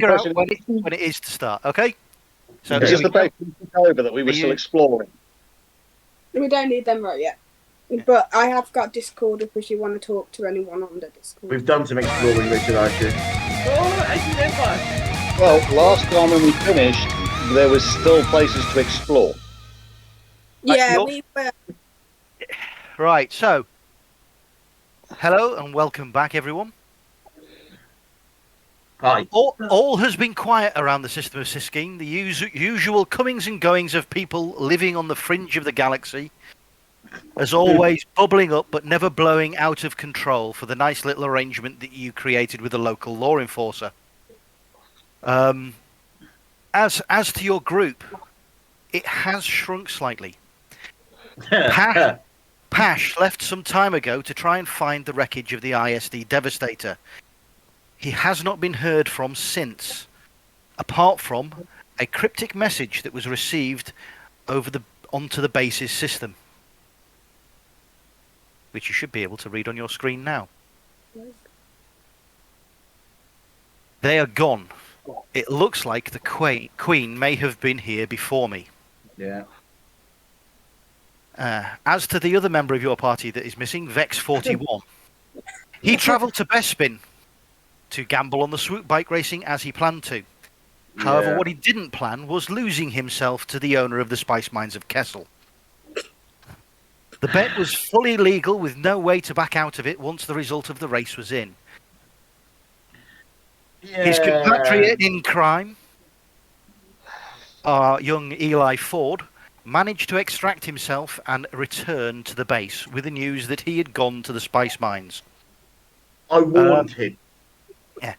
figure out Question when it is to start. Okay. So is this the base we took over that we were Are still you- exploring? We don't need them right yet. But I have got Discord if you want to talk to anyone on the Discord. We've done some exploring, Richard, actually. Well, last time when we finished, there was still places to explore. Yeah, you're- we were. Right. So, hello and welcome back, everyone. Hi. All has been quiet around the system of Siskine. The usual comings and goings of people living on the fringe of the galaxy, as always, bubbling up but never blowing out of control for the nice little arrangement that you created with the local law enforcer. As to your group, it has shrunk slightly. Pash left some time ago to try and find the wreckage of the ISD Devastator. He has not been heard from since, apart from a cryptic message that was received onto the base's system, which you should be able to read on your screen now. They are gone. It looks like the Queen may have been here before me. Yeah. As to the other member of your party that is missing, Vex41, he travelled to Bespin to gamble on the swoop bike racing as he planned to. However, what he didn't plan was losing himself to the owner of the spice mines of Kessel. The bet was fully legal with no way to back out of it once the result of the race was in. His compatriot in crime, young Eli Ford, managed to extract himself and return to the base with the news that he had gone to the spice mines. I warned him. Yeah.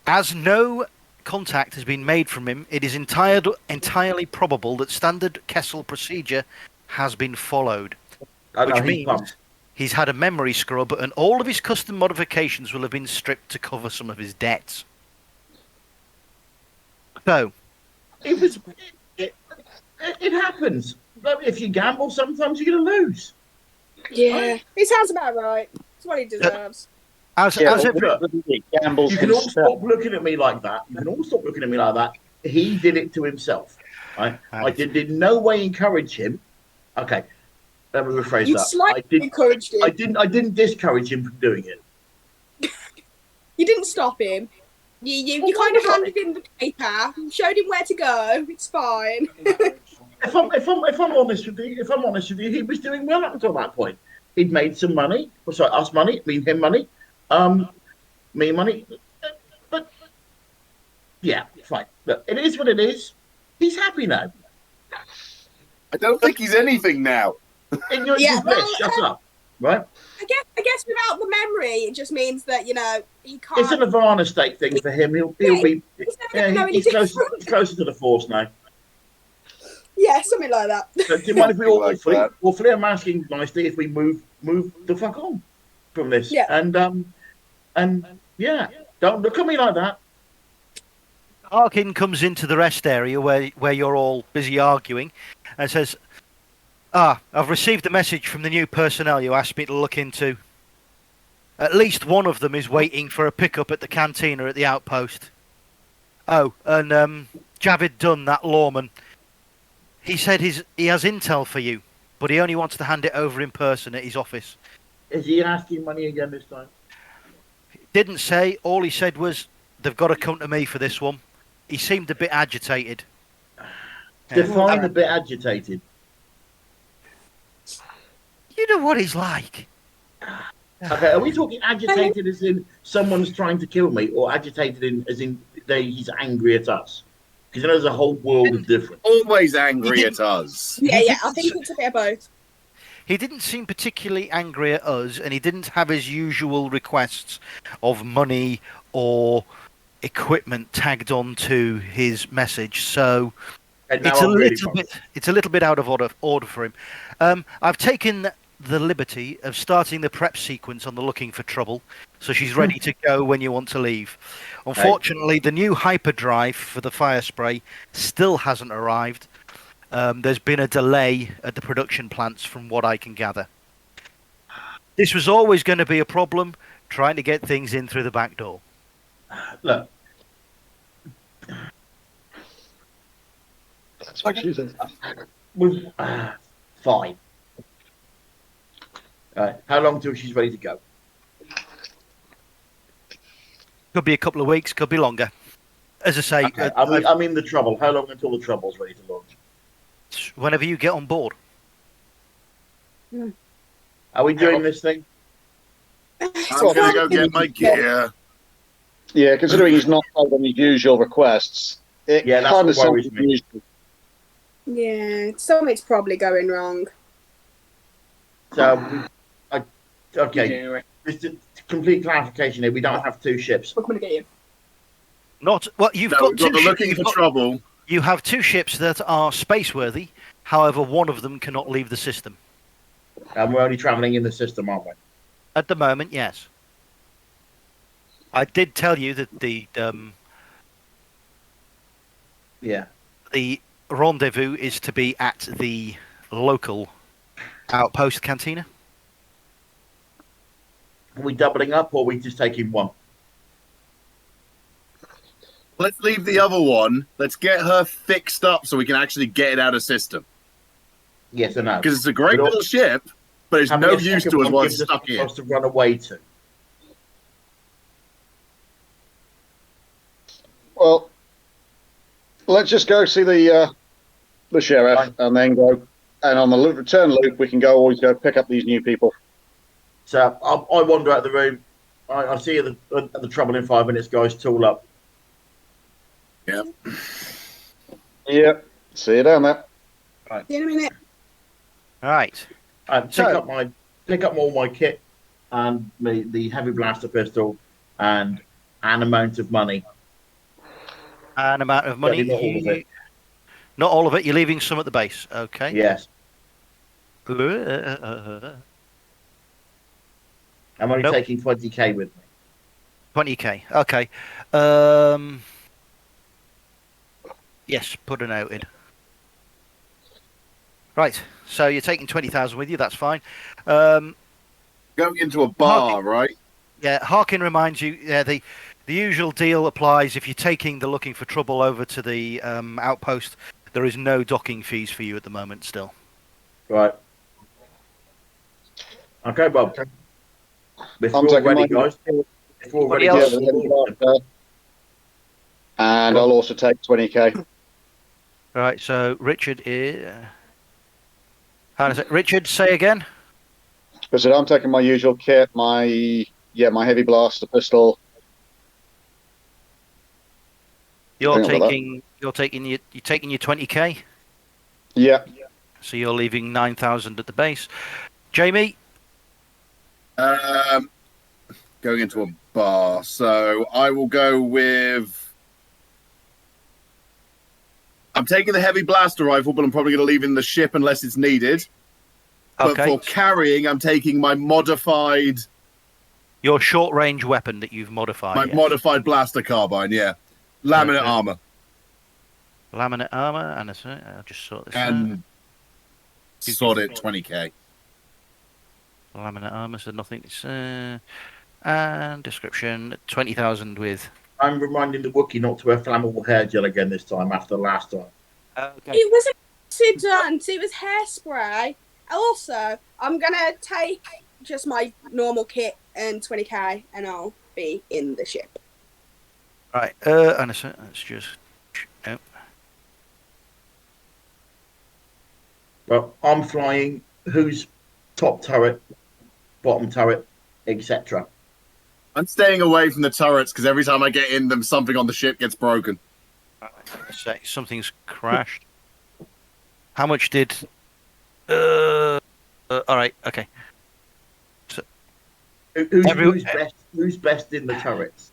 As no contact has been made from him, it is entirely probable that standard Kessel procedure has been followed. Which means he's had a memory scrub and all of his custom modifications will have been stripped to cover some of his debts. So, It happens. If you gamble, sometimes you're going to lose. Yeah, he sounds about right. It's what he deserves. You can all stop looking at me like that. He did it to himself. Right? I did in no way encourage him. Okay, let me rephrase You that. slightly encouraged him. I didn't discourage him from doing it. You didn't stop him. You kind of handed him the paper, showed him where to go. It's fine. If I'm honest with you, he was doing well up until that point. He'd made some money. Us money. Him money. Me money. But yeah, fine. Look, it is what it is. He's happy now. I don't think he's anything now. Shut up. Right? I guess without the memory, it just means that, he can't. It's a Nirvana state thing for him. He's closer to the Force now. Yeah, something like that. So, do you mind if we awfully, I'm asking nicely if we move the fuck on from this? Yeah. And yeah, don't look at me like that. Harkin comes into the rest area where you're all busy arguing and says, I've received a message from the new personnel you asked me to look into. At least one of them is waiting for a pickup at the cantina at the outpost. Oh, and Javid Dunn, that lawman, he said he has intel for you, but he only wants to hand it over in person at his office. Is he asking money again this time? Didn't say. All he said was, they've got to come to me for this one. He seemed a bit agitated. Define a bit agitated. You know what he's like. Okay, are we talking agitated as in someone's trying to kill me, or agitated as in he's angry at us? Because there's a whole world of difference. Always angry at us. Yeah, I think it's a bit of both. He didn't seem particularly angry at us, and he didn't have his usual requests of money or equipment tagged on to his message. So it's a little bit out of order for him. I've taken the liberty of starting the prep sequence on the Looking for Trouble, so she's ready to go when you want to leave. Unfortunately, the new hyperdrive for the fire spray still hasn't arrived. There's been a delay at the production plants from what I can gather. This was always going to be a problem, trying to get things in through the back door. Look, That's what she said. With fine. How long till she's ready to go? Could be a couple of weeks, could be longer. As I say, Okay. I'm in the trouble. How long until the trouble's ready to launch? whenever you get on board. Are we doing this thing? I'm gonna go get my gear. Yeah, considering he's not told on his usual requests, it Yeah, that's kind of what sounds worries me. unusual. Yeah, something's probably going wrong. So, okay. Just a complete clarification here. We don't have two ships. We're coming to get you. Not well. You've No, got we've got two the ships. looking for trouble. You have two ships that are space-worthy. However, one of them cannot leave the system And we're only travelling in the system, aren't we? at the moment. Yes, I did tell you that Yeah. the rendezvous is to be at the local outpost cantina. Are we doubling up or are we just taking one? Let's leave the other one. Let's get her fixed up so we can actually get it out of system. Yes or no? Because it's a great But little ship, but it's having no a use second to us one while gives it's us stuck something here. for us to run away to. Well, let's just go see the sheriff Fine. and then go. And on the return loop, we can always go pick up these new people. So I wander out of the room. I see you at the trouble in 5 minutes, guys. Tool up. Yep. See you down there. See you in a minute. Right. Pick So- up all my kit and the heavy blaster pistol and an amount of money. An amount of money. Not all of it. Not all of it. You're leaving some at the base. Okay. Yes. I'm only Nope. taking 20k with me. 20k. Okay. Yes, put a note in. Right. So you're taking 20,000 with you. That's fine. Going into a bar, right? Yeah. Harkin reminds you. Yeah. The usual deal applies if you're taking the looking for trouble over to the outpost. There is no docking fees for you at the moment. Still. Right. Okay, Bob. If I'm we're all taking ready, my- guys. If we're all ready, Anybody Yeah, else? the guys. heavy blaster. And I'll also take 20k. Right. So Richard is. How does it? Richard, say again. I said I'm taking my usual kit, my heavy blaster pistol. You're Think about taking. You're taking your 20k. Yeah. So you're leaving 9,000 at the base. Jamie. Going into a bar. So I will go with. I'm taking the heavy blaster rifle, but I'm probably going to leave in the ship unless it's needed. But Okay. for carrying, I'm taking my modified Your short range weapon that you've modified. yes. modified blaster carbine. Yeah, laminate Okay. armor Laminate armor, and I'll just sort this out. and sod it 20k. Laminate armor, so nothing. And description 20,000 with. I'm reminding the Wookiee not to wear flammable hair gel again this time after last time. Okay. It was a accident. It was hairspray. Also, I'm gonna take just my normal kit and 20k, and I'll be in the ship. Right. And let's just. Oh. Well, I'm flying. Who's top turret, bottom turret, etc. I'm staying away from the turrets because every time I get in them, something on the ship gets broken. Say something's crashed. How much did? All right. Okay. Who's best in the turrets?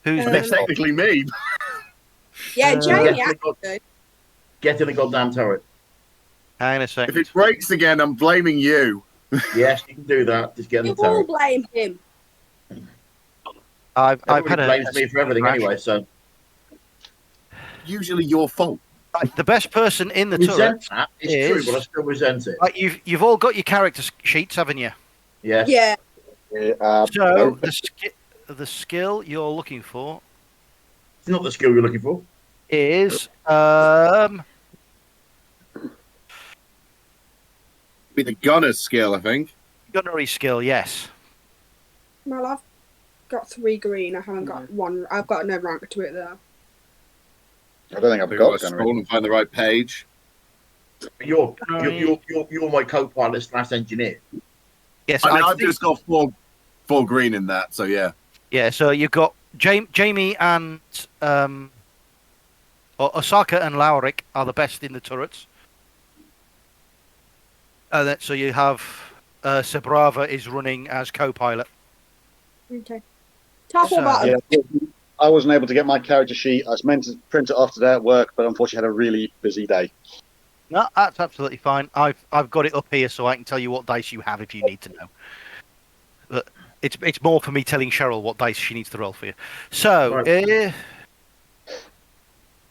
Who's Um, next? Technically me. Yeah, Jamie. Get actually. Get in the goddamn turret. Hang on a If second. it breaks again, I'm blaming you. Yes, you can do that. Just get in You the all turret. blame him. I've Everybody had blames me for everything crash. anyway. So Usually your fault. Right, the best person in the turret. resent that. It's true, is- but I still resent it. Right, you've all got your character sheets, haven't you? Yes. Yeah. So the skill you're looking for. It's not the skill you're looking for. is Be the gunner's skill, I think. gunnery skill. Yes. Well, I've got 3 green. I haven't got 1. I've got no rank to it though. I don't think I've I've got got to gunnery. scroll and find the right page. You're my co-pilot slash engineer. Yes. I mean, I I've think- just got four green in that, so yeah. Yeah. So you've got Jamie and Osaka and Lauric are the best in the turrets. So you have Sabrava is running as co-pilot. Okay. Top So- or bottom? Yeah, I wasn't able to get my character sheet. I was meant to print it off today at work, but unfortunately had a really busy day. No, that's absolutely fine. I've got it up here so I can tell you what dice you have if you need to know. But it's more for me telling Cheryl what dice she needs to roll for you. So Right.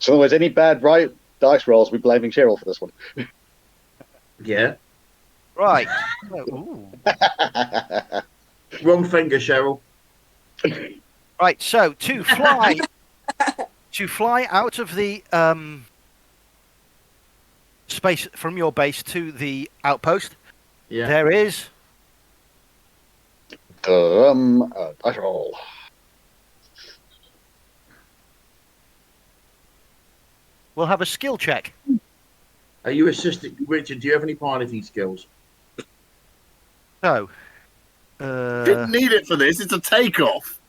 So in other words, any bad dice rolls, we're blaming Cheryl for this one. Yeah. right. Ooh. Wrong finger, Cheryl. Right, so to fly out of the space from your base to the outpost, Yeah. there is Dice roll. we'll have a skill check. Are you assistant, Richard? Do you have any piloting skills? So Didn't need it for this. It's a takeoff.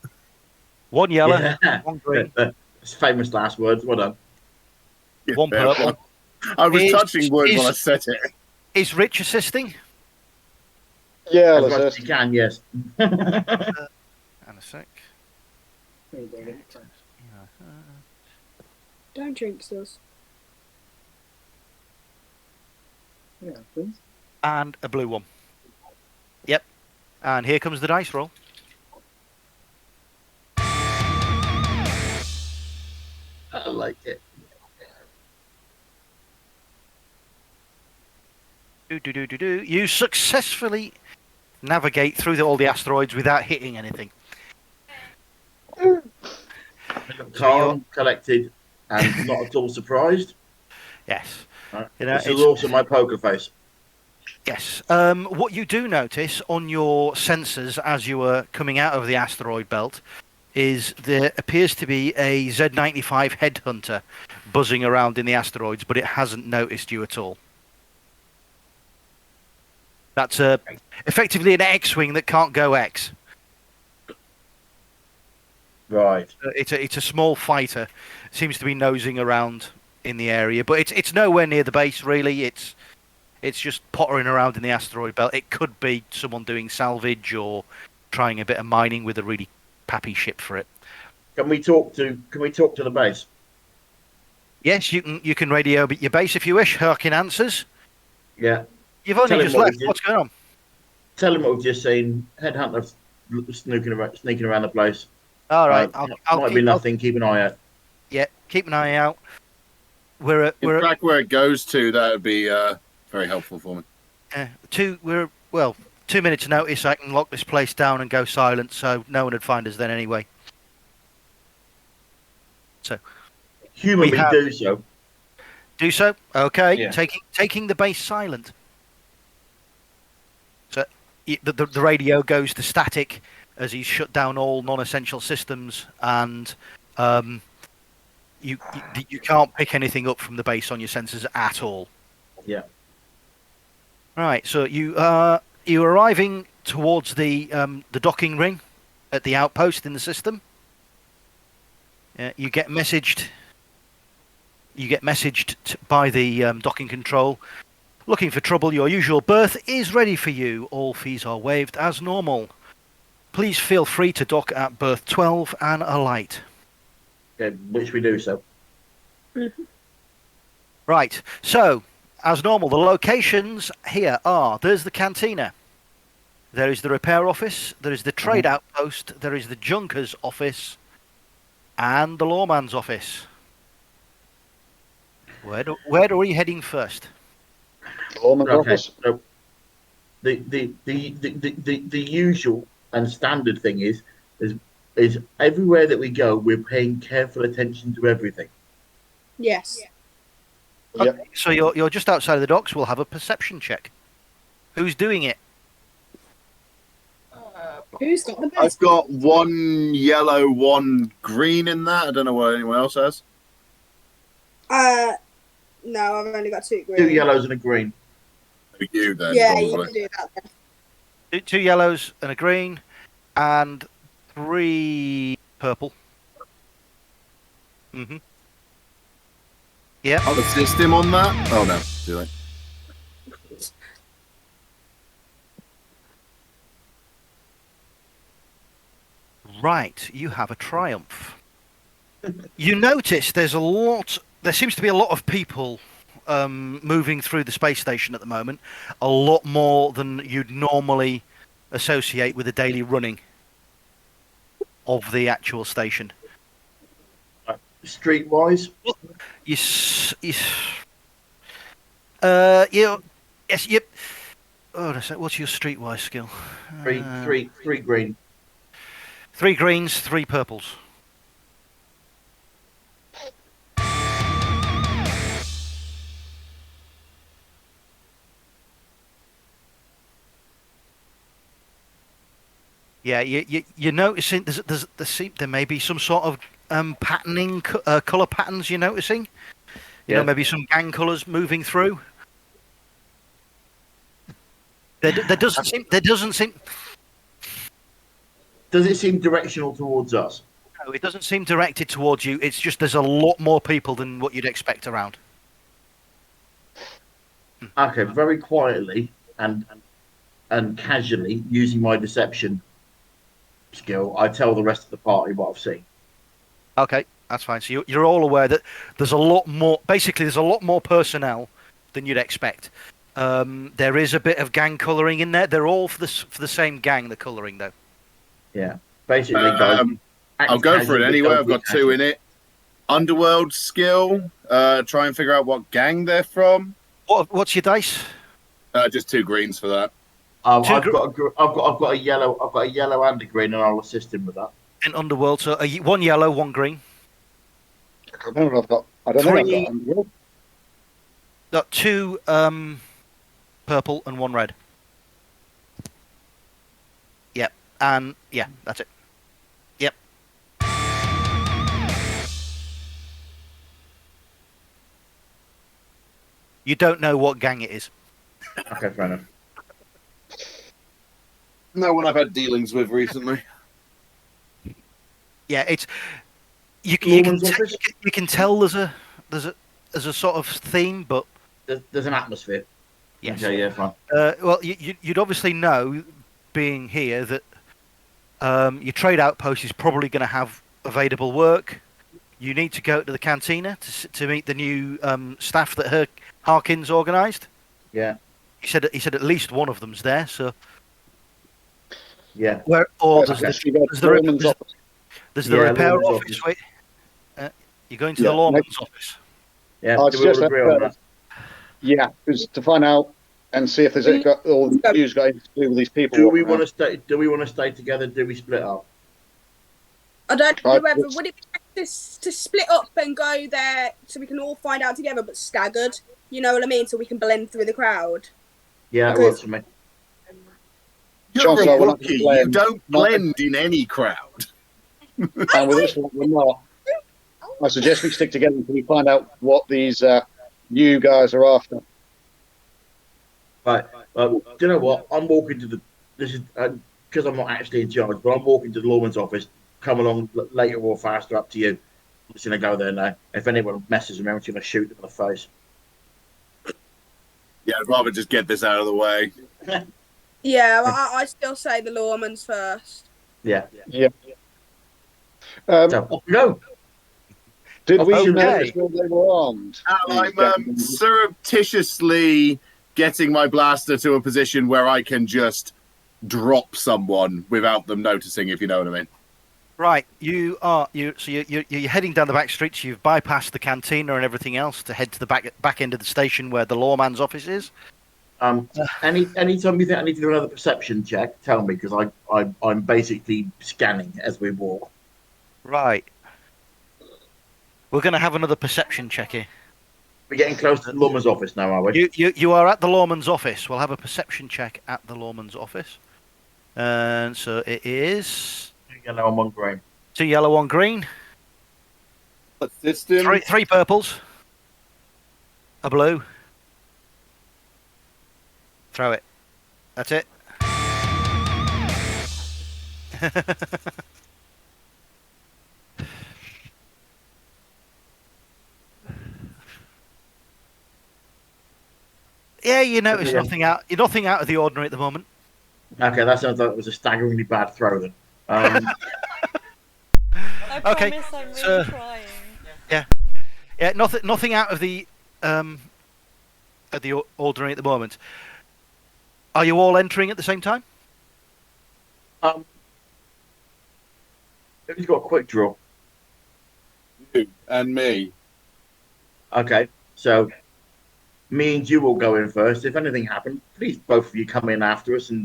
one yellow, Yeah. one green, It's famous last words. Well done. one purple. I was Is- touching wood is- when I said it. Is Rich assisting? Yeah, As let's much as just. you can, yes. And a sec. Don't jinx us. And a blue one. Yep. And here comes the dice roll. I like it. Do. You successfully navigate through all the asteroids without hitting anything. Calm, collected, and not at all surprised. Yes. Right. You know, This is it's- also my poker face. Yes. What you do notice on your sensors as you are coming out of the asteroid belt is there appears to be a Z-95 headhunter buzzing around in the asteroids, but it hasn't noticed you at all. That's effectively an X-wing that can't go X. Right. It's a small fighter. Seems to be nosing around in the area, but it's nowhere near the base really. It's just pottering around in the asteroid belt. It could be someone doing salvage or trying a bit of mining with a really pappy ship for it. Can we talk to the base? Yes, you can radio your base if you wish. Harkin answers. Yeah. You've only Tell him just what we left. did. What's going on? Tell him what we've just seen. Headhunter sneaking around the place. All right, Might be nothing. Keep an eye out. Yeah, keep an eye out. We're If track where it goes to, that would be very helpful for me. 2 minutes notice. I can lock this place down and go silent, so no one would find us then anyway. Human We being have- do so. Do so. Okay. Yeah. Taking the base silent. So the radio goes to static as he's shut down all non-essential systems, and you can't pick anything up from the base on your sensors at all. Yeah. Right. So you're arriving towards the docking ring at the outpost in the system. You get messaged. By the docking control. Looking for trouble, your usual berth is ready for you. All fees are waived as normal. Please feel free to dock at berth 12 and alight. Okay, which we do so. Right, so, as normal, the locations here are, there's the cantina. There is the repair office, there is the trade outpost, there is the junker's office, and the lawman's office. Where are we heading first? Lawman's Okay. office. So the usual and standard thing is everywhere that we go, we're paying careful attention to everything. Yes. Yep. Okay, so you're just outside of the docks. We'll have a perception check. Who's doing it? Who's got the I've best? got one yellow, one green in that. I don't know what anyone else has. No, I've only got 2 green. 2 yellows and a green. You then, Yeah, you probably. can do that then. Two yellows and a green, and 3 purple. Mhm. Yeah. I'll assist him on that. Oh no, too late. Right, you have a triumph. You notice there seems to be a lot of people moving through the space station at the moment, a lot more than you'd normally associate with the daily running of the actual station. Streetwise, Yes, yep. Oh, what's your streetwise skill? three green. 3 greens, 3 purples. Yeah, you're noticing there may be some sort of patterning, color patterns. You're noticing, Yeah. maybe some gang colors moving through. There doesn't seem. Does it seem directional towards us? No, it doesn't seem directed towards you. It's just there's a lot more people than what you'd expect around. Okay, very quietly and casually, using my deception skill, I tell the rest of the party what I've seen. Okay, that's fine. So you're all aware that there's a lot more. Basically, there's a lot more personnel than you'd expect. There is a bit of gang colouring in there. They're all for the same gang. The colouring, though. Yeah, basically, guys. I'll go for it anyway. I've got 2 in it. Underworld skill. Try and figure out what gang they're from. What's your dice? Just 2 greens for that. I've got a yellow and a green, and I'll assist him with that. In Underworld, so 1 yellow, 1 green. I can't remember what I've got. I don't know. Three- I've got Underworld. Got 2 purple and 1 red. Yep, and yeah, that's it. Yep. You don't know what gang it is. Okay, fair enough. No one I've had dealings with recently. Yeah, it's you Lawman's office? can tell there's a sort of theme, but There's an atmosphere. yes. Okay, yeah, fine. Well, you'd obviously know, being here, that your trade outpost is probably going to have available work. You need to go to the cantina to meet the new staff that Harkins organised. Yeah, He said at least one of them's there. So yeah. there's the Yeah, repair lawman's office. office. Wait, you're going to Yeah, the lawman's office. Yeah, I'll do we all suggest agree on that? Yeah, just to find out and see if there's got all the news got anything to do with these people. Do we want to stay? Do we want to stay together? Do we split up? I don't know Right, whether let's- would it be best to split up and go there so we can all find out together, but staggered. You know what I mean? So we can blend through the crowd. Yeah, it Okay. works for me. You're Chances a are we're not rookie. gonna You don't blend in any crowd. And with this one, we're not. I suggest we stick together until we find out what these new guys are after. Right. Do you know what? I'm walking to the. This is because I'm not actually in charge, but I'm walking to the lawman's office. Come along later or faster, up to you. I'm just gonna go there now. If anyone messes with me, I'm just gonna shoot them in the face. Yeah, I'd rather just get this out of the way. Yeah, I still say the lawman's first. Yeah. So, off we go. did we Okay. notice when they were armed? I'm surreptitiously getting my blaster to a position where I can just drop someone without them noticing, if you know what I mean. Right, you're heading down the back streets. You've bypassed the cantina and everything else to head to the back end of the station where the lawman's office is. Anytime you think I need to do another perception check, tell me, because I'm basically scanning as we walk. Right. We're going to have another perception check here. We're getting close to the lawman's office now, are we? You are at the lawman's office. We'll have a perception check at the lawman's office. And so it is Yellow and one green. 2 yellow, 1 green, System. three purples, a blue. Throw it. That's it. Yeah, you notice nothing out. You're nothing out of the ordinary at the moment. Okay, that sounds like it was a staggeringly bad throw then. I Okay, promise I'm really so- trying. Yeah, nothing out of the ordinary at the moment. Are you all entering at the same time? Who's got a quick draw? You and me. Okay, so me and you will go in first. If anything happens, please both of you come in after us and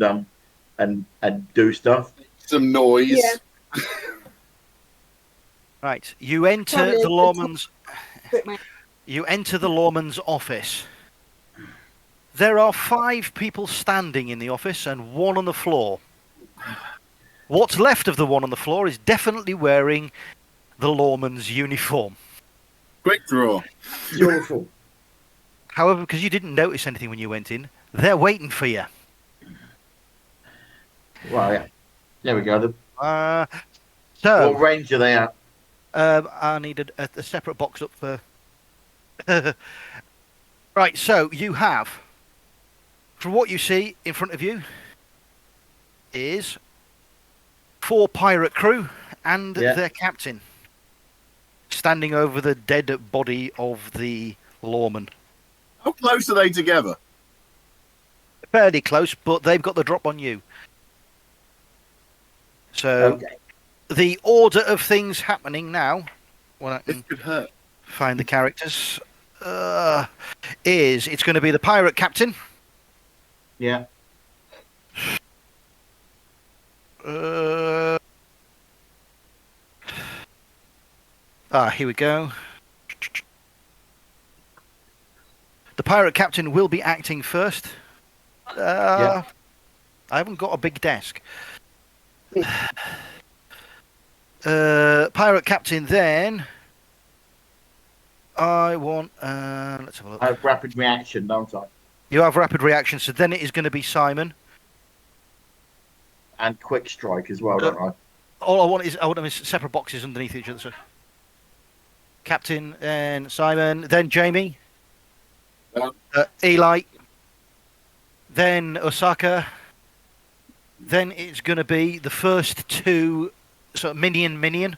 do stuff. Some noise. Yeah. Right. You enter Probably the a good lawman's. Quick, mate. You enter the lawman's office. There are 5 people standing in the office and 1 on the floor. What's left of the 1 on the floor is definitely wearing the lawman's uniform. Quick draw. Beautiful. However, because you didn't notice anything when you went in, they're waiting for you. Well, yeah. There we go. So, What range are they at? I needed a separate box up for. Right, so you have, from what you see in front of you, is 4 pirate crew and Yeah. their captain standing over the dead body of the lawman. How close are they together? Fairly close, but they've got the drop on you. So Okay. the order of things happening now, when I This can could hurt. find the characters, is it's going to be the pirate captain. Yeah. Here we go. The pirate captain will be acting first. Yeah. I haven't got a big desk. Pirate captain, then. I want. Let's have a look. I have rapid reaction, don't I? You have rapid reaction, so then it is going to be Simon. And quick strike as well, don't I? All I want them is separate boxes underneath each other. So. Captain, then Simon, then Jamie, Eli, then Osaka. Then it's going to be the first 2, sort of minion,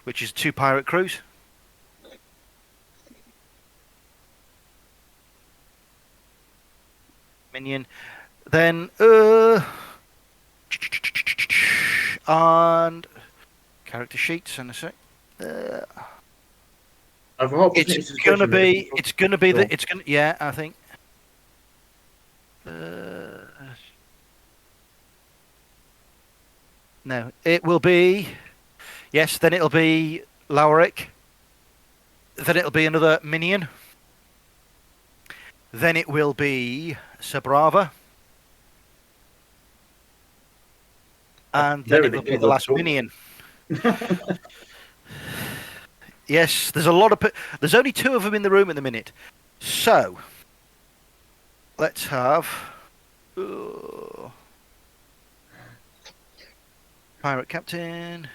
which is 2 pirate crews. Minion, then and character sheets and a sec. I hope It's gonna be. Yeah, I think. No, it will be. Yes, then it'll be Lauric. Then it'll be another minion. Then it will be Sabrava. And then it will be the last minion. Yes, there's a lot of. There's only 2 of them in the room at the minute. So, let's have. Pirate captain.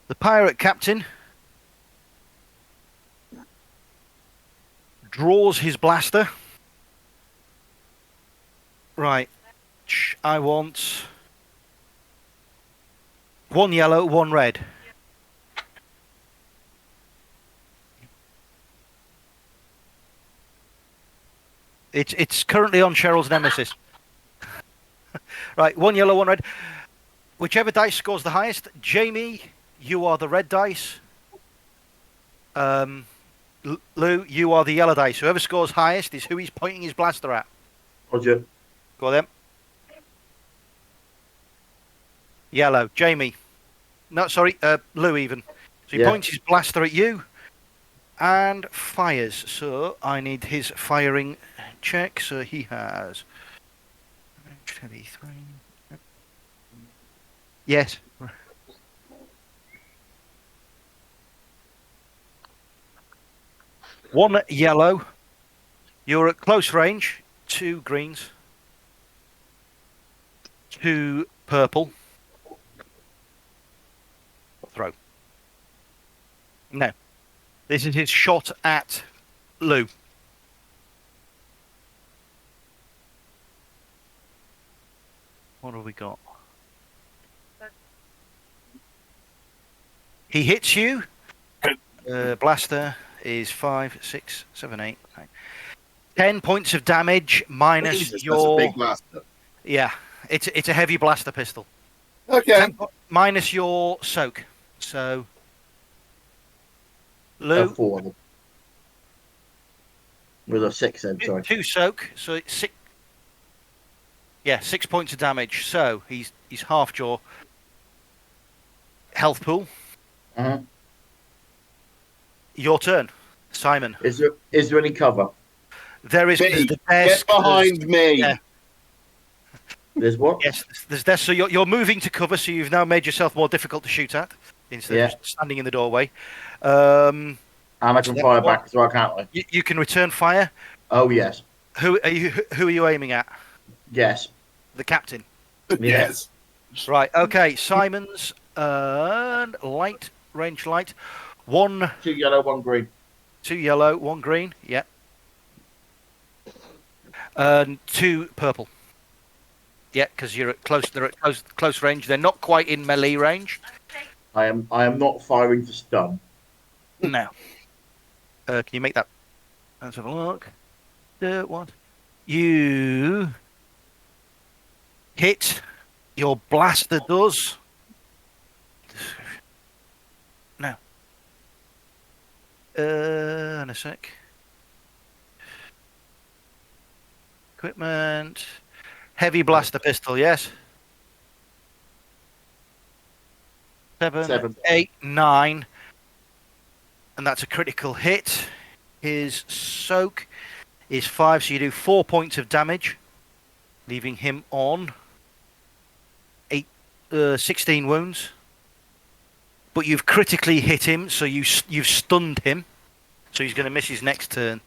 The pirate captain draws his blaster. Right. I want 1 yellow, 1 red. It's currently on Cheryl's nemesis. Right, 1 yellow, 1 red. Whichever dice scores the highest. Jamie, you are the red dice. Lou, you are the yellow dice. Whoever scores highest is who he's pointing his blaster at. Roger. Go on then. Yellow. Jamie. No, sorry, Lou even. So he points his blaster at you and fires. So I need his firing check. So he has 23. Yes. One yellow. You're at close range. 2 greens. 2 purple. Throw. No. This is his shot at Lou. What have we got? He hits you. Blaster is 5, 6, 7, 8, 9. 10 points of damage minus Jesus, that's a your. big blaster. Yeah, it's a heavy blaster pistol. Okay. Minus your soak. So, Lou, 4 of them. With a 6 then, sorry. 2 soak. So it's 6. Yeah, 6 points of damage. So he's halved your health pool. Uh-huh. Your turn, Simon. Is there any cover? There is Me, the desk. get behind me. Yeah. There's what? Yes, there's desk. So you're moving to cover. So you've now made yourself more difficult to shoot at instead of just standing in the doorway. And I can fire back as well, can't I? You can return fire. Oh yes. Who are you aiming at? Yes. The captain. Yes. Right. Okay. Simon's light range light. 1 2 yellow, 1 green. 2 yellow, 1 green. Yeah. And 2 purple. Yeah, because you're at close. They're at close range. They're not quite in melee range. I am not firing for stun. No. Can you make that? Let's have a look. What? You hit. Your blaster does. No. In a sec. Equipment. Heavy blaster pistol, yes. 7, 8, 9. And that's a critical hit. His soak is 5, so you do 4 points of damage, leaving him on 16 wounds. But you've critically hit him, so you've stunned him. So he's going to miss his next turn.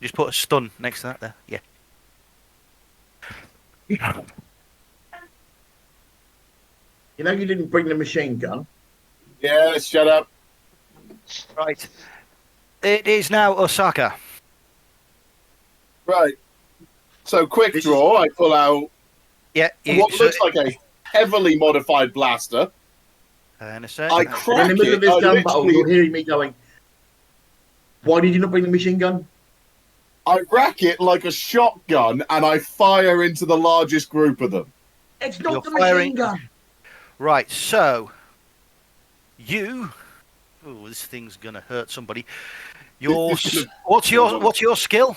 Just put a stun next to that there. Yeah. You know you didn't bring the machine gun. Yeah, shut up. Right. It is now Osaka. Right. So quick draw, I pull out Yeah. what looks like a heavily modified blaster. In a sec. I In crack the middle it. of this I gun battle, literally- you're hearing me going, "Why did you not bring the machine gun?" I rack it like a shotgun and I fire into the largest group of them. It's not You're the firing- machine gun. Right, so you. Oh, this thing's gonna hurt somebody. What's your skill?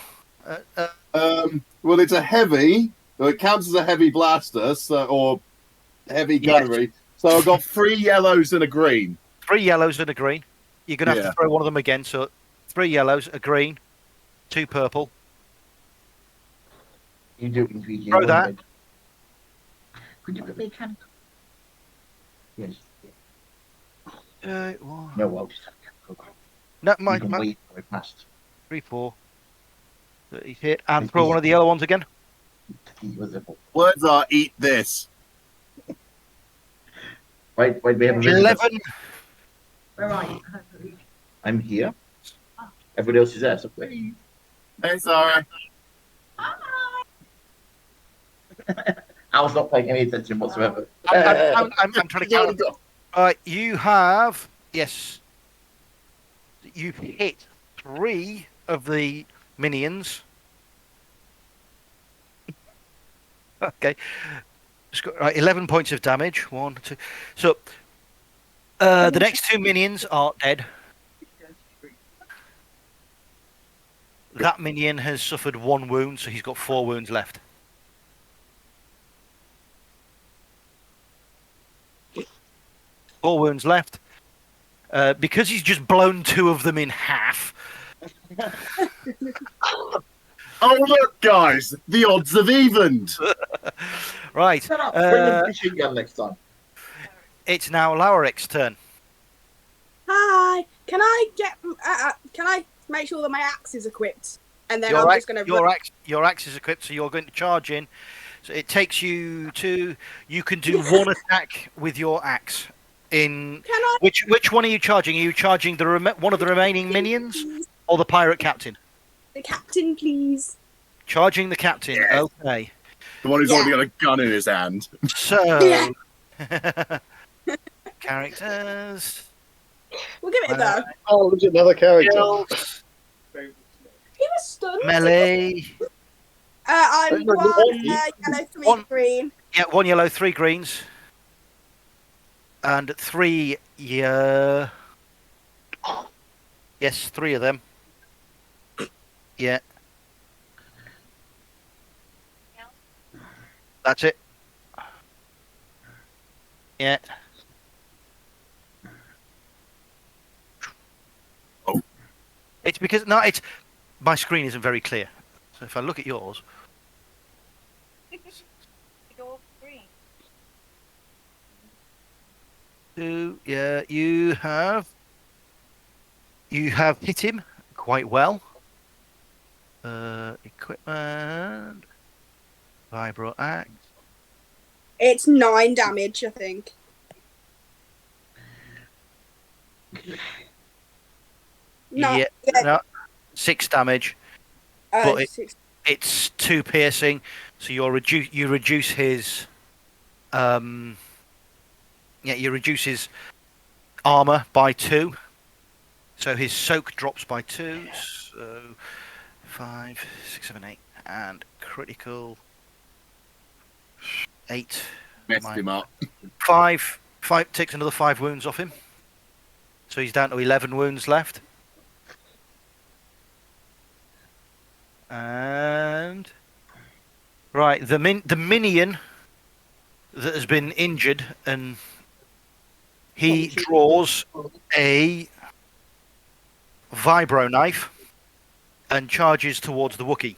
Well, it's a heavy. So it counts as a heavy blaster, or heavy gunnery. So I've got 3 yellows and a green. 3 yellows and a green. You're gonna have to throw one of them again. So 3 yellows, a green, 2 purple. You do it. Throw that. Could you put me a can? Yes. Well, No, I'll just go. no, You can wait for it past. 3, 4. He's hit, and throw one of the yellow ones again. Words are eat this. Wait, we have a 11. Where are you? I'm here. Everybody else is there. So wait. Hey, sorry. I was not paying any attention whatsoever. I'm trying to count. You have, yes, you've hit 3 of the minions. Okay. Right, 11 points of damage. 1, 2. So, the next 2 minions are dead. That minion has suffered 1 wound, so he's got 4 wounds left. Four wounds left. Because he's just blown 2 of them in half. Oh, look, guys, the odds have evened. Right. Shut up. Bring the machine gun next time. It's now Lauric's turn. Hi. Can I get? Can I make sure that my axe is equipped? And then Your I'm axe, just going to. your axe is equipped, so you're going to charge in. So it takes you to. You can do 1 attack with your axe. Can I? Which one are you charging? Are you charging one of the remaining minions Please? or the pirate captain? The captain, please. Charging the captain. Yes. Okay. The one who's Yeah. already got a gun in his hand. So characters. We'll give it a go. Oh, there's another character. Skills, He was stunned. melee. I'm One- one yellow, 3 one- green. Yeah, 1 yellow, 3 greens, and 3. Yeah. Yes, 3 of them. Yeah. That's it. Yeah. Oh. It's because my screen isn't very clear. So if I look at yours, yeah, you have hit him quite well. Equipment, vibro axe. It's 9 damage, I think. No, Yeah, no, 6 damage. but it- 6. It's 2 piercing, so you reduce his you reduce his armor by 2. So his soak drops by 2. So 5, 6, 7, 8, and critical 8. Messed him up. 5 takes another 5 wounds off him. So he's down to 11 wounds left. And right, the minion that has been injured, and he draws a vibro knife and charges towards the Wookiee.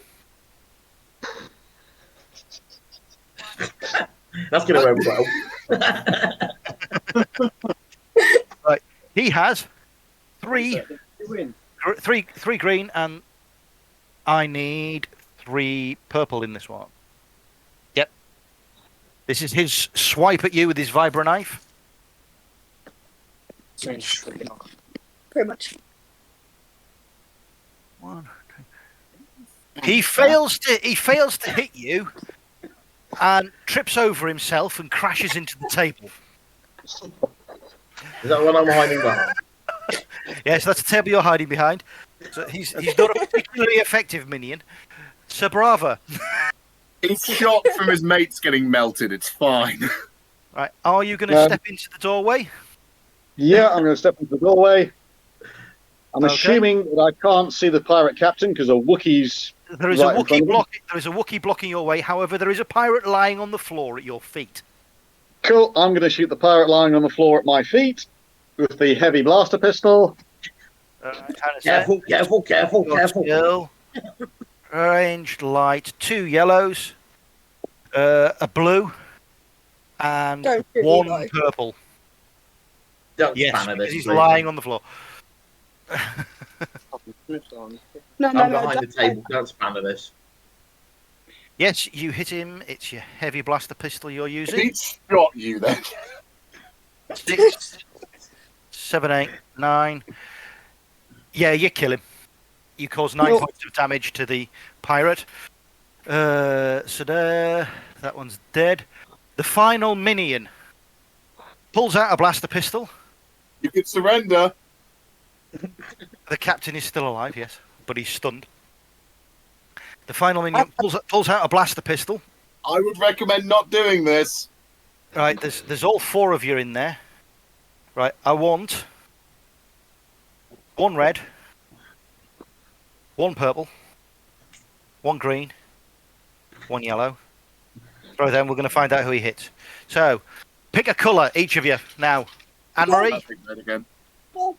That's going to go well. Right, he has 3 green, and I need 3 purple in this one. Yep. This is his swipe at you with his vibro knife. Pretty much. 1, 2. He fails to hit you, and trips over himself and crashes into the table. Is that what I'm hiding behind? Yes, that's the table you're hiding behind. So he's not a particularly effective minion. Sir Brava. He's shot from his mates getting melted. It's fine. Right, are you going to step into the doorway? Yeah, I'm going to step into the doorway. I'm Okay. assuming that I can't see the pirate captain because a Wookiee's There is right a in front Wookiee of me. there is a Wookiee blocking your way. However, there is a pirate lying on the floor at your feet. Cool. I'm going to shoot the pirate lying on the floor at my feet with the heavy blaster pistol. Careful, careful, careful, careful. Skill. Ranged light. 2 yellows. A blue. And Don't shoot me, 1 guys. purple. Don't Yes, spanner because this. he's please. lying on the floor. No, I'm behind the table. Don't spanner this. Yes, you hit him. It's your heavy blaster pistol you're using. He shot you then. 6, 7, 8, 9. Yeah, you kill him. You cause 9 Well- points of damage to the pirate. So there, that one's dead. The final minion pulls out a blaster pistol. You could surrender. The captain is still alive, yes, but he's stunned. The final minion pulls out a blaster pistol. I would recommend not doing this. Right, there's all 4 of you in there. Right, I want 1 red, 1 purple, 1 green, 1 yellow. Throw them, we're going to find out who he hits. So, pick a colour, each of you, now. Anne-Marie, I think that again. purple.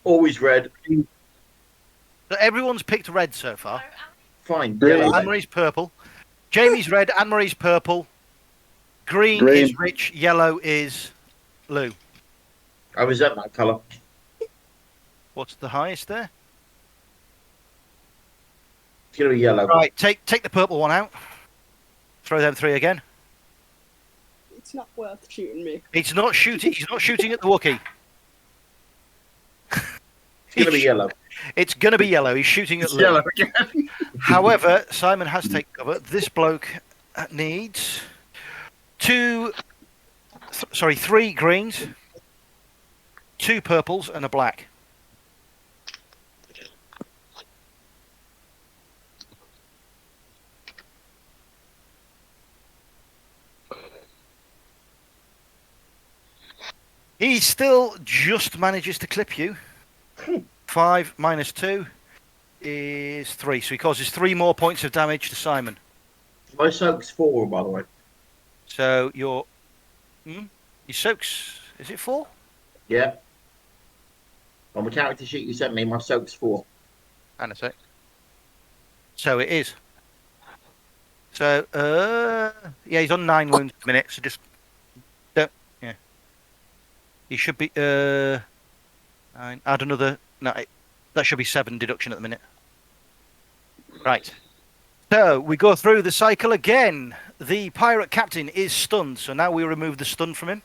Always red. So everyone's picked red so far. Fine. Green. Yellow. Anne-Marie's purple. Jamie's red. Anne-Marie's purple. Green Green. is Rich. Yellow is Lou. I resent that colour. What's the highest there? It's going to be yellow. Right, take the purple one out. Throw them 3 again. It's not worth shooting me. He's not shooting at the Wookiee. It's going to be yellow. It's going to be yellow. He's shooting at It's Lou. yellow again. However, Simon has taken cover. This bloke needs 3 greens, 2 purples, and a black. He still just manages to clip you. 5 minus 2 is 3, so he causes 3 more points of damage to Simon. My soak's 4, by the way. So your soaks, is it 4? Yeah. On the character sheet you sent me, my soak's 4. Hang on a sec. So it is. So yeah, he's on 9 wounds a minute. So just don't. Yeah. He should be. Add another. No, that should be 7 deduction at the minute. Right. So we go through the cycle again. The pirate captain is stunned, so now we remove the stun from him.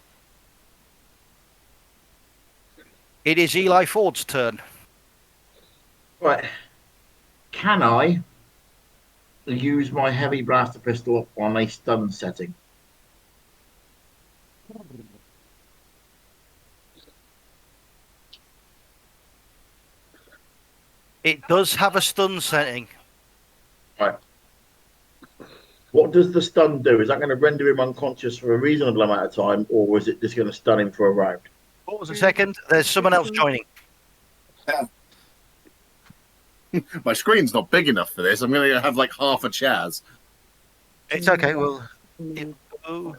It is Eli Ford's turn. Right. Can I use my heavy blaster pistol on a stun setting? It does have a stun setting. Right. What does the stun do? Is that going to render him unconscious for a reasonable amount of time, or is it just going to stun him for a round? Pause a second. There's someone else joining. My screen's not big enough for this. I'm going to have like half a Chaz. It's okay. Well, oh.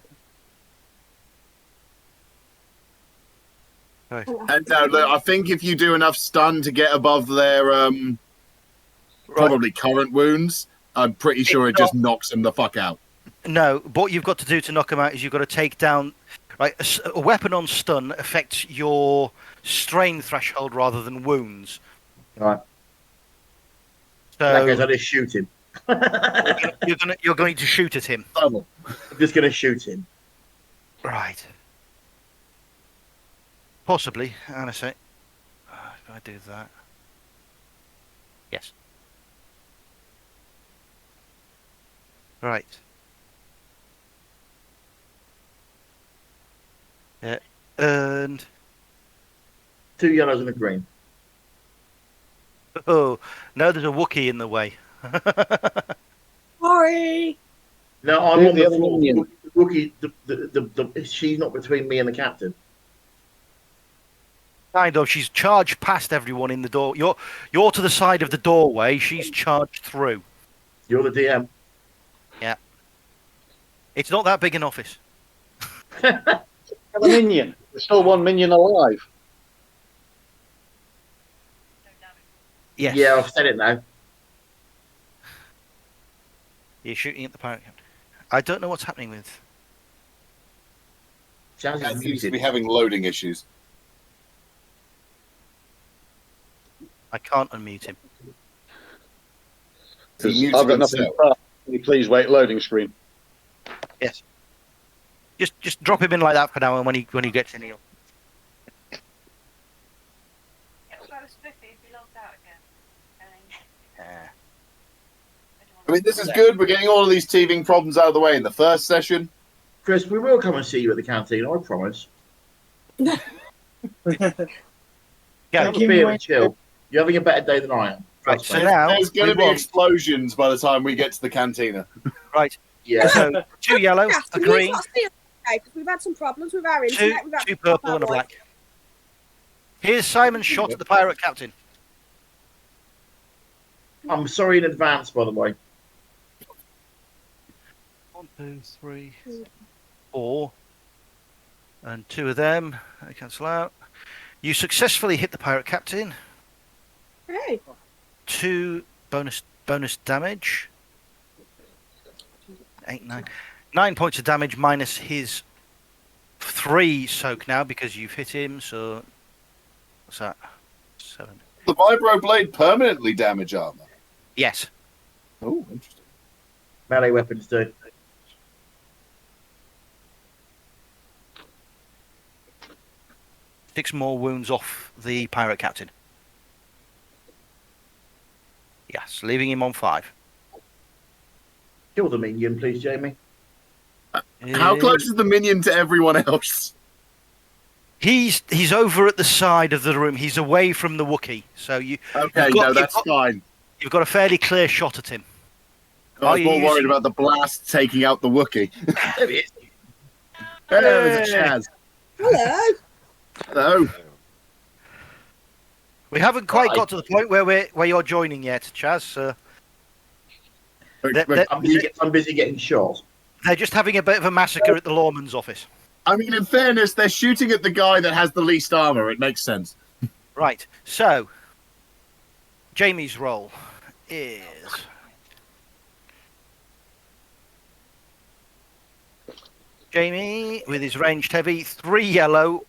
Right. And look, I think if you do enough stun to get above their probably current wounds, I'm pretty sure it just knocks them the fuck out. No, what you've got to do to knock him out is you've got to take down. Right, a weapon on stun affects your strain threshold rather than wounds. Right. So In that case, I just shoot him. you're going to shoot at him. I'm just going to shoot him. Right. Possibly. Hang on a sec. If I do that. Yes. Right. Yeah. And 2 yellows and a green. oh no, there's a Wookiee in the way. Sorry. No, I'm Who's on the the other floor. minion? Rookie, she's not between me and the captain. Kind of. She's charged past everyone in the door. You're to the side of the doorway. She's charged through. You're the DM. It's not that big an office. Have a minion. There's still one minion alive. Yes. Yeah, I've said it now. You're shooting at the pirate captain. I don't know what's happening with. Chaz That is seems to be muted. having loading issues. I can't unmute him. Because He muted I've got nothing to himself. start. Can you please wait loading screen? Yes. Just drop him in like that for now, and when he gets in, he'll. I mean, this is good. We're getting all of these teething problems out of the way in the first session. Chris, we will come and see you at the canteen, I promise. Go. Have a beer and chill. You're having a better day than I am. Right, Trust so me. now There's going we to be want- explosions by the time we get to the cantina. right. Yeah. So 2 yellow, a Captain, green, we've got to see us, okay, because we've had some problems with our 2 internet. We've had 2 purple, and a black. Here's Simon's shot at the pirate captain. I'm sorry in advance, by the way. 1, 2, 3, 4, and 2 of them. They cancel out. You successfully hit the pirate captain. Hey. 2 bonus damage. 8, 9. 9 points of damage minus his 3 soak now because you've hit him. So what's that? 7. The vibro blade permanently damage armor. Yes. Oh, interesting. Melee weapons do. Six more wounds off the pirate captain. Yes, leaving him on 5. Kill the minion, please, Jamie. How close is the minion to everyone else? He's over at the side of the room. He's away from the Wookiee. So Okay, that's fine. You've got a fairly clear shot at him. I was more worried about the blast taking out the Wookiee. There it is. There's a Chaz. Hello. Hello. We haven't quite Hi. got to the point where you're joining yet, Chaz. I'm busy getting shot. They're just having a bit of a massacre at the lawman's office. I mean, in fairness, they're shooting at the guy that has the least armor. It makes sense. Right. So, Jamie's role is Jamie with his ranged heavy, 3 yellow,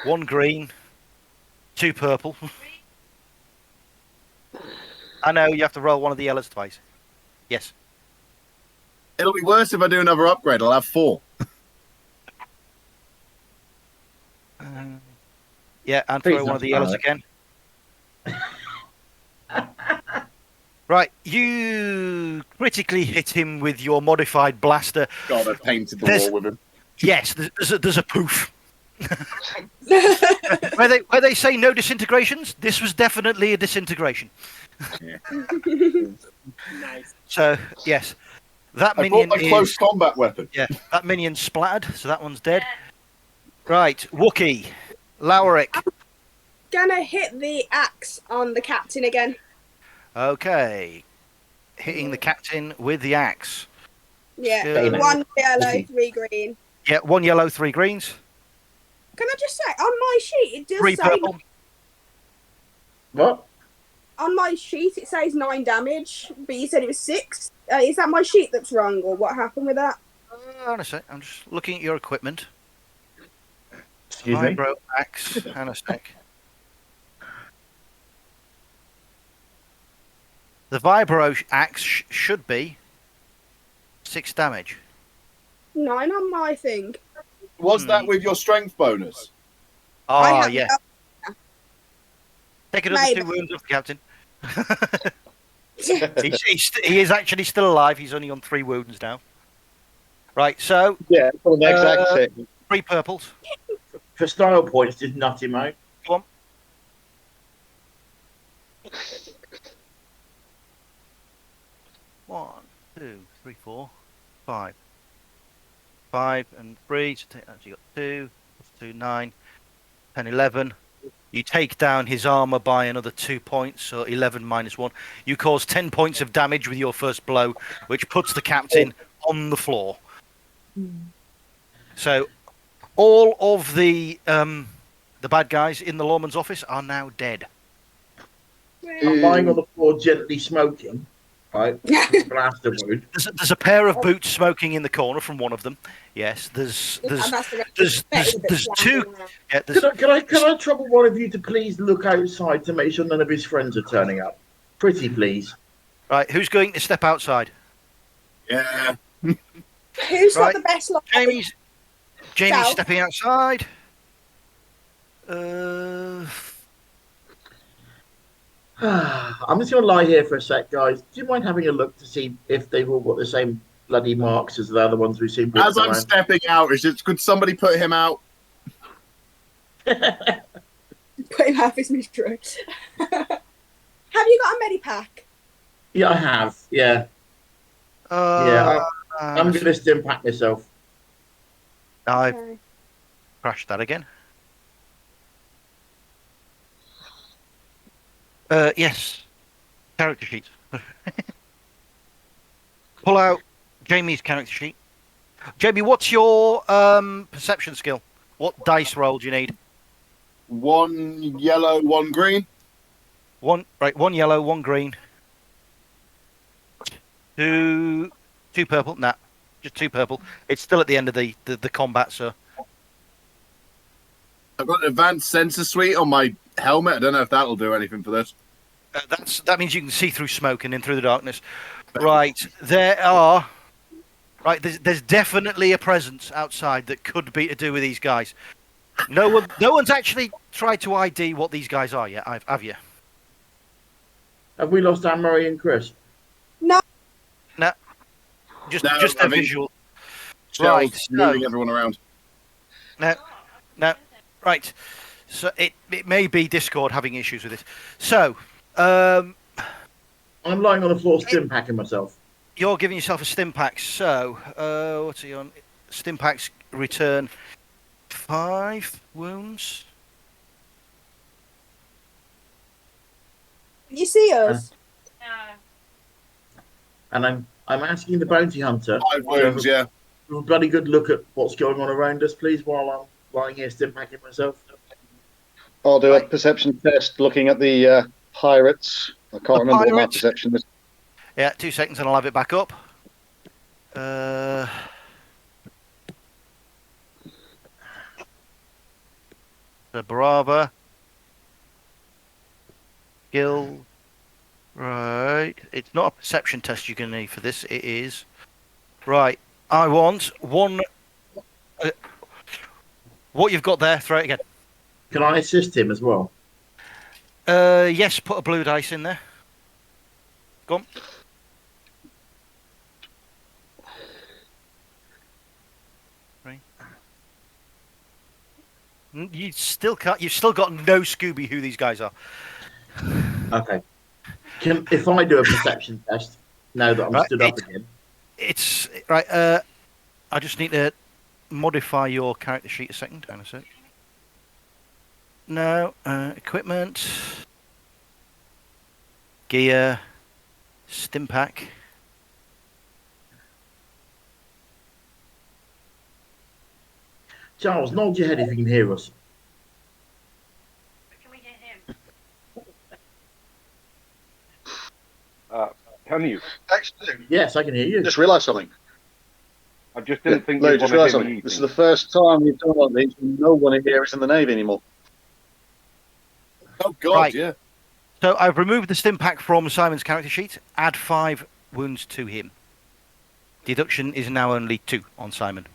1 green, 2 purple. I know you have to roll one of the yellows twice. Yes. It'll be worse if I do another upgrade. I'll have 4. Yeah, and Please throw one of the don't yellows spell again. Right, you critically hit him with your modified blaster. God, I painted the There's- wall with him. Yes, there's a poof. where they say no disintegrations, this was definitely a disintegration. Yeah. So yes, that I brought minion my close is combat weapon. yeah, that minion's splattered, so that one's dead. Right, Wookiee, Lowrick. Gonna hit the axe on the captain again. Okay, hitting the captain with the axe. Yeah. Good. 1 yellow, 3 green. Yeah, 1 yellow, 3 greens, Can I just say, on my sheet, it does 3 say purple. What? on my sheet it says 9 damage, but you said it was 6. Is that my sheet that's wrong, or what happened with that? Hang on a sec, I'm just looking at your equipment. Excuse me? Vibro axe, hang on a sec. The Vibro axe should be 6 damage. 9 on my thing. Was that with your strength bonus? I Oh, have- yeah. Take another Maybe. 2 wounds off the captain. He is actually still alive. He's only on 3 wounds now. Right, so Yeah, for the next Uh, exit. 3 purples. For style points, just nut him out. Go on. One, 2, 3, 4, 5. 5 and 3. So you got 2, 2, 9, 10, 11. You take down his armor by another 2 points, so 11 minus 1. You cause 10 points of damage with your first blow, which puts the captain on the floor. So all of the bad guys in the lawman's office are now dead. I'm lying on the floor gently smoking. Right? Blaster wound. There's a pair of boots smoking in the corner from one of them. Yes, there's 2. Yeah, there's Can I trouble one of you to please look outside to make sure none of his friends are turning up? Pretty please. right. Who's going to step outside? Yeah. Who's Right. got the best luck? Jamie's South. stepping outside. I'm just going to lie here for a sec, guys. Do you mind having a look to see if they've all got the same bloody marks as the other ones we've seen? As I'm around? stepping out, could somebody put him out? Put him out of his misery. Have you got a medipack? Yeah, I have. Yeah. I'm going to stim pack myself. I've Okay. crashed that again. Yes. Character sheet. Pull out Jamie's character sheet. Jamie, what's your perception skill? What dice roll do you need? 1 yellow, 1 green. One yellow, one green. Two purple. Nah, just 2 purple. It's still at the end of the combat, so I've got an advanced sensor suite on my helmet. I don't know if that'll do anything for this. that means you can see through smoke and in through the darkness. Right, there's definitely a presence outside that could be to do with these guys. No one's actually tried to ID what these guys are yet, have you? Have we lost Anne-Marie and Chris? No, No, just I a mean, visual. Shell's Right, moving everyone around. No, right. So it may be Discord having issues with this. So, um, I'm lying on the floor, stim packing myself. you're giving yourself a stim pack. So, what's he on? Stim packs return 5 wounds. You see us? And I'm asking the bounty hunter 5 wounds, yeah. to have a bloody good look at what's going on around us, please, while I'm lying here stim packing myself. I'll do a perception test looking at the pirates. I can't remember what my pirates? perception is. Yeah, 2 seconds and I'll have it back up. The Brava. Skill. Right. It's not a perception test you're going to need for this. It is. Right. I want 1. What you've got there, throw it again. Can I assist him as well? Yes, put a blue dice in there. Go on. Right. You still can't. You've still got no Scooby who these guys are. Okay. If I do a perception test, now that I'm Right, stood up again, It's right. I just need to modify your character sheet a second. Hang on a sec. No, equipment, gear, stim pack. Charles, nod your head if you can hear us. Can we get him? Can you? Actually, Yes, I can hear you. just realised something. I just didn't think Lou, you'd just want realised to do something. me This is eating. the first time we've done one of these. No one here is in the Navy anymore. Oh, God, Right. yeah. So I've removed the stim pack from Simon's character sheet. Add 5 wounds to him. Deduction is now only 2 on Simon.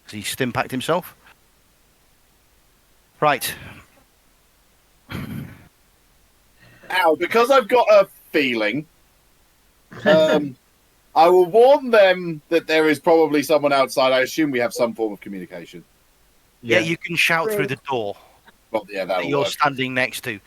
Has he stim packed himself? Right. Now, because I've got a feeling, I will warn them that there is probably someone outside. I assume we have some form of communication. Yeah, you can shout through the door Well, yeah, that that'll you're work. standing next to.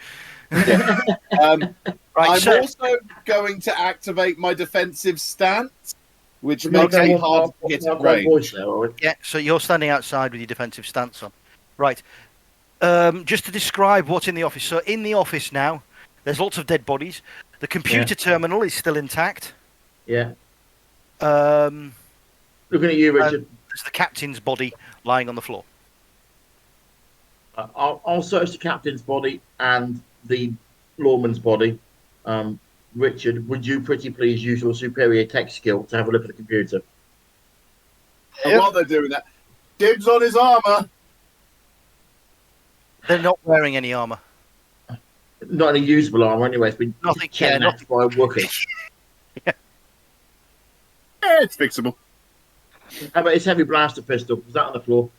Um, Right, I'm so also going to activate my defensive stance, which Can we makes go me on hard to hit our at range. voice there, or yeah, so you're standing outside with your defensive stance on. Right. Just to describe what's in the office. So in the office now, there's lots of dead bodies. The computer terminal is still intact. yeah. There's Looking at you, Richard. the captain's body lying on the floor. I'll search the captain's body and the lawman's body. Richard, would you pretty please use your superior tech skill to have a look at the computer? And while they're doing that, dibs on his armor. They're not wearing any armor. Not any usable armor, anyway. It's been Nothing. checked Yeah, nothing. by a Wookiee. It's fixable. How about his heavy blaster pistol? Was that on the floor?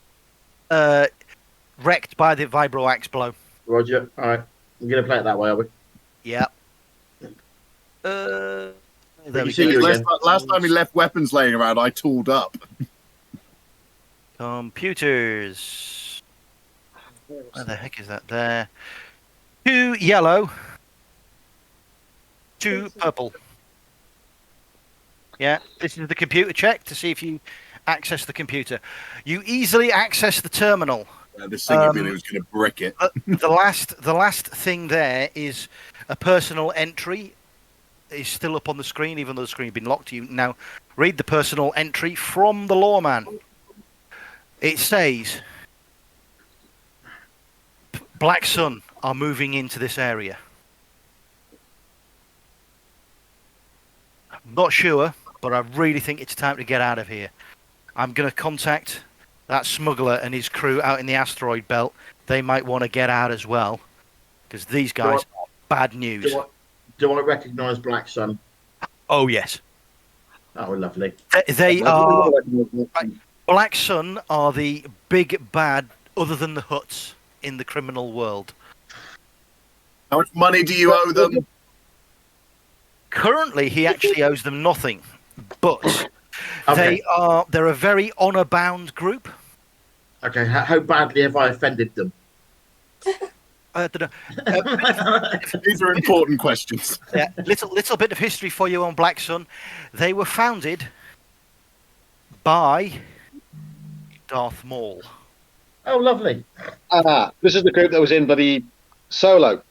Wrecked by the vibro axe blow. Roger. All right. We're going to play it that way, are we? Yeah. There You we see go. you Last, again. last time he left weapons laying around, I tooled up. Computers. Where the heck is that? There. 2 yellow. 2 purple. Yeah, this is the computer check to see if you access the computer. You easily access the terminal. This singing Billy was going to brick it. The last thing there is a personal entry. Is still up on the screen, even though the screen has been locked. You now read the personal entry from the lawman. It says, Black Sun are moving into this area. I'm not sure, but I really think it's time to get out of here. I'm going to contact that smuggler and his crew out in the asteroid belt. They might want to get out as well, because these guys are bad news. Do I recognise Black Sun? Oh, yes. Oh, lovely. They are... Black Sun are the big bad, other than the Huts, in the criminal world. How much money do you owe them? Currently, he actually owes them nothing, but Okay. they're a very honour-bound group. Okay, how badly have I offended them? I don't know. These are important questions. Yeah, little bit of history for you on Black Sun. They were founded by Darth Maul. Oh, lovely. This is the group that was in Bloody Solo.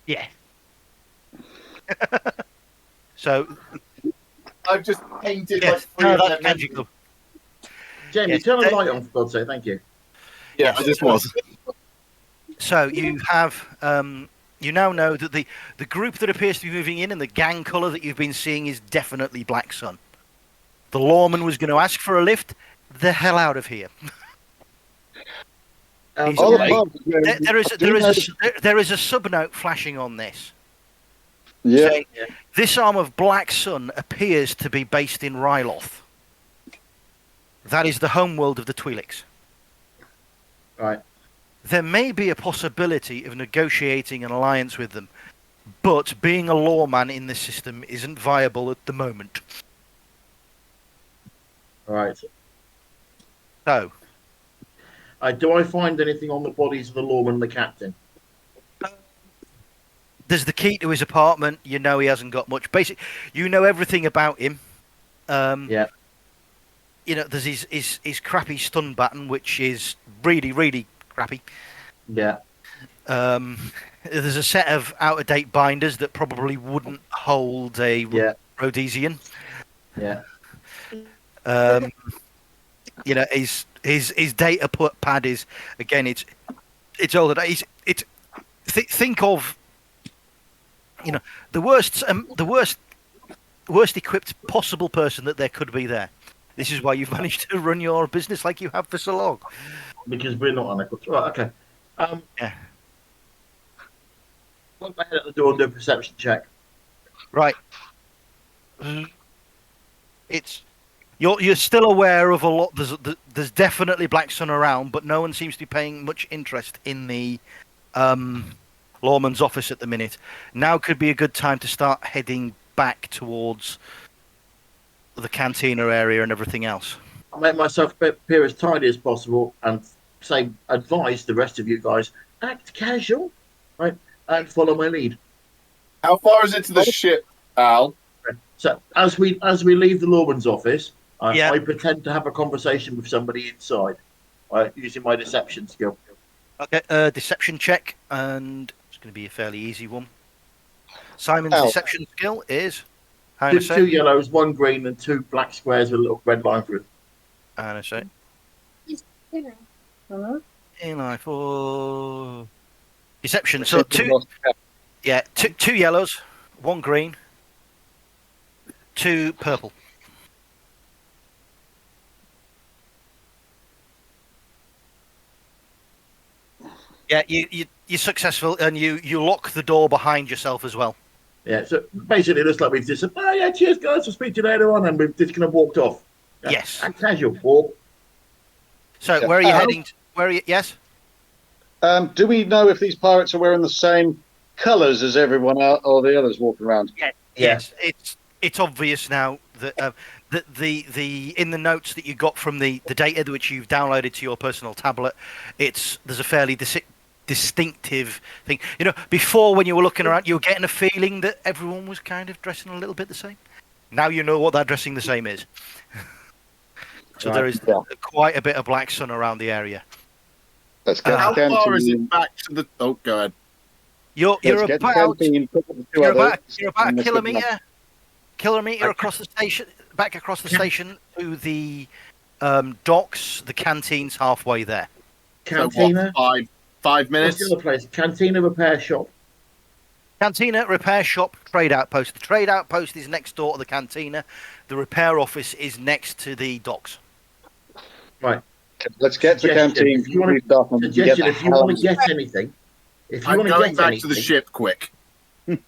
Yeah. So I've just painted yes, like three no, of that's them. magical. Jamie, Yes, turn the they- light on, for God's sake. Thank you. Yeah, I just was. So you have you now know that the group that appears to be moving in and the gang colour that you've been seeing is definitely Black Sun. The lawman was going to ask for a lift. The hell out of here. He's All the away. pubs, There is a subnote flashing on this. yeah. Saying, this arm of Black Sun appears to be based in Ryloth. That is the homeworld of the Twi'leks. Right. There may be a possibility of negotiating an alliance with them, but being a lawman in this system isn't viable at the moment. Right. So, Do I find anything on the bodies of the lawman and the captain? there's the key to his apartment. You know he hasn't got much. You know everything about him. Yeah. You know, there's his crappy stun baton, which is really, really crappy. Yeah. There's a set of out-of-date binders that probably wouldn't hold a Yeah. Rhodesian. Yeah. You know, his data pad is, again, it's older. Think of, you know, the worst equipped possible person that there could be there. This is why you've managed to run your business like you have for so long. Because we're not unequipped. Right, okay. Yeah. Look back at the door and do a perception check. Right. It's you're still aware of a lot. There's definitely Black Sun around, but no one seems to be paying much interest in the lawman's office at the minute. Now could be a good time to start heading back towards the cantina area and everything else. I'll make myself appear as tidy as possible and advise the rest of you guys, act casual, right, and follow my lead. How far is it to the ship, Al? So as we leave the lawman's office, Yeah. I pretend to have a conversation with somebody inside, using my deception skill. Okay, deception check, and it's going to be a fairly easy one. Simon's Ow. deception skill is. Hang on a Two sec. yellows, one green, and two black squares with a little red line through. Hang on a sec. Hello? Eli for deception. So two yellows, one green, two purple. Yeah, you're successful, and you lock the door behind yourself as well. Yeah, so basically, it looks like we've just said, oh yeah, cheers guys, I'll speak to you later on, and we've just kind of walked off. Yeah, Yes. act casual, Paul. So where are you heading? Where are you? Yes. Do we know if these pirates are wearing the same colours as everyone else or the others walking around? Yes. It's obvious now that the in the notes that you got from the data which you've downloaded to your personal tablet, there's a fairly distinctive thing. You know, before when you were looking around, you were getting a feeling that everyone was kind of dressing a little bit the same. Now you know what that dressing the same is. So there is quite a bit of Black Sun around the area. Let's get How the far is canteen. it back to the... Oh, go ahead. You're Let's get the about canteen, pick up the two you're others, about and a let's get them kilometre across the station, back across the station to the docks. The canteen's halfway there. So Cantina. what, 5 What's minutes. the other place? Cantina repair shop. Cantina, repair shop, trade outpost. The trade outpost is next door to the cantina. The repair office is next to the docks. Right. Let's get to the Suggestion, canteen. if you want read off and get Suggestion: the if you hell want to out of get anything, I'm going back to the ship quick. if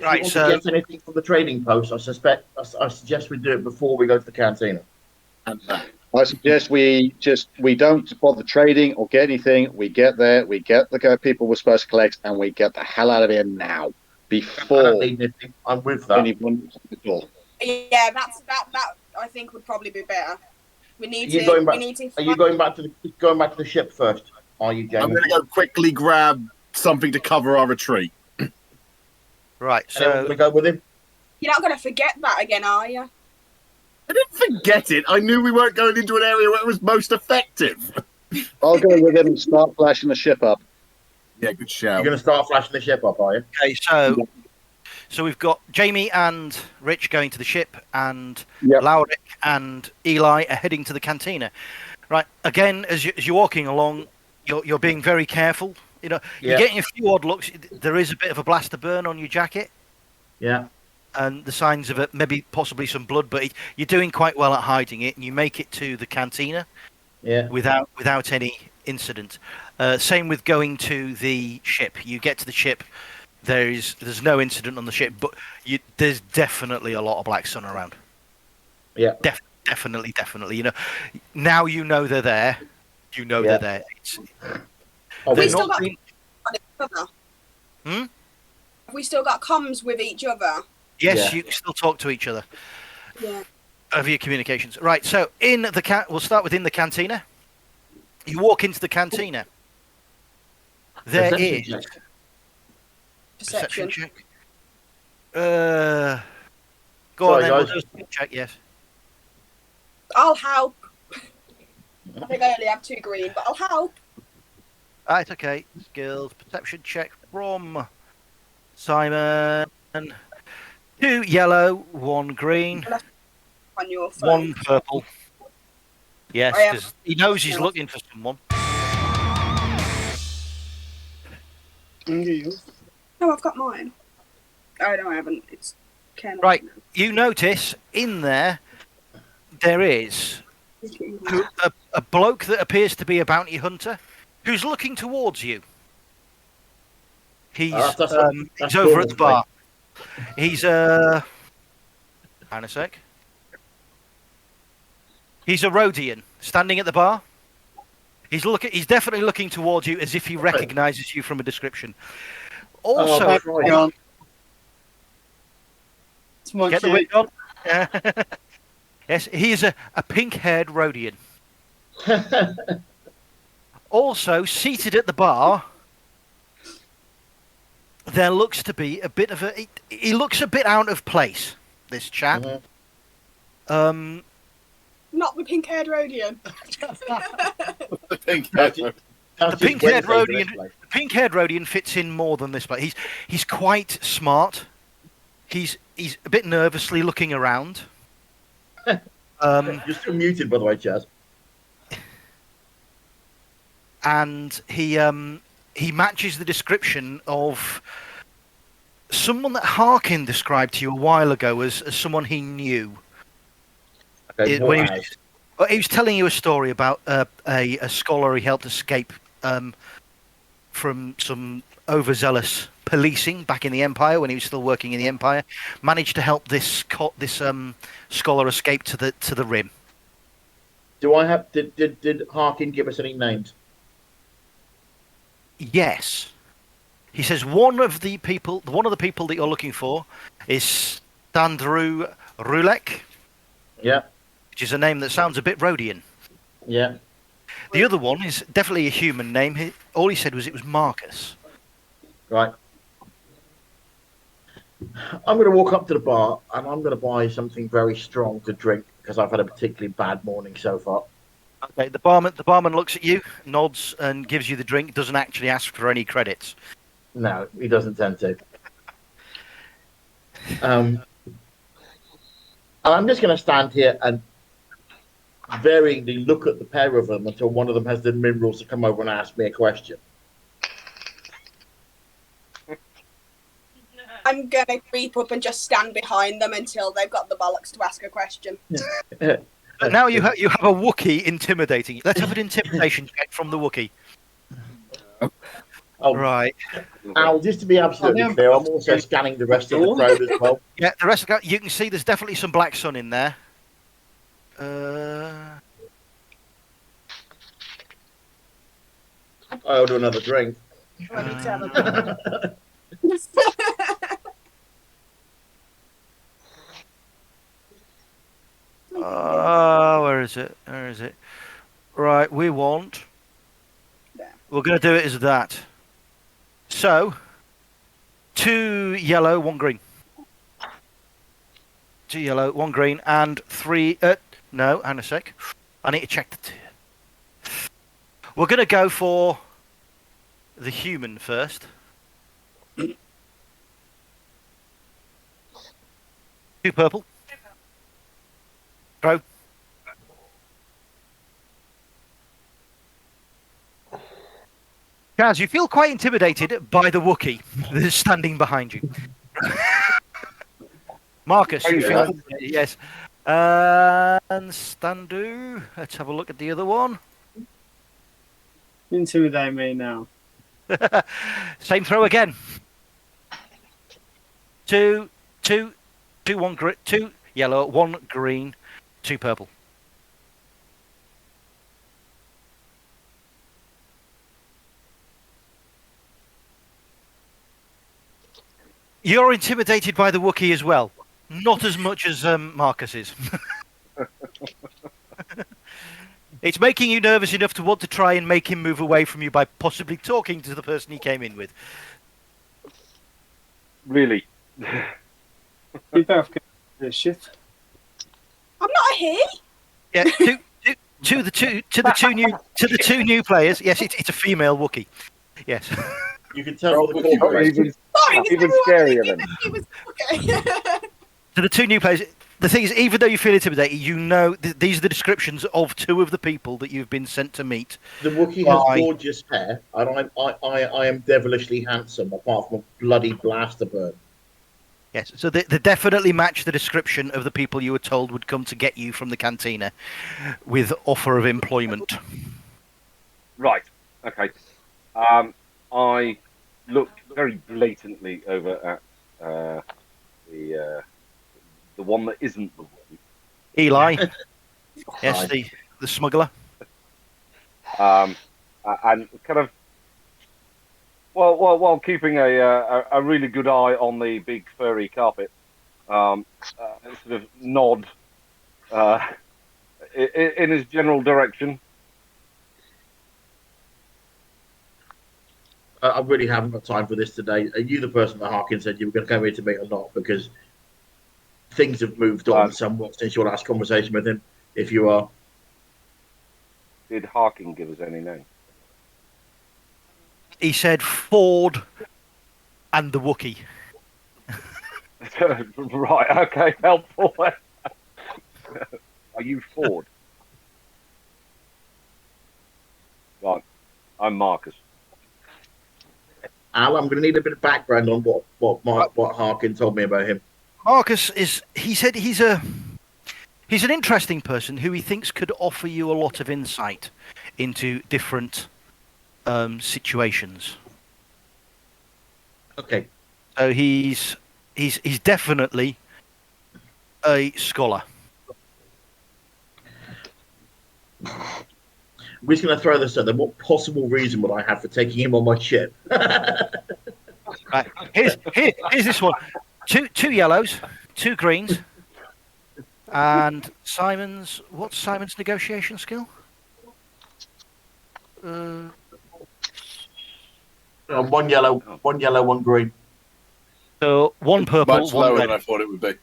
Right, you want so- to get anything from the trading post, I suggest we do it before we go to the cantina. And I suggest we don't bother trading or get anything. We get there, we get the people we're supposed to collect, and we get the hell out of here now I before don't need anything. I'm with that. anyone at the door. Yeah, that I think would probably be better. We need Are you to. going back- We need to. Are you going back to the ship first? Are you, I'm Jamie? going to go quickly grab something to cover our retreat. Right, Anyone so gonna go with him? You're not going to forget that again, are you? I didn't forget it. I knew we weren't going into an area where it was most effective. I'll go with him and start flashing the ship up. Yeah, good You're shout. going to start flashing the ship up, are you? okay, so we've got Jamie and Rich going to the ship, and Yep. Lauric and Eli are heading to the cantina. Right, again, as you're walking along, you're being very careful. You know, Yeah. you're getting a few odd looks. There is a bit of a blaster burn on your jacket, Yeah. and the signs of it, maybe possibly some blood, but you're doing quite well at hiding it, and you make it to the cantina Yeah. without any incident. Same with going to the ship. You get to the ship, there's no incident on the ship, but there's definitely a lot of black sun around. Yeah. Definitely. You know, now you know they're there. You know Yeah. they're there. Oh, They're we still not got being- on each other. Hmm? Have we still got comms with each other? Yes, Yeah. you can still talk to each other Yeah. over your communications. Right. So we'll start within the cantina. You walk into the cantina. There Perception is check. Perception. check. Go Sorry, on then. We'll guys. do a spin check. Yes. I'll help. I think I only have 2 green, but I'll help. Right. Okay. Skills perception check from Simon. 2 yellow, 1 green, On your phone. 1 purple. Yes, I am- because he knows he's looking for someone. No, I've got mine. Oh no, I haven't. It's Ken. Right. You notice in there is a bloke that appears to be a bounty hunter who's looking towards you. He's That's he's over at the normal, bar. He's hang on a sec. He's a Rhodian standing at the bar. He's definitely looking towards you as if he recognises you from a description. Also, that's right. get the wig on. Yes, he is a pink-haired Rhodian. Also, seated at the bar, there looks to be a bit of a... He looks a bit out of place, this chap. Mhm. Not the pink-haired Rhodian. I think That's The just pink-haired Wednesday Rhodian, display. the pink-haired Rhodian fits in more than this place. He's quite smart. He's a bit nervously looking around. You're still muted, by the way, Chaz. And he matches the description of someone that Harkin described to you a while ago as someone he knew. Okay, When what he was telling you a story about a scholar he helped escape from some overzealous policing back in the Empire when he was still working in the Empire. Managed to help this scholar escape to the Rim. Do I have? Did Harkin give us any names? Yes, he says one of the people that you're looking for is Standru Rulek, Yeah, which is a name that sounds a bit Rhodian. yeah. The other one is definitely a human name. All he said was it was Marcus. Right. I'm going to walk up to the bar and I'm going to buy something very strong to drink because I've had a particularly bad morning so far. Okay, the barman looks at you, nods, and gives you the drink. Doesn't actually ask for any credits. No, he doesn't tend to. And I'm just going to stand here and varyingly look at the pair of them until one of them has the minerals to come over and ask me a question. I'm gonna creep up and just stand behind them until they've got the bollocks to ask a question. But now you have a Wookiee intimidating you. Let's have an intimidation check from the Wookiee. Oh, Right. Al, just to be absolutely clear, I'm also scanning the rest of the crowd as well. Yeah, the rest of the you can see there's definitely some black sun in there. I order another drink. Bloody terrible. Where is it? Where is it? Right, we want. We're going to do it as that. So, 2 yellow, 1 green. 2 yellow, 1 green, and 3. No, hang on a sec. I need to check the 2. We're going to go for the human first. 2 purple. Throw. Chaz, you feel quite intimidated by the Wookiee that's standing behind you. Marcus, you feel yes. And Standu, let's have a look at the other one. Intimidate me now. Same throw again. 2, 1 green, 2 yellow, 1 green, 2 purple. You're intimidated by the Wookiee as well. Not as much as Marcus is. It's making you nervous enough to want to try and make him move away from you by possibly talking to the person he came in with. Really? You both get this shit. I'm not a he. Yeah, to the two new players. Yes, it's a female Wookiee. Yes. You can tell all the cookie Even, Sorry, even was scarier everyone than. thinking it was okay. To the 2 new players, the thing is, even though you feel intimidated, you know these are the descriptions of 2 of the people that you've been sent to meet. The Wookiee has gorgeous hair, and I am devilishly handsome, apart from a bloody blaster bird. Yes, so they definitely match the description of the people you were told would come to get you from the cantina with offer of employment. Right. Okay. I looked very blatantly over at the one that isn't the one. Eli, yes, the smuggler. And kind of while keeping a really good eye on the big furry carpet, sort of nod in his general direction. I really haven't got time for this today. Are you the person that Harkin said you were going to come here to meet or not? Because things have moved on somewhat since your last conversation with him. If you are. Did Harkin give us any name? He said Ford and the Wookiee. Right, okay, helpful. Are you Ford? Right, I'm Marcus. Al, I'm going to need a bit of background on what Harkin told me about him. Marcus he said he's an interesting person who he thinks could offer you a lot of insight into different situations. Okay. So he's definitely a scholar. We're just going to throw this at them. What possible reason would I have for taking him on my ship? Right. Here's this one. Two yellows, 2 greens, and what's Simon's negotiation skill? 1 yellow, 1 green. So 1 purple, Much 1 lower red. than I thought it would be.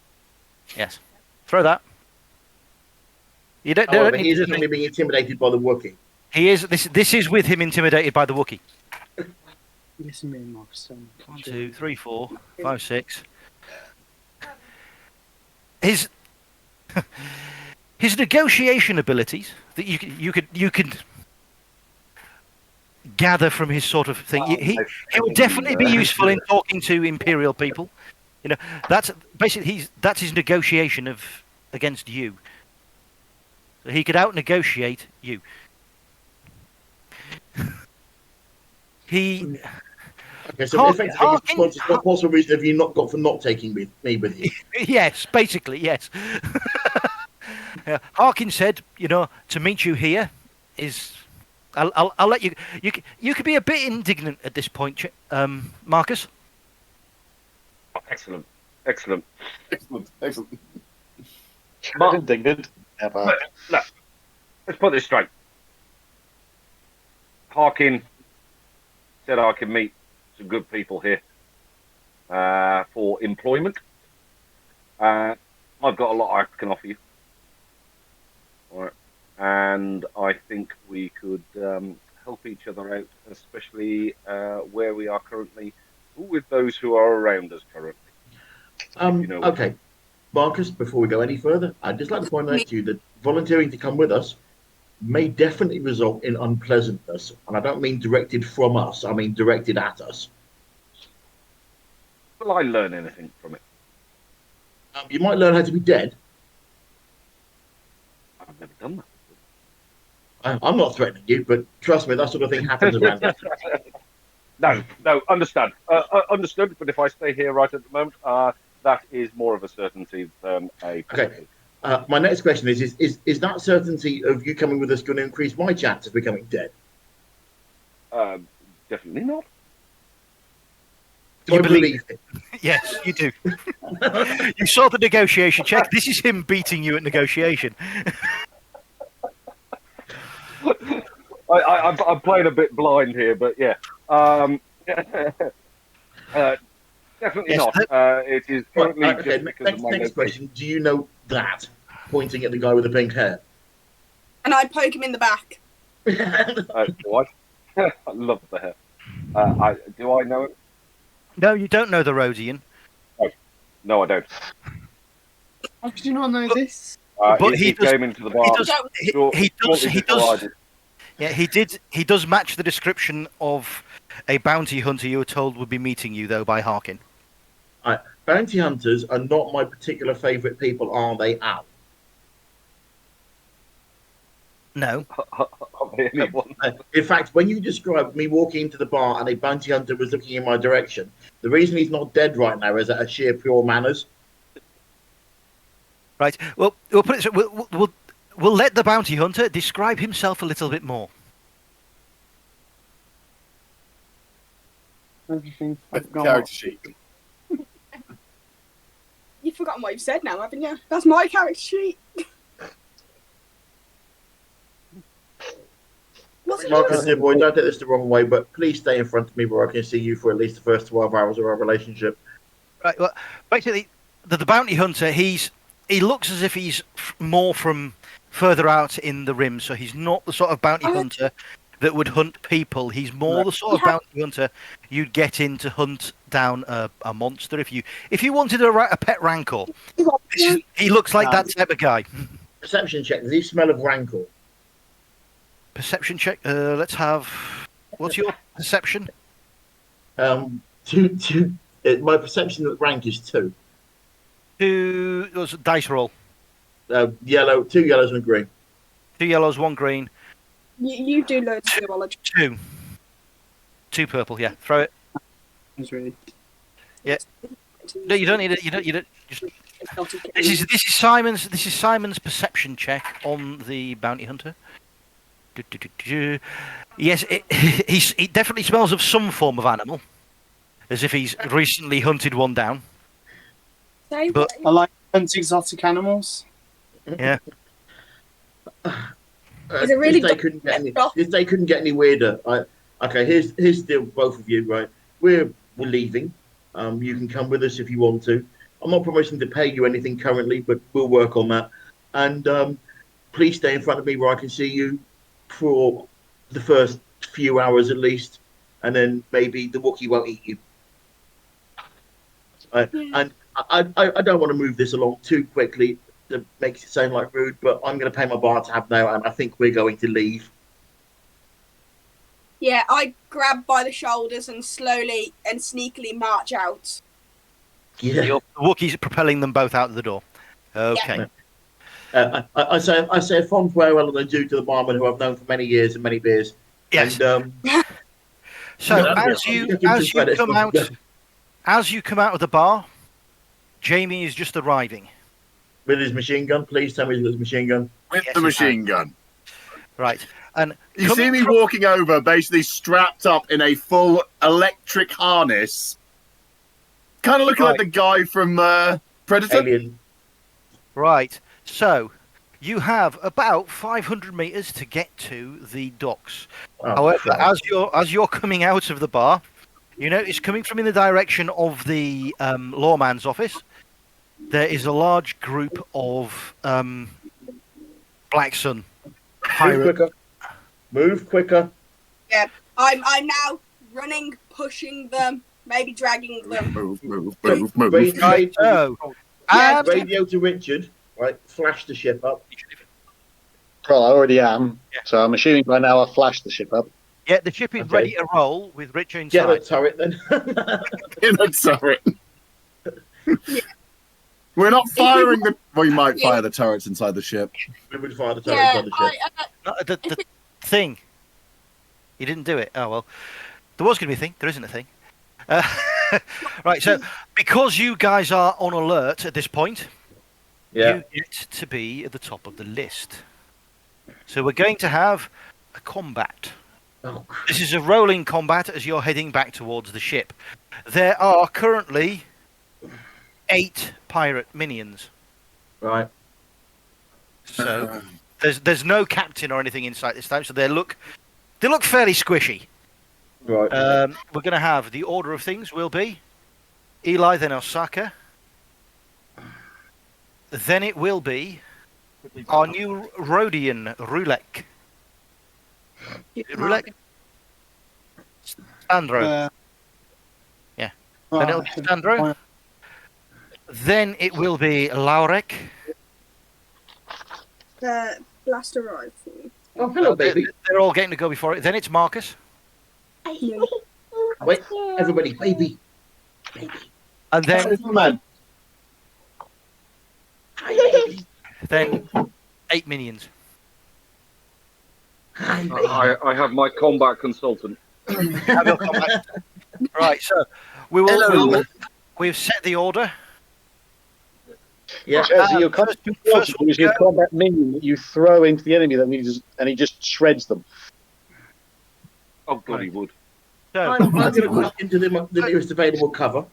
Yes. Throw that. You don't However, need he to isn't only being intimidated by the Wookiee. He is. This is with him intimidated by the Wookiee. Listen to me, Marcus. 1, 2, 3, 4, 5, 6. his negotiation abilities that you could gather from his sort of thing. He will definitely be useful in talking to Imperial people. You know, that's basically that's his negotiation against you. So he could out negotiate you. He Okay, so effectively, it's not possible reason have you not got for not taking me with you? Yes, basically, yes. Harkin said, to meet you here is. I'll let you. You could be a bit indignant at this point, Marcus. Excellent. Excellent. Indignant. Never. Look, let's put this straight. Harkin said I can meet some good people here for employment. I've got a lot I can offer you. All right. And I think we could help each other out, especially where we are currently, with those who are around us currently. Okay, Marcus, before we go any further, I'd just like to point out to you that volunteering to come with us may definitely result in unpleasantness. And I don't mean directed from us, I mean directed at us. Will I learn anything from it? You might learn how to be dead. I've never done that. I'm not threatening you, but trust me, that sort of thing happens around us. No, understand. Understood, but if I stay here right at the moment, that is more of a certainty than a... Okay. My next question is that certainty of you coming with us going to increase my chance of becoming dead? Definitely not. Do I believe it? Yes, you do. You saw the negotiation check. This is him beating you at negotiation. I'm playing a bit blind here, but yeah. Definitely Yes, not. It is currently just because of my next question. Do you know that? Pointing at the guy with the pink hair. And I poke him in the back. What? I love the hair. Do I know it? No, you don't know the Rhodian. No, I don't. How could you not know this? But he does- came into the bar. He does. Yeah, he did. He does match the description of a bounty hunter you were told would be meeting you, though, by Harkin. Bounty hunters are not my particular favourite people, are they, Al? No. In fact, when you described me walking into the bar and a bounty hunter was looking in my direction, the reason he's not dead right now is out of sheer pure manners. Right. Well, we'll put it. So we'll let the bounty hunter describe himself a little bit more. Everything I've got. Character sheet. You've forgotten what you've said now, haven't you? That's my character sheet. What's it Marcus, yours? dear boy, don't take this the wrong way, but please stay in front of me where I can see you for at least the first 12 hours of our relationship. Right. Well, basically, the bounty hunter, he looks as if he's more from further out in the rim, so he's not the sort of bounty hunter that would hunt people. He's more the sort of bounty hunter you'd get in to hunt down a monster. If you wanted a pet rancor, he looks like that type of guy. Perception check. Does he smell of rancor? Perception check. Let's have. What's your perception? Two. My perception rank is 2. 2. It was a dice roll. Yellow, 2 yellows and a green. 2 yellows, 1 green. You do loads of zoology. 2. 2 purple. Yeah, throw it. It's really... Yeah. No, you don't need it. You don't. Just. This is Simon's perception check on the bounty hunter. Yes, he definitely smells of some form of animal, as if he's recently hunted one down. But I like exotic animals. Yeah. Is it really if they couldn't get any weirder. Okay, here's the deal, both of you. Right, we're leaving. You can come with us if you want to. I'm not promising to pay you anything currently, but we'll work on that. And please stay in front of me where I can see you for the first few hours at least, and then maybe the Wookiee won't eat you. And I don't want to move this along too quickly. that makes it sound like rude, but I'm going to pay my bar tab now, and I think we're going to leave. Yeah, I grab by the shoulders and slowly and sneakily march out. Yeah. The Wookiees propelling them both out of the door. Okay. I say a fond farewell and adieu to the barman who I've known for many years and many beers. Yes. And So Yeah, as you come out of the bar, Jamie is just arriving. with his machine gun, please tell me his machine gun. With Yes, the he machine gun. Right. And You see me walking over, basically strapped up in a full electric harness. Kind of looking like the guy from Predator. Alien. Right. So you have about 500 meters to get to the docks. Oh, However, Christ. as you're coming out of the bar, you notice coming from in the direction of the lawman's office, there is a large group of Black Sun Move pirates. quicker. Move quicker. I'm now running, pushing them, maybe dragging them. Move. Right. So, Yeah, and Radio to Richard. Right, flash the ship up. Well, I already am. Yeah. So I'm assuming by now I've flashed the ship up. yeah, the ship is Okay. ready to roll with Richard Get the inside. turret then. In a turret. We're not firing the. We might fire the turrets inside the ship. We would fire the turret yeah. inside the ship. The thing. You didn't do it. Oh well. There was going to be a thing. There isn't a thing. Right. So because you guys are on alert at this point, Yeah. you get to be at the top of the list. So we're going to have a combat. Oh, This is a rolling combat as you're heading back towards the ship. There are currently 8 pirate minions. right. So there's no captain or anything inside this time. So they look fairly squishy. Right. We're going to have the order of things will be Eli, then Osaka. Then it will be our new Rhodian Rulek. Rulek? Sandro. Yeah. Then it'll be Sandro. Then it will be Laurek. The blaster rifle. Oh, hello, baby. They're all getting to go before it. Then it's Marcus. Wait, everybody, baby. Baby. And then man. Hi, baby. then 8 minions. Hi, baby. I have my combat consultant. Right, so we've set the order. Yeah. So your combat first one is your go. combat minion that you throw into the enemy, and he just shreds them. Oh, God, he would. So I'm going to duck into the nearest available cover.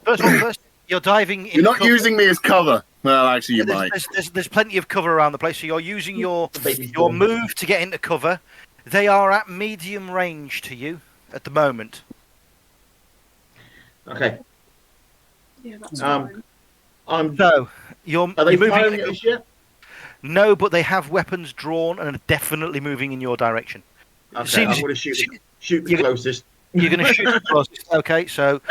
first one first. You're diving in. You're not using me as cover. Well, actually, you might. There's plenty of cover around the place, so you're using your Baby's your gone. move to get into cover. They are at medium range to you at the moment. Okay. Yeah, that's Um, fine. So you're Are they you're moving firing into at us yet? No, but they have weapons drawn and are definitely moving in your direction. Okay, Seems- I'm going to shoot the you- closest. You're going to shoot the closest. Okay, so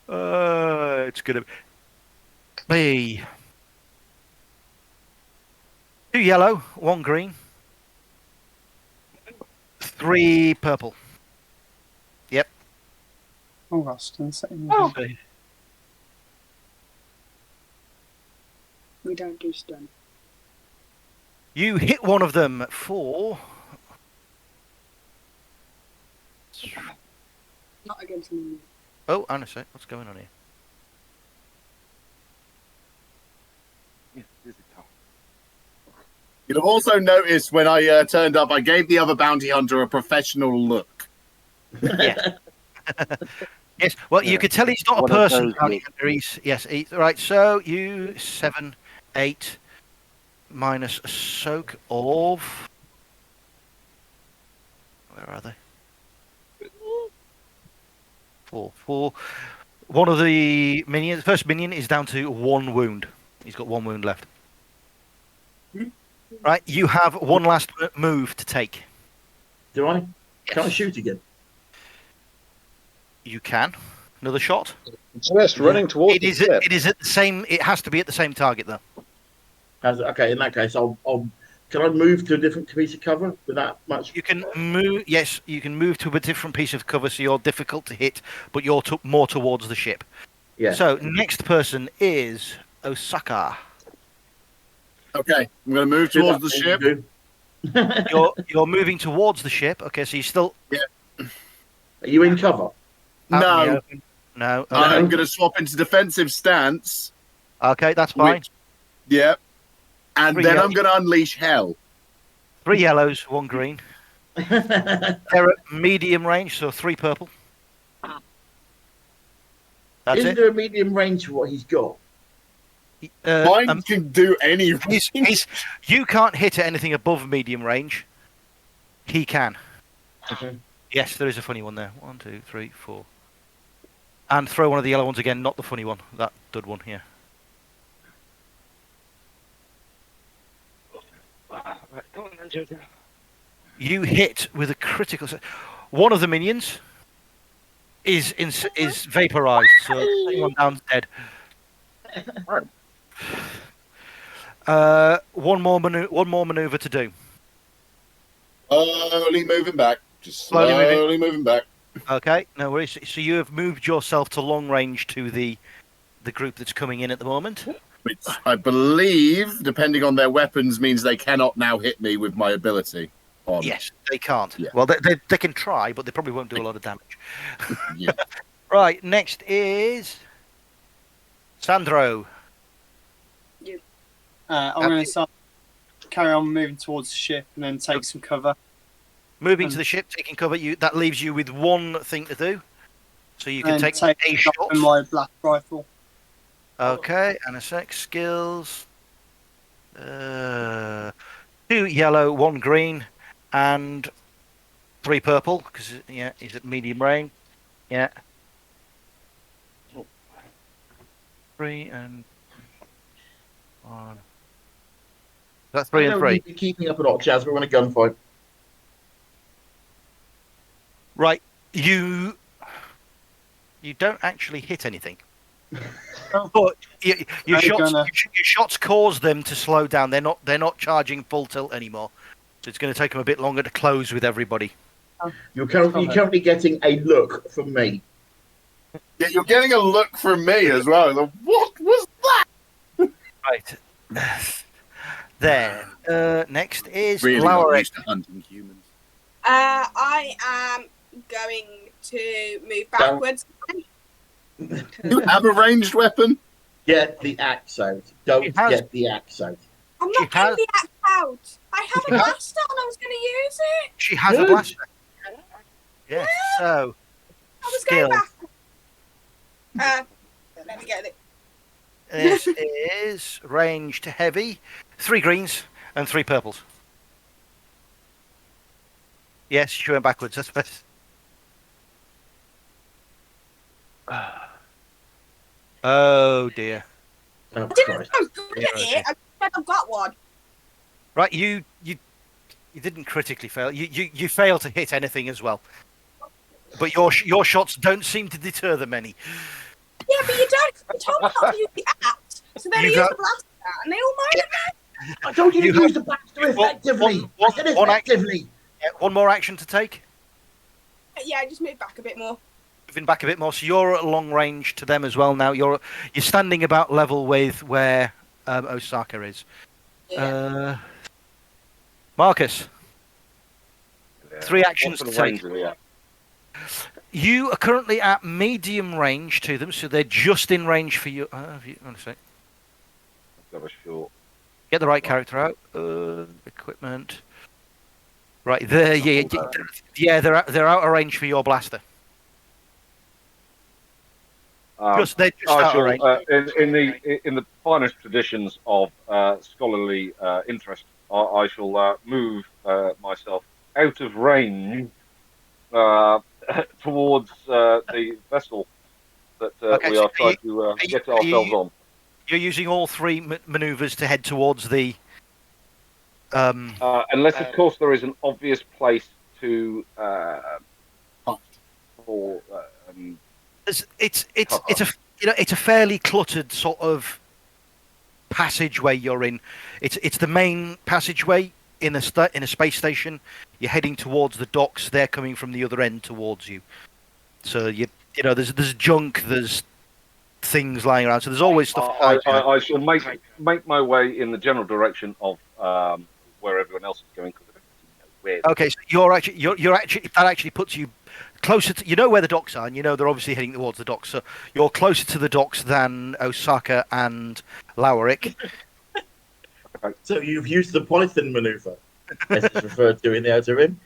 it's going to be 2 yellow, 1 green, 3 purple. Oh, that's still sitting. Oh. So We don't do stun. you hit one of them for Not against me. Oh, hang on a sec. What's going on here? You'll have also noticed when I turned up, I gave the other bounty hunter a professional look. Yeah. Yes. Well, you could tell he's not a One of person. those Bounty hunter. He's right. So you 7, 8 minus a soak of. Where are they? 4. One of the minions. First minion is down to 1 wound. He's got 1 wound left. Right. You have one last move to take. Do I? Yes. Can I shoot again? You can. Another shot. Just running towards It the is. ship. It is at the same. It has to be at the same target though. Okay, in that case, I'll. Can I move to a different piece of cover with that much? You can move. Yes, you can move to a different piece of cover, so you're difficult to hit, but you're more towards the ship. Yeah. So next person is Osaka. Okay, I'm going to move towards the ship. You're moving towards the ship. Okay, so you still. Are you in cover? out in the No, open? No. Okay. I'm going to swap into defensive stance. Okay, that's fine. Yeah. And Three then yellows. I'm going to unleash hell. 3 yellows, 1 green. They're at medium range, so 3 purple. That's Isn't it. there a medium range for what he's got? Mine can do any. You can't hit at anything above medium range. He can. Okay. Yes, there is a funny one there. 1, 2, 3, 4. And throw one of the yellow ones again, not the funny one. That dud one here. You hit with a critical. One of the minions is vaporized, so anyone down's dead. One more maneuver to do. Slowly moving back. Just Slowly slowly moving back. Okay, no worries. So you have moved yourself to long range to the group that's coming in at the moment. Which I believe, depending on their weapons, means they cannot now hit me with my ability. Yes, they can't. Yeah. Well, they can try, but they probably won't do a lot of damage. Yeah. Right, next is Sandro. I'm going to carry on moving towards the ship and then take some cover. Moving to the ship, taking cover. That leaves you with one thing to do. So you can And take a shot shot. with my blast rifle. Okay, and a sec. Skills. 2 yellow, 1 green, and 3 purple. Because he's at medium range. Yeah. 3 and 1. That's 3 and 3. You're keeping up a lot, Chaz. We're in a gunfight. Right, you don't actually hit anything, but your shots cause them to slow down. They're not charging full tilt anymore, so it's going to take them a bit longer to close with everybody. You're currently getting a look from me. Yeah, you're getting a look from me as well. Like, what was that? Right. There. Next is Really not Lowry. used to hunting humans. I am going to move backwards. You have a ranged weapon? Get the axe out. Don't get the axe out. I'm not getting the axe out. I have a blaster and I was going to use it. She has a blaster. Yes. So. I was Skill. going back. Let me get it. This is ranged heavy. 3 greens and 3 purples. Yes, she went backwards. That's best. Oh dear. Oh, I didn't Christ. know good at it. I said I've got one. Right, you didn't critically fail. You failed to hit anything as well. But your shots don't seem to deter them any. Yeah, but you don't. You told me not to use the axe, so then I You use got- the blaster, and they all moan at me. I told you to You use the blaster effectively. I said effectively. One more action to take. Yeah, just move back a bit more. Moving back a bit more, so you're at long range to them as well now. You're standing about level with where Osaka is. Yeah. Marcus, Yeah. 3 actions What to sort of take. range are they at? You are currently at medium range to them, so they're just in range for you. One sec. Got a short. Get the right character out. Equipment. Right there, yeah, they're out of range for your blaster. They're just I out of shall, range. in the finest traditions of scholarly interest, I shall move myself out of range towards the vessel that Okay, we so are trying to get ourselves on. You're using all 3 maneuvers to head towards the. Unless, of course, there is an obvious place to for It's a fairly cluttered sort of passageway you're in. It's the main passageway in a space station. You're heading towards the docks. They're coming from the other end towards you. So there's junk, there's things lying around. So there's always stuff. I shall make my way in the general direction of where everyone else is going. Where Okay, so you're actually that actually puts you closer to, you know where the docks are, and you know they're obviously heading towards the docks. So you're closer to the docks than Osaka and Lowerick. So you've used the polythene maneuver, as it's referred to in the Outer Rim,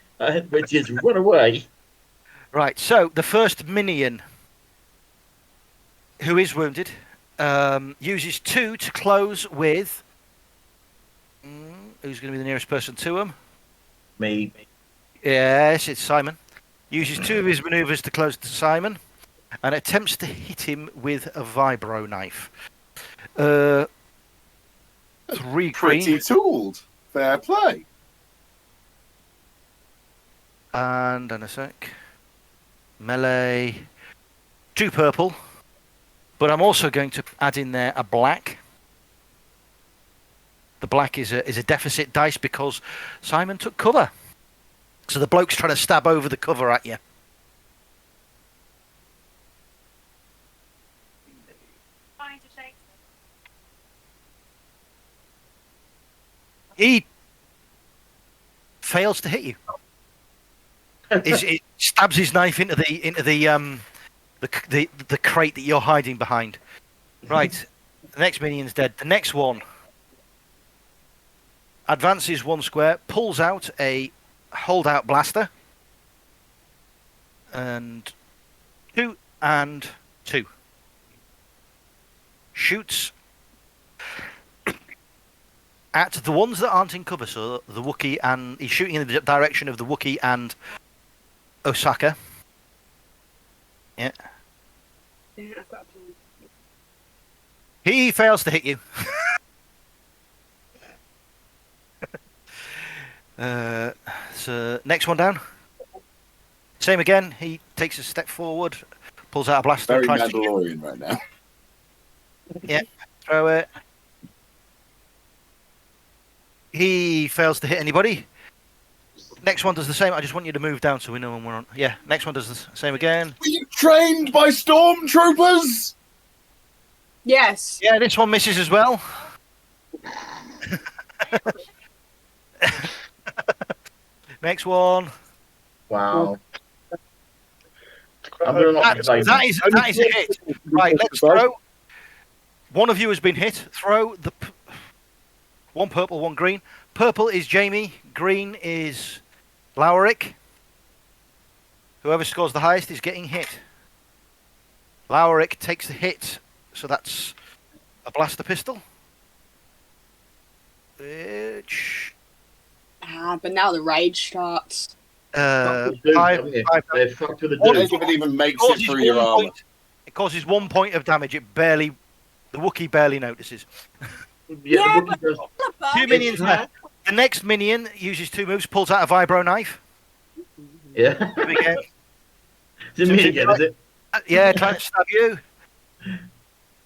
which is run away. Right. So the first minion, who is wounded, uses 2 to close with. Who's going to be the nearest person to him? Me. Yes, it's Simon. Uses 2 of his manoeuvres to close to Simon, and attempts to hit him with a vibro knife. 3 Pretty green tooled. Fair play. and a sec. Melee. 2 purple, but I'm also going to add in there a black. The black is a deficit dice because Simon took cover. So the bloke's trying to stab over the cover at you. He fails to hit you. It stabs his knife into the crate that you're hiding behind. Right. The next minion's dead. The next one advances 1 square, pulls out a holdout blaster, and 2 and 2. Shoots at the ones that aren't in cover, so the Wookiee, and he's shooting in the direction of the Wookiee and Osaka. Yeah. Yeah, I've got a plan. He fails to hit you. So next one down. Same again. He takes a step forward, pulls out a blaster, Very tries to Mandalorian right now. throw it. He fails to hit anybody. Next one does the same. I just want you to move down so we know when we're on. Yeah, next one does the same again. Were you trained by stormtroopers? Yes. Yeah, this one misses as well. Next one. Wow. I'm gonna not complain. That is a hit. Right, let's throw. One of you has been hit. Throw the 1 purple, 1 green. Purple is Jamie. Green is Lowerick. Whoever scores the highest is getting hit. Lowerick takes the hit, so that's a blaster pistol. Which But now the rage starts. Fuck with five, dude, five, they're fucked with the One- dude. If it even makes it causes through your 1 armor. point. It causes 1 point of damage. The Wookiee barely notices. Yeah, the Wookiee does. 2 minions left. The next minion uses 2 moves, pulls out a vibro knife. Yeah. Here we go. It's me again, is it? Yeah, trying to stab you.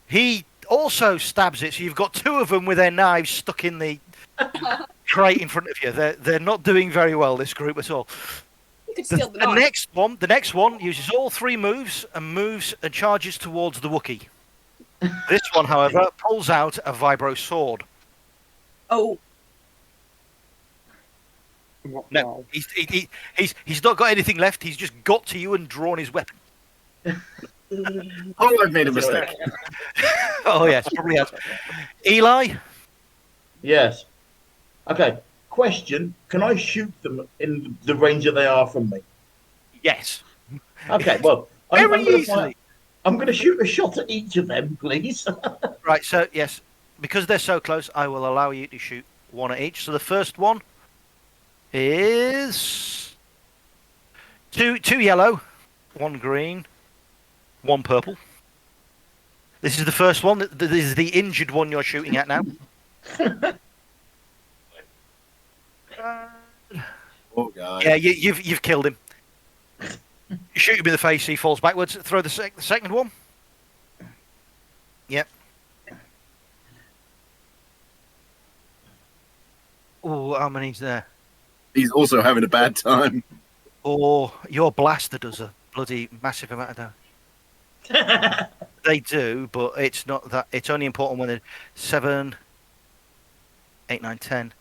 He also stabs it, so you've got 2 of them with their knives stuck in the crate in front of you. They're not doing very well, this group at all. You could steal the The knife. next one uses all 3 moves and charges towards the Wookiee. This one, however, pulls out a vibro sword. Oh, No, he's not got anything left. He's just got to you and drawn his weapon. Oh, I've made a mistake. Oh yes, probably has. Eli, Yes. Okay. Question: can I shoot them in the range that they are from me? yes, Okay. Well, very gonna easily. I'm going to shoot a shot at each of them, please. Right, so yes, because they're so close, I will allow you to shoot 1 at each. So the first one is two yellow, 1 green, 1 purple. This is the first one. This is the injured one you're shooting at now. Oh, God. Yeah, you've killed him. Shoot him in the face. He falls backwards. Throw the second one. Yep. Oh, how many's there? He's also having a bad time. Or your blaster does a bloody massive amount of damage. They do, but it's not that. It's only important when they're 7, 8, 9, 10.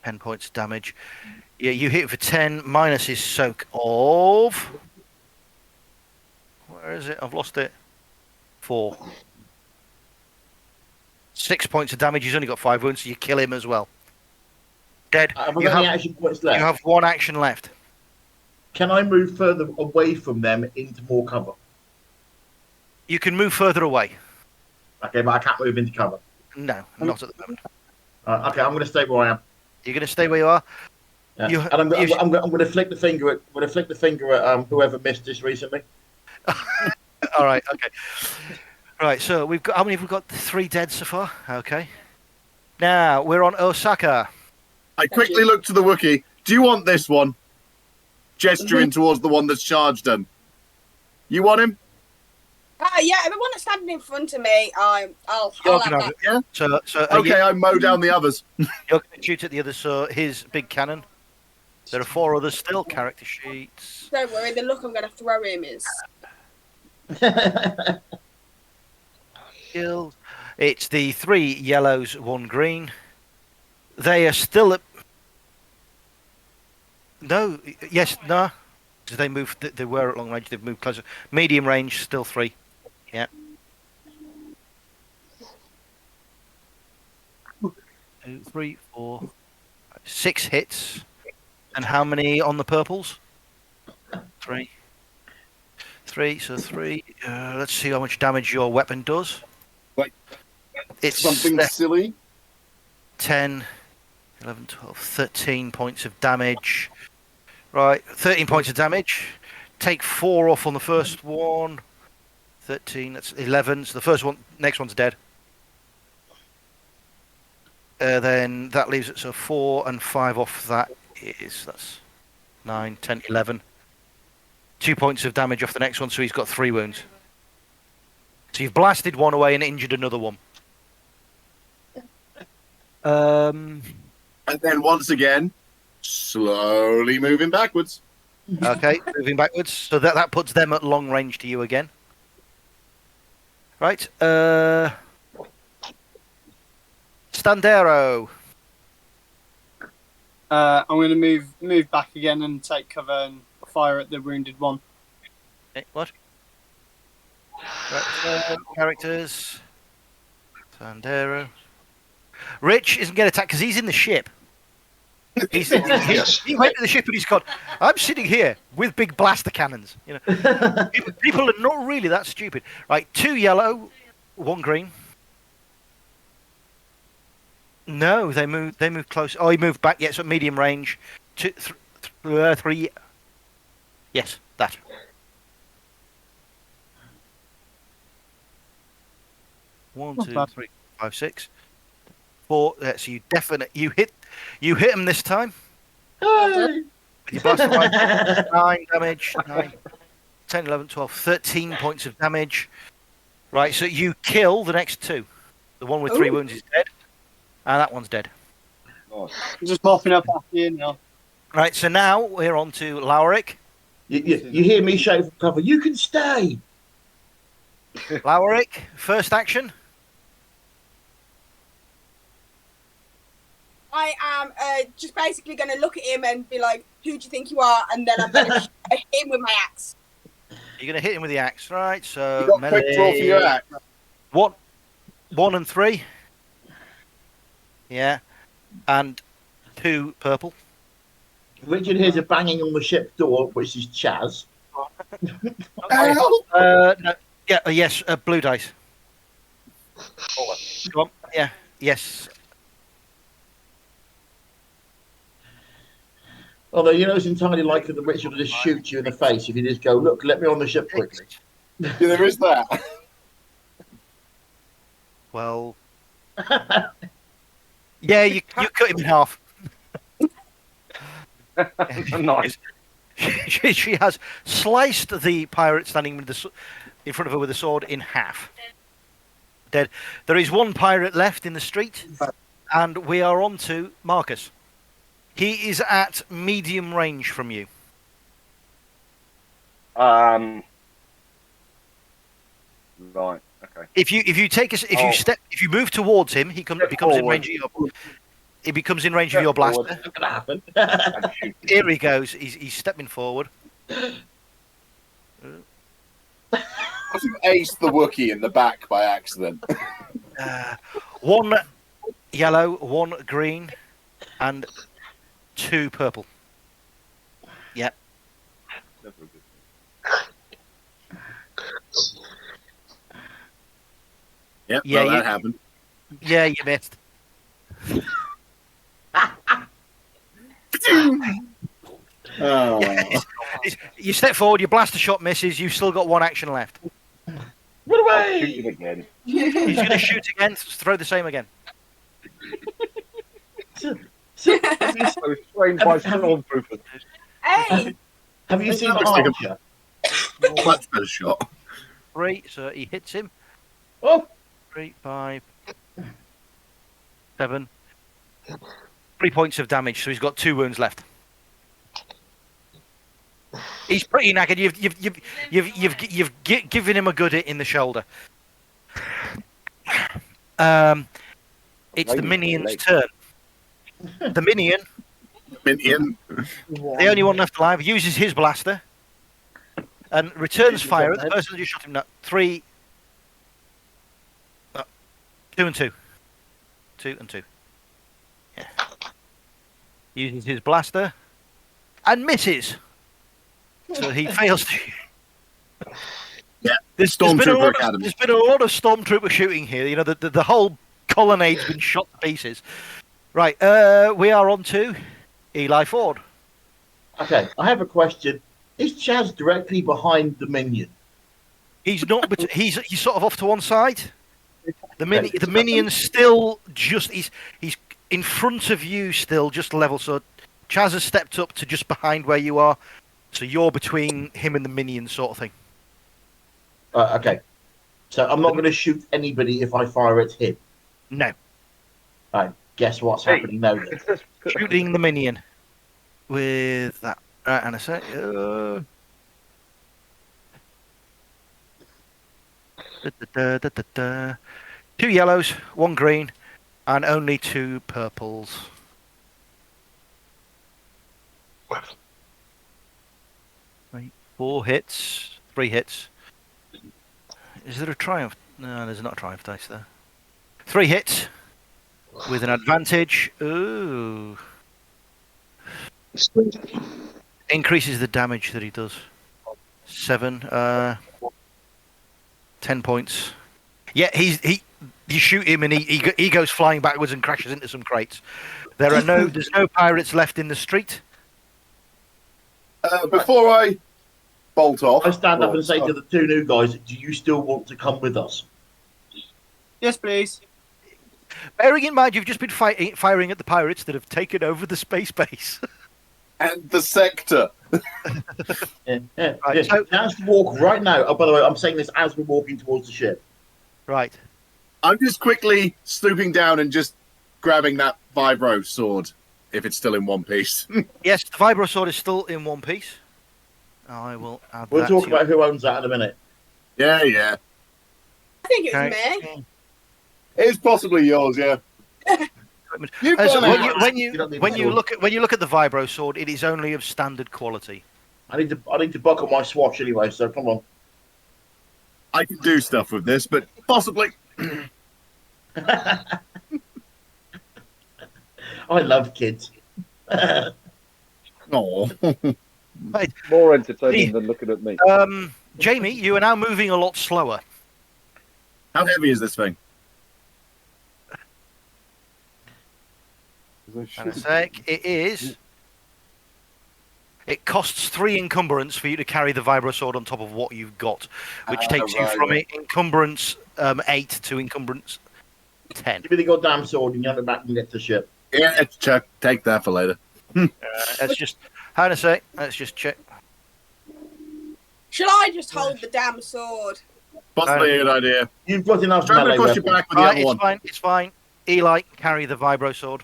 10 points of damage. Yeah, you hit for 10 minus his soak of. Where is it? I've lost it. 4. 6 points of damage. He's only got 5 wounds, so you kill him as well. Dead. Have I got any action points left? You have 1 action left. Can I move further away from them into more cover? You can move further away. Okay, but I can't move into cover. No, not at the moment. Okay, I'm going to stay where I am. You're going to stay where you are. Yeah. And I'm going to flick the finger at. I'm going to flick the finger at whoever missed this recently. All right. Okay. Right. So we've got how many have we got? 3 dead so far. Okay. Now we're on Osaka. I quickly look to the Wookiee. Do you want this one? Gesturing towards the one that's charged him. You want him? Yeah, everyone that's standing in front of me, I'll You're have gonna that. Yeah. So Okay, I mow down the others. you're going to shoot at the others. So his big cannon. There are 4 others still. Character sheets. Don't worry, the look I'm going to throw him is. Skills. It's the 3 yellows, 1 green. They are still at. No. Yes. No. So they moved. They were at long range. They've moved closer. Medium range, still 3. Yeah. 2, 3, 4, 5, 6 hits. And how many on the purples? 3. 3. So 3. Let's see how much damage your weapon does. Like, It's something silly. 10, 11, 12, 13 points of damage. Right, 13 points of damage. Take 4 off on the first one. 13, that's 11. So the first one, next one's dead. Then that leaves it, so 4 and 5 off that that's 9, 10, 11. 2 points of damage off the next one, so he's got 3 wounds. So you've blasted one away and injured another one. And then once again, slowly moving backwards. Okay, moving backwards. So that puts them at long range to you again. Right. Standero. I'm going to move back again and take cover and fire at the wounded one. Okay, what? Right, characters. Standero. Rich isn't going to attack because he's in the ship. He went to the ship and he's gone, I'm sitting here with big blaster cannons. You know, people are not really that stupid. Right, 2 yellow, 1 green. No, they moved close. Oh, he moved back. Yeah, so medium range. 2, 3. Yes, that. One, Not 2, bad. 3, 5, 6, 4. So you hit him this time. Hey! With your blaster rifle. 9 damage. 9, 10, 11, 12, 13 points of damage. Right, so you kill the next 2. The one with 3 wounds is dead. And that one's dead. Nice. I'm just mopping up after you now. Right, so now we're on to Lowrick. You hear me shout from cover, you can stay! Lowrick, first action. I am just basically going to look at him and be like, who do you think you are? And then I'm going to hit him with my axe. You're going to hit him with the axe, right? So You got quick draw for your axe. 1 and 3. Yeah. And 2 purple. Richard hears a banging on the ship door, which is Chaz. No, yeah, yes, blue dice. Come on. Yeah, yes. Although, you know, it's entirely likely that Richard will just shoot you in the face if you just go, look, let me on the ship quickly. Yeah, there is that. Well, yeah, you cut him in half. Nice. She has sliced the pirate standing with in front of her with a sword in half. Dead. There is one pirate left in the street, and we are on to Marcus. He is at medium range from you. Right. Okay. If you move towards him, he becomes in forward. range of your. He becomes in range of your blaster. Not gonna happen. And shoot. Here he goes. He's stepping forward. I think Ace the Wookiee in the back by accident. One yellow, one green, and two purple. Yep. Never a good Yep, Yeah, well, that you- happened. Yeah, you missed. Oh. You step forward, your blaster shot misses. You've still got one action left. Run I'll shoot away! him again. He's going to shoot again. Throw the same again. I was trained by Have you- stormtroopers. Hey, Have you seen Looks like a- Archer? That's a shot. 3, so he hits him. Oh, 3, 5, 7. 3 points of damage, so he's got 2 wounds left. He's pretty knackered. You've given him a good hit in the shoulder. It's the Maybe minion's leg. turn. The minion, Minion. the only one left alive, uses his blaster and returns fire at the person who shot him. No, 3, 2 and 2. 2 and 2. Yeah. Uses his blaster and misses. So he fails to. Yeah, There's been a Stormtrooper lot of, Academy. there's been a lot of stormtrooper shooting here. You know, the whole colonnade's been shot to pieces. Right, we are on to Eli Ford. okay. I have a question. Is Chaz directly behind the minion? He's not, but he's sort of off to one side. The minion's still just he's in front of you, still just level. So Chaz has stepped up to just behind where you are. So you're between him and the minion, sort of thing. Okay. So I'm not going to shoot anybody if I fire at him. No, Guess what's Hey. happening now then? shooting the minion with that. Right, and a sec. Two yellows, one green, and only 2 purples. Right, 4 hits, 3 hits. Is there a triumph? No, there's not a triumph dice there. 3 hits with an advantage. Ooh. Increases the damage that he does. 7, 10 points. Yeah, you shoot him and he goes flying backwards and crashes into some crates. There's no pirates left in the street. Before I bolt off, I stand up and say to the 2 new guys, do you still want to come with us? Yes, please. Bearing in mind you've just been firing at the pirates that have taken over the space base. and the sector. Yeah. Right, so- Chaz, walk right now. Oh, by the way, I'm saying this as we're walking towards the ship. Right. I'm just quickly stooping down and just grabbing that vibro sword, if it's still in one piece. Yes, the vibro sword is still in one piece. I will add We'll that talk to about who owns that in a minute. Yeah, yeah. I think it was Okay. me. It's possibly yours, yeah. You've So done it. You don't need when the you sword. look at the vibro sword, it is only of standard quality. I need to buckle my swatch anyway. So come on. I can do stuff with this, but possibly. I love kids. Oh, More entertaining than looking at me. Jamie, you are now moving a lot slower. how heavy is this thing? And a sec, it costs 3 encumbrance for you to carry the vibro sword on top of what you've got, which takes you right, from right. encumbrance 8 to encumbrance 10. Give me the goddamn sword and you have it back and get to the ship. Yeah, Chuck, take that for later. Let's just hang on a sec. Let's just check. Shall I just hold the damn sword? Possibly a good idea. You've got enough Try to melee cross your weapons. back with the Right, other it's one. fine. It's fine. Eli, carry the vibro sword.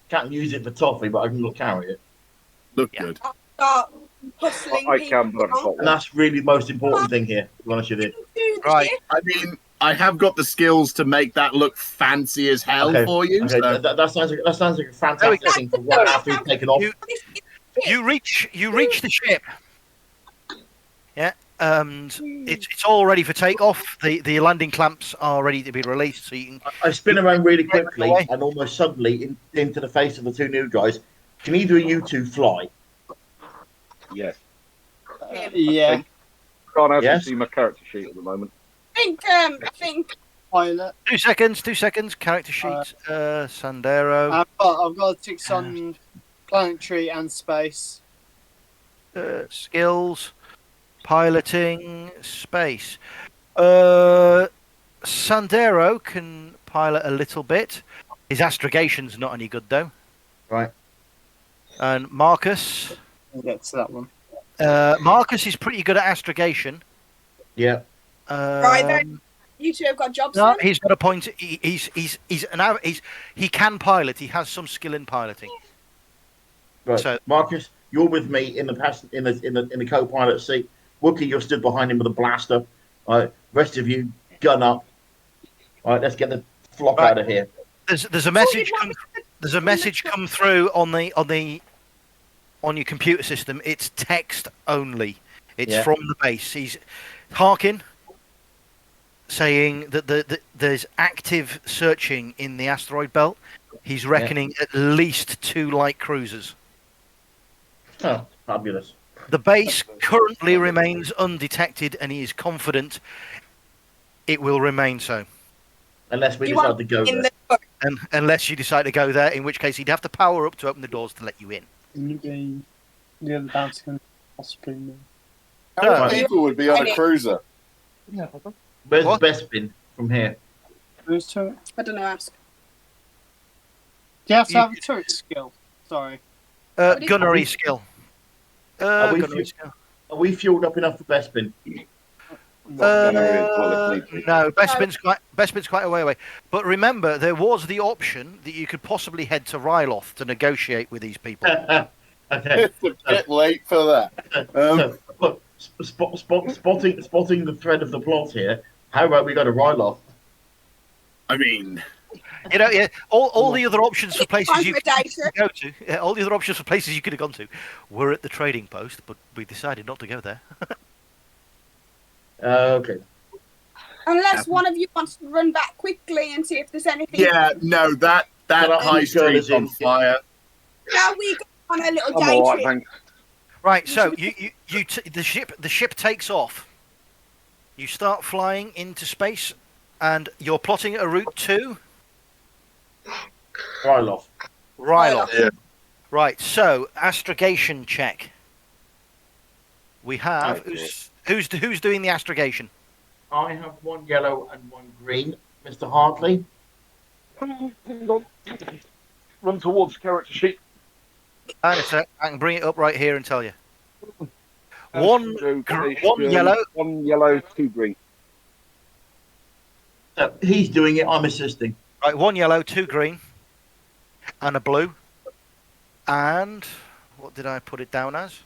Can't use it for toffee, but I can carry it. Look Yeah. good. Start hustling I people can, but I've got And one. that's really the most important thing here, to be honest with you. into the Right. ship. I mean, I have got the skills to make that look fancy as hell Okay, for you. Okay, So. that sounds like a fantastic thing for right after he's taken off. You reach the ship. Yeah, and it's all ready for takeoff. The landing clamps are ready to be released, so you can. I spin around really quickly away. and almost suddenly into the face of the two new guys. Can either of you two fly? Yes. Yeah. Can't actually Yes? see my character sheet at the moment. I think Pilot. 2 seconds. 2 seconds. Character sheet. Sandero. I've got ticks on planetary and space. Skills. Piloting. Space. Sandero can pilot a little bit. His astrogation's not any good though. Right. And Marcus. We'll get to that one. Marcus is pretty good at astrogation. Yeah. Right, then. You two have got jobs. No, then? he's got a point. He can pilot. He has some skill in piloting. Right. So- Marcus, you're with me in the co-pilot seat. Wookie, you're stood behind him with a blaster. All right. Rest of you, gun up. All right. Let's get the flock Right. out of here. There's a message. There's a message come through on your computer system. It's text only. It's Yeah. from the base. He's Harkin saying that there's active searching in the asteroid belt. He's reckoning at least 2 light cruisers. Oh, fabulous. The base currently remains undetected, and he is confident it will remain so. Unless we You decide want to go in there. the And unless you decide to go there, in which case he'd have to power up to open the doors to let you in. Maybe the other bounty can possibly move. How No. many people would be on a cruiser? Where's What? Bespin from here? Who's turret? I don't know. Ask. Do you have to have a turret skill? Sorry. What do you- Gunnery skill. Are we Gunnery fu- skill. Are we fueled up enough for Bespin? No, Bespin's quite a way away. But remember, there was the option that you could possibly head to Ryloth to negotiate with these people. Okay. It's a bit late for that. So, look, spotting the thread of the plot here. How about we go to Ryloth? I mean, You know, yeah, all the other options for places Time you for could data. go to, yeah, all the other options for places you could have gone to, were at the trading post, but we decided not to go there. Okay. Unless one of you wants to run back quickly and see if there's anything. yeah, no, that Well, high I'm street's sure on fire. Now we go on a little I'm day all right, trip. thanks. Right, so the ship takes off. You start flying into space, and you're plotting a route to Ryloth. Ryloth. Yeah. Right, so astrogation check. We have Okay. who's doing the astrogation? I have one yellow and one green. Mr. Hartley. Hang on. Run towards character sheet. Hang on a sec, I can bring it up right here and tell you. One yellow. 1 yellow, 2 green. So he's doing it. I'm assisting. Right, 1 yellow, 2 green, and a blue. And what did I put it down as?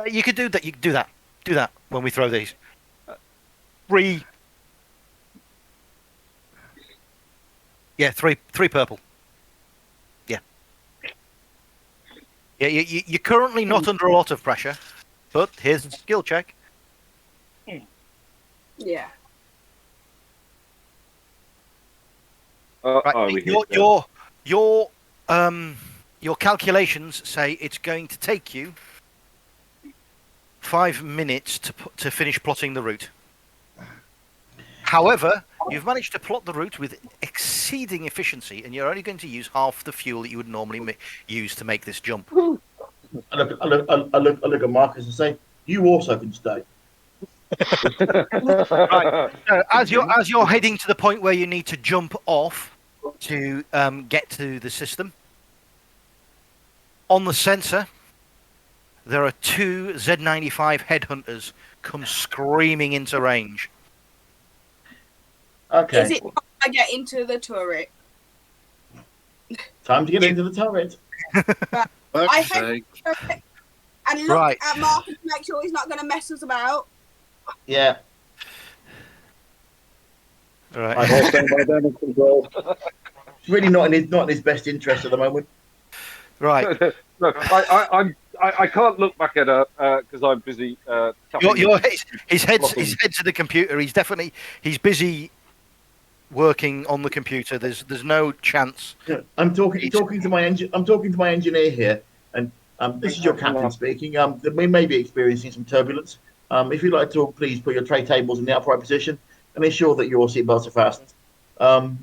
You could do that. You could do that. Do that when we throw these. 3. Yeah, three purple. Yeah. Yeah, you're currently not under a lot of pressure, but here's a skill check. Yeah. Right, Oh, we hit them. your calculations say it's going to take you 5 minutes to finish plotting the route. However, you've managed to plot the route with exceeding efficiency, and you're only going to use half the fuel that you would normally use to make this jump. I look at Marcus and say, "You also can stay." Right. So as you're heading to the point where you need to jump off to get to the system, on the sensor there are two Z95 headhunters come screaming into range. Okay. Is it time I get into the turret? Time to get into the turret. I Fuck's hope sake. and look Right. at Marcus to make sure he's not going to mess us about. Yeah. Right. I'll stand by damage control. It's really not in his best interest at the moment. Right. No, I can't look back at her because I'm busy. His head's to the computer. He's busy working on the computer. There's no chance. Yeah, I'm talking to my engineer here, and this is your captain speaking. We may be experiencing some turbulence. If you'd like to talk, please put your tray tables in the upright position and ensure that your seatbelts are fastened. I'll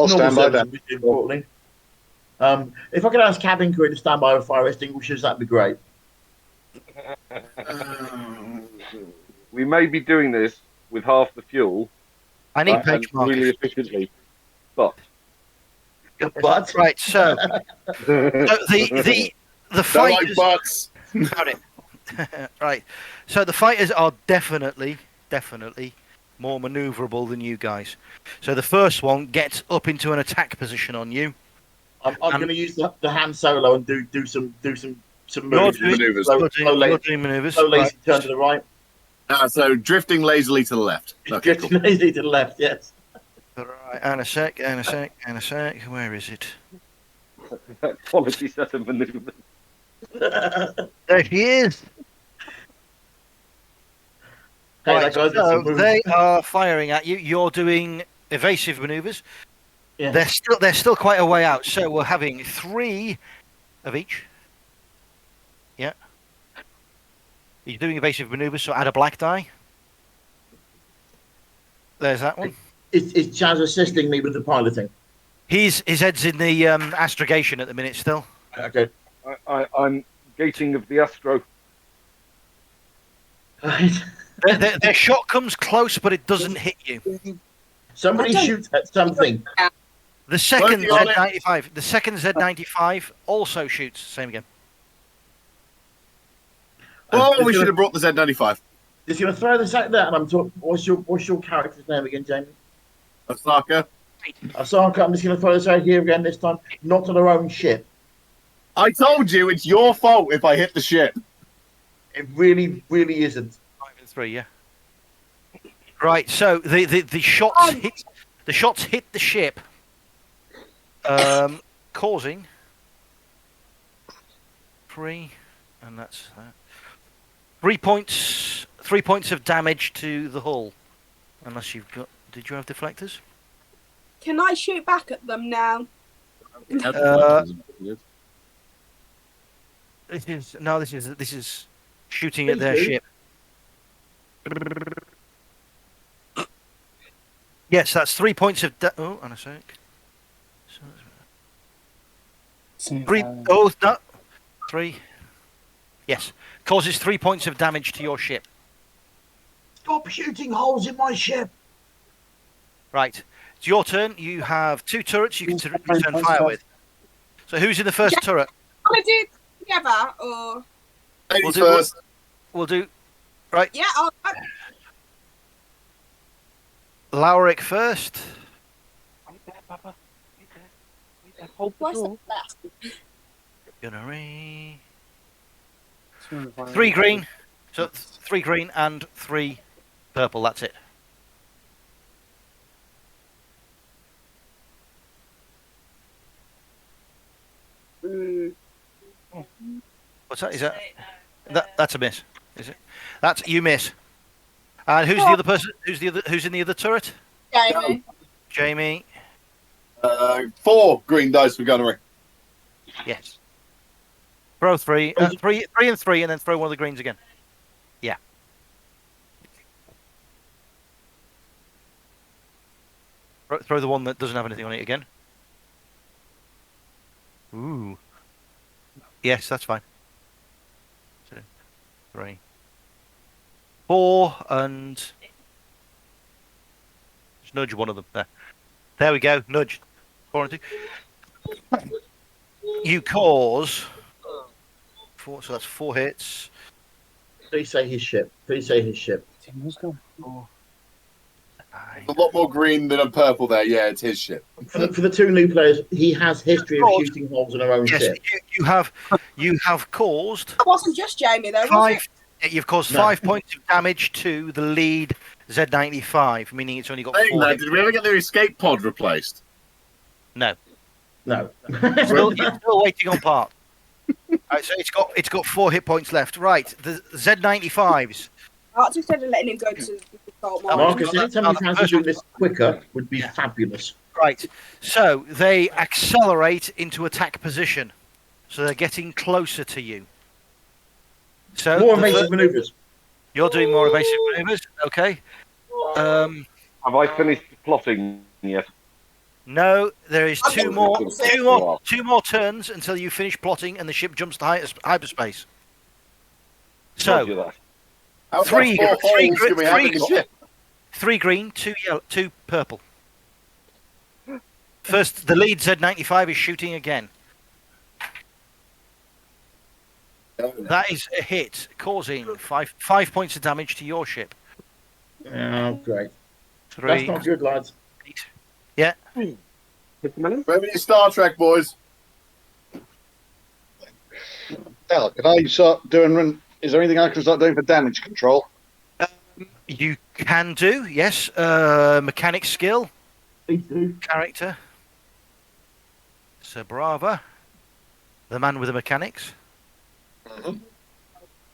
stand by service damage is control. importantly. If I could ask cabin crew to stand by with fire extinguishers, that'd be great. We may be doing this with half the fuel I need and page markers. really efficiently, but But Right. So the Don't like fighters. butts. Got it. Right. So the fighters are definitely more maneuverable than you guys. So the first one gets up into an attack position on you. I'm going to use the hand solo and do some moves. Maneuvers. Slow, You're slow, doing maneuvers. slow lazy Right. turn to the right. So drifting lazily to the left. Okay, cool. Drifting lazy to the left. Yes. Right. And a sec. Where is it? quality set of maneuvers. There he is. Hey, Right, that guy's got some so moves. they are firing at you. You're doing evasive maneuvers. Yeah. They're still quite a way out. So we're having 3 of each. Yeah. You're doing evasive maneuvers, so add a black die. There's that one. Is Chaz assisting me with the piloting? His head's in the astrogation at the minute still. Okay. I'm gating of the Astro. Their shot comes close, but it doesn't hit you. Somebody shoots at something. The second Working on it. Z95, the second Z95 also shoots. Same again. Oh, we should have brought the Z95. Just going to throw this out there, and I'm talking. What's your character's name again, Jamie? Osaka. Asaka. I'm just going to throw this out here again. This time, not on our own ship. I told you it's your fault if I hit the ship. It really, really isn't. 5 and 3, yeah. Right. So the shots hit the ship, causing 3, and that's that. 3 points. 3 points of damage to the hull. Unless you've got. Did you have deflectors? Can I shoot back at them now? This is shooting at their ship. Yes, that's 3 points of. Oh, and a sec. So, 3. Oh, no. 3. Yes, causes 3 points of damage to your ship. Stop shooting holes in my ship. Right, it's your turn. You have 2 turrets you can return fire with. So who's in the first turret? Want to do it together or? Ladies do- first. We'll do. Right, Yeah, Lauric first. what's the last? Gunnery. 3 green. So 3 green and 3 purple. That's it. What's that? Is that's a miss? Is it? That's you miss. And who's the other person? Who's in the other turret? Jamie. Jamie. 4 green dice for gunnery. Yes. Throw 3. 3 and 3, and then throw one of the greens again. Yeah. Throw the one that doesn't have anything on it again. Ooh. Yes, that's fine. 2, 3, 4 and just nudge one of them there. There we go, nudge. 4 and 2. You cause 4, so that's 4 hits. Please say his ship. Please say his ship. Tim's gone. 4, A lot more green than a purple there. Yeah, it's his ship. For the two new players, he has history of shooting holes in our own yes, ship. you have caused It wasn't just Jamie though, was 5. it? You've caused No. 5 points of damage to the lead Z95, meaning it's only got Saying 4 that, hits. did we ever get the escape pod replaced? No, No. still waiting on part. Right, so it's got 4 hit points left. Right, the Z95s. Arts instead of letting him go to the default mode. Marcus, anytime you fancy doing this quicker would be fabulous. Right, so they accelerate into attack position, so they're getting closer to you. So More the evasive manoeuvres. you're doing more evasive maneuvers, okay? Have I finished plotting yet? No, there is I think two more turns until you finish plotting and the ship jumps to hyperspace. Roger So that. How Three- much more three holes gr- do we have three in the gr- ship? 3 green, 2 yellow, 2 purple. First, the lead Z95 is shooting again. That is a hit, causing 5 points of damage to your ship. Oh, great. 3. That's not good, lads. Yeah. Remember your Star Trek, boys. Hell, can I start doing? Is there anything I can start doing for damage control? You can do, yes. Mechanic skill, Please do. character. Sir Brava, the man with the mechanics. Mhm.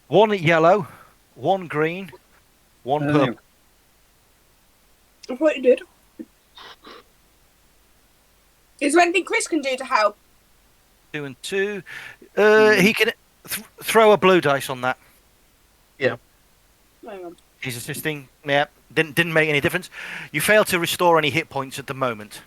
1 yellow, 1 green, 1 purple. I thought you did. Is there anything Chris can do to help? 2 and 2. He can throw a blue dice on that. Hang on. He's assisting. Yeah, didn't make any difference. You fail to restore any hit points at the moment.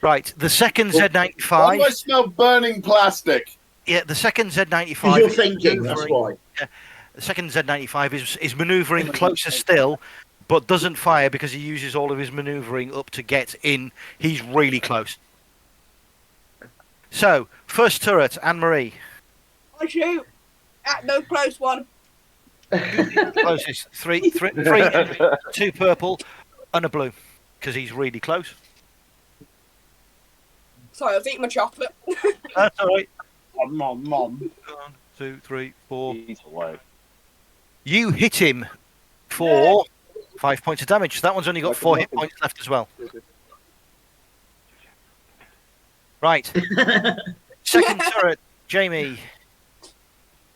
Right, the second Why do I Z95. smell burning plastic? Yeah, the second Because Z95. you're is thinking, that's maneuvering- why. The second Z95 is maneuvering closer still, but doesn't fire because he uses all of his maneuvering up to get in. He's really close. So, first turret, Anne Marie. I shoot at no close one. Closest. 3, 2 purple, and a blue, because he's really close. Sorry, I was eating my chocolate. That's all right. Mom. 1, 2, 3, 4. He's away. You hit him for 5 points of damage. So that one's only got 4 hit points left as well. Right. Second turret, Jamie.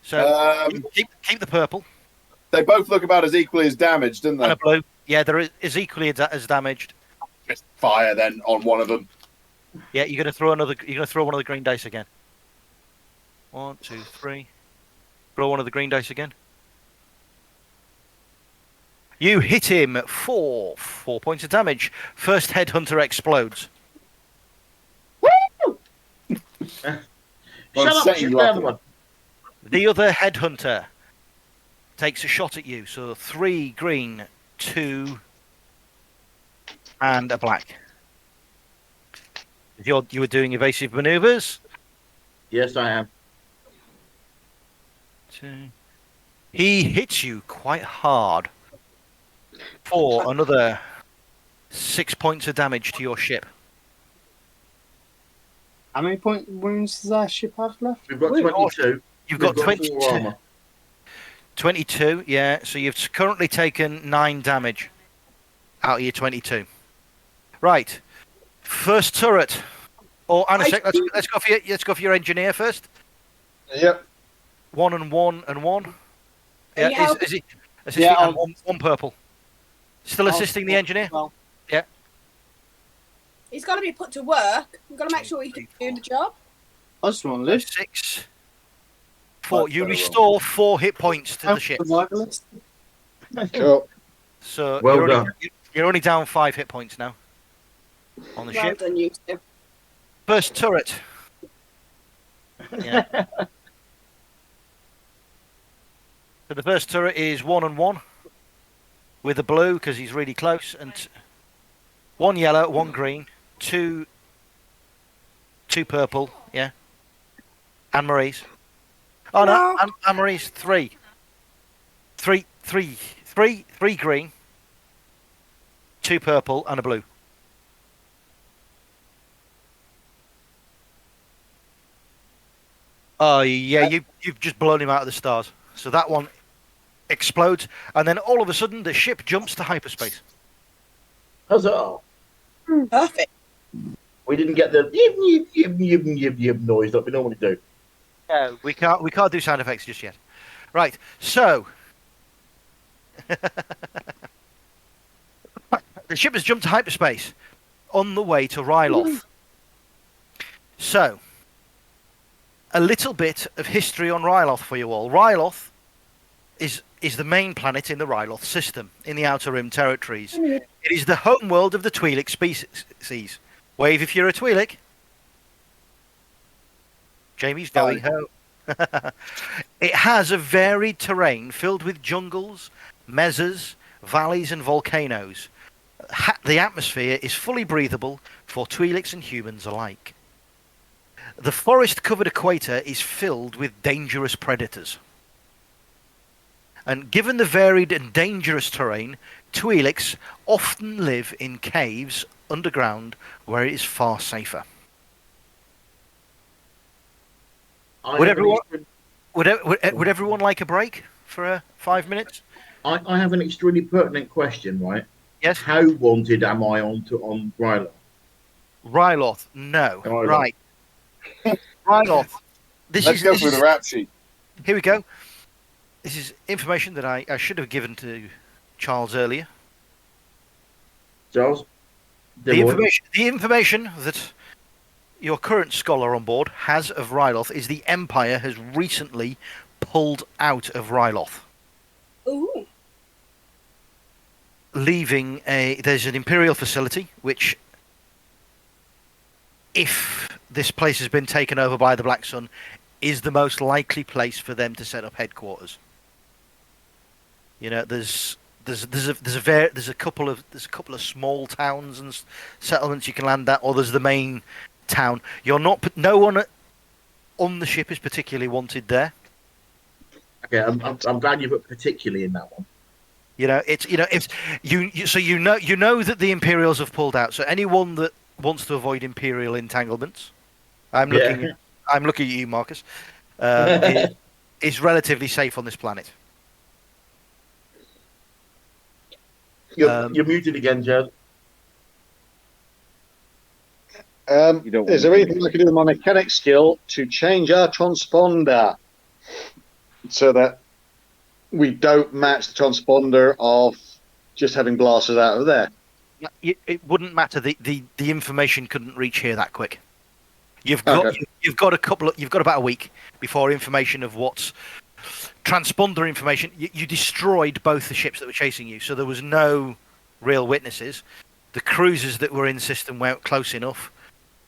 So keep the purple They both look about as equally as damaged, don't and they? a blue. Yeah, there is equally as damaged. Just fire then on one of them. Yeah, you're gonna throw another. You're gonna throw one of the green dice again. 1, 2, 3. Throw one of the green dice again. You hit him for 4 points of damage. First headhunter explodes. Shut I'm up, setting shoot you the up. other one. The other headhunter takes a shot at you. So 3 green, 2, and a black. You were doing evasive maneuvers. Yes, I am. 2. He hits you quite hard for another 6 points of damage to your ship. How many point wounds does our ship have left? We've got Wait, 22. You've got We've 22. 4 armor. 22, yeah. So you've currently taken 9 damage out of your 22. Right. First turret. Oh, and a sec. Let's go for your engineer first. Yep. 1 and 1 and 1. Yeah, you help? is he assisting? Yeah, and one purple. Still assisting the engineer. Well, He's got to be put to work. We've got to make sure he's doing the job. I just want to live. 6. 4. You restore 4 hit points to the ship. Survivalist. Cool. So Well you're, done. You're only down 5 hit points now on the Well ship. done, you two. First turret. Yeah. So the first turret is 1 and 1 with a blue because he's really close, and 1 yellow, 1 green, two purple, yeah. Anne Marie's. Oh no, Anne Marie's 3. 3 green, 2 purple, and a blue. Oh yeah, you've just blown him out of the stars. So that one explodes, and then all of a sudden the ship jumps to hyperspace. Huzzah! Perfect. We didn't get the yib noise that we normally do. No, we can't do sound effects just yet. Right, so the ship has jumped to hyperspace on the way to Ryloth. So, a little bit of history on Ryloth for you all. Ryloth is the main planet in the Ryloth system, in the Outer Rim territories. It is the homeworld of the Twi'lek species. Wave if you're a Twi'lek. Jamie's going home. It has a varied terrain filled with jungles, mesas, valleys and volcanoes. The atmosphere is fully breathable for Twi'leks and humans alike. The forest-covered equator is filled with dangerous predators. And given the varied and dangerous terrain, Twi'leks often live in caves underground where it is far safer. Would everyone like a break for 5 minutes? I have an extremely pertinent question, right? Yes. How wanted am I on Ryloth? Ryloth, no. Ryloth. Right. Ryloth. Let's go through the rap sheet. Here we go. This is information that I should have given to Charles earlier. Charles? The information that your current scholar on board has of Ryloth is the Empire has recently pulled out of Ryloth. Ooh. Leaving there's an Imperial facility which, if this place has been taken over by the Black Sun, is the most likely place for them to set up headquarters. You know, there's a couple of small towns and settlements you can land at, or there's the main town. No one on the ship is particularly wanted there. Okay, I'm glad you put particularly in that one. You know, you know that the Imperials have pulled out. So anyone that wants to avoid Imperial entanglements, I'm looking at you, Marcus, is relatively safe on this planet. You're muted again, Joe. Is there anything I can do with my mechanic skill to change our transponder so that we don't match the transponder of just having blasters out of there? It wouldn't matter. The information couldn't reach here that quick. You've got about a week before information of what's transponder information. You destroyed both the ships that were chasing you, so there was no real witnesses. The cruisers that were in the system weren't close enough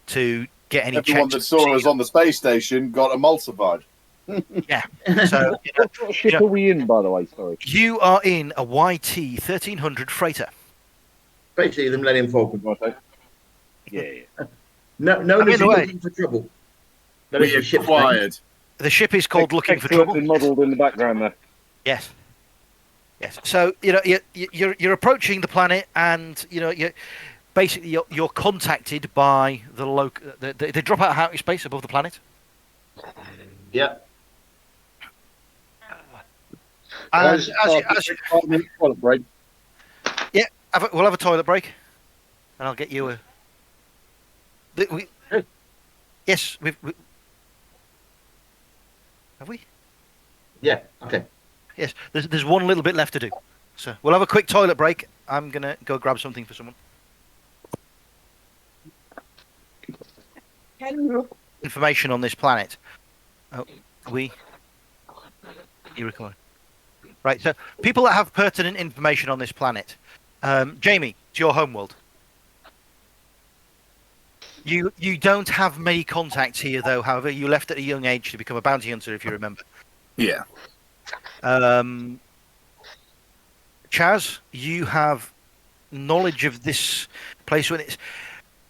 to get any. Everyone that saw us on the space station got emulsified. Yeah. So What ship are we in, by the way? Sorry. you are in a YT 1300 freighter. Basically, them letting Falcon. Yeah. No one is looking for trouble. We acquired. The ship is called Looking for Excellently Trouble. modelled in the background there. Yes. So you're approaching the planet, and you're contacted by the local. They drop out of outer space above the planet. Yeah. And Toilet break. yeah, we'll have a toilet break, and I'll get you a. Yes, we have we? Yeah. Okay. Yes, there's one little bit left to do. So we'll have a quick toilet break. I'm gonna go grab something for someone. Information on this planet. Oh, you record. Right, so people that have pertinent information on this planet. Jamie, it's your homeworld. You don't have many contacts here, though. However, you left at a young age to become a bounty hunter, if you remember. Yeah. Chaz, you have knowledge of this place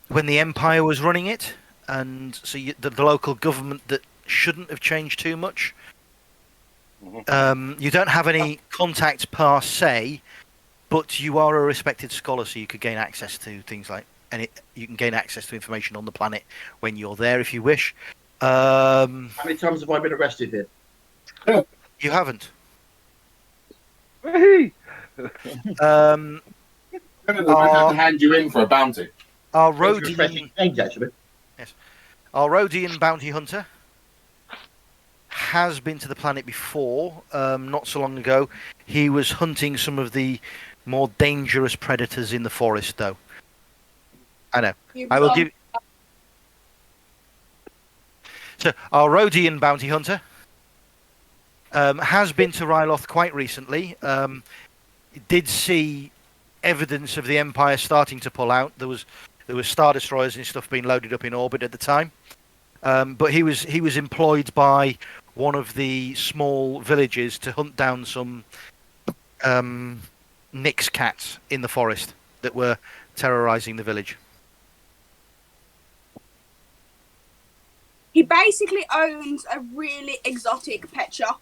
when the Empire was running it, and so the local government that shouldn't have changed too much. You don't have any contacts per se, but you are a respected scholar, so you could gain access to things like, you can gain access to information on the planet when you're there if you wish. How many times have I been arrested here? You haven't. I'm going to have to hand you in for a bounty. Our Refreshing Rhodian, names, actually. our Rhodian bounty hunter has been to the planet before, not so long ago. He was hunting some of the more dangerous predators in the forest, though. I know. I will give. So, our Rhodian bounty hunter has been to Ryloth quite recently. Did see evidence of the Empire starting to pull out. There was Star Destroyers and stuff being loaded up in orbit at the time. But he was employed by one of the small villages to hunt down some Nyx cats in the forest that were terrorizing the village. He basically owns a really exotic pet shop.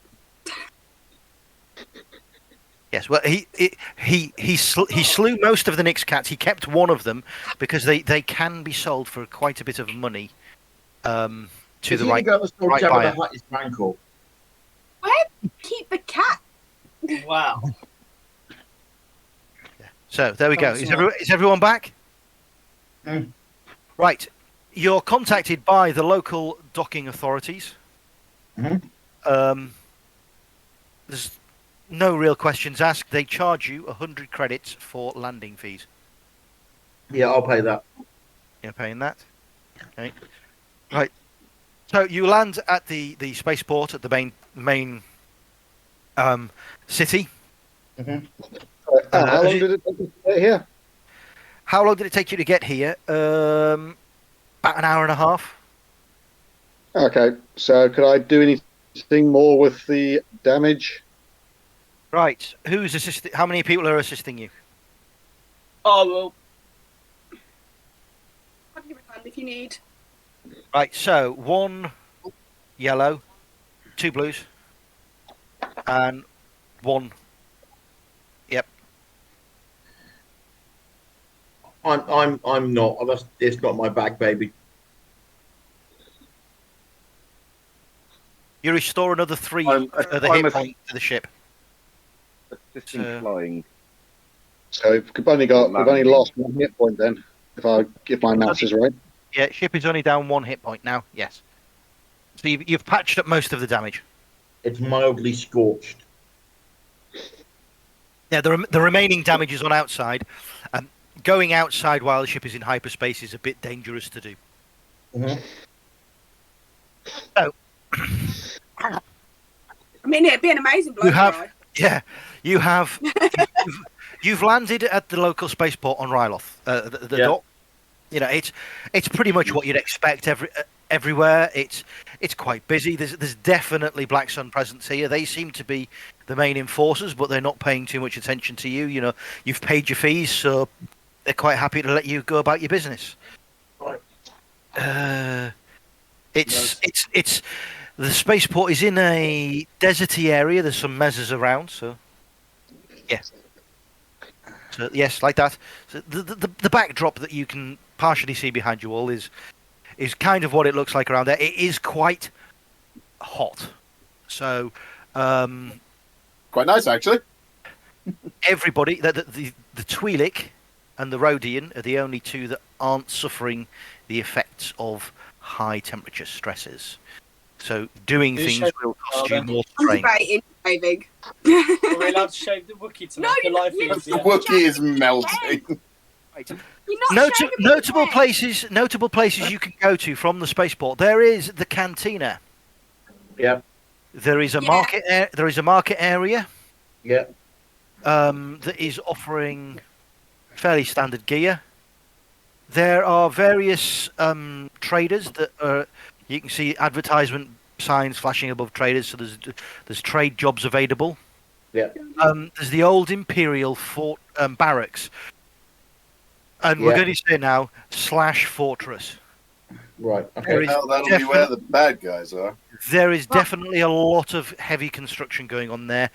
Yes, well, he slew most of the Nyx cats. He kept one of them because they can be sold for quite a bit of money to the right buyer. His rancor. Where do you keep the cat? Wow. So there we go. Is everyone back? Right. You're contacted by the local docking authorities. There's no real questions asked. They charge you 100 credits for landing fees. Yeah, I'll pay that. You're paying that? Okay. Right. So you land at the spaceport at the main city. How long did it take you to get here? How long did it take you to get here? About an hour and a half. Okay, so could I do anything more with the damage? Right. Who's assisting? How many people are assisting you? Oh, well. I'll give it a hand if you need. Right. So 1 yellow, 2 blues, and 1. Yep. I'm not. It's not my bag, baby. You restore another 3 of the I'm hit point to the ship. Assisting flying. So we've only lost 1 hit point then, if my maths is right. Yeah, ship is only down 1 hit point now. Yes. So you've patched up most of the damage. It's mildly scorched. Yeah, the remaining damage is on outside. Going outside while the ship is in hyperspace is a bit dangerous to do. So, I mean, it'd be an amazing blow dry. Yeah, you've landed at the local spaceport on Ryloth. The dock. You know, it's pretty much what you'd expect everywhere. It's quite busy. There's definitely Black Sun presence here. They seem to be the main enforcers, but they're not paying too much attention to you. You know, you've paid your fees, so they're quite happy to let you go about your business. It's the spaceport is in a deserty area. There's some mezzas around, so yes. So yes, like that. So the backdrop that you can partially see behind you all is kind of what it looks like around there. It is quite hot, so quite nice actually. Everybody, the Twi'lek and the Rhodian are the only two that aren't suffering the effects of high temperature stresses. So doing things will cost you more strain. Shaving. Are we allowed to shave the Wookiee to make the life easier? The Wookiee is melting. Notable places you can go to from the spaceport. There is the cantina. Yeah. There is a market. There is a market area. Yeah. That is offering fairly standard gear. There are various traders that are. You can see advertisement signs flashing above traders, so there's trade jobs available. Yeah. There's the old Imperial fort barracks, and we're Yeah. going to say now /fortress. Right. There Okay. is Well, that'll be where the bad guys are. There is definitely a lot of heavy construction going on there,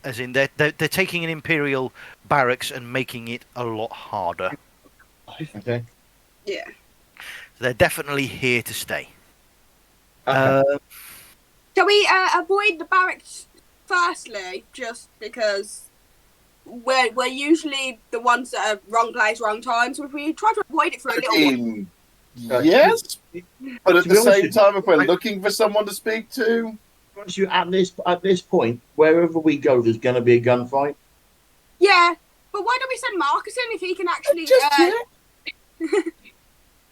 as in they're taking an Imperial barracks and making it a lot harder. Okay. Yeah. They're definitely here to stay. Okay. Shall we avoid the barracks firstly, just because we're usually the ones that are wrong place, wrong time. So if we try to avoid it for a little while. Yes, but at To the be honest same with time, if we're looking for someone to speak to, you, at this point, wherever we go, there's going to be a gunfight. Yeah, but why don't we send Marcus in if he can actually do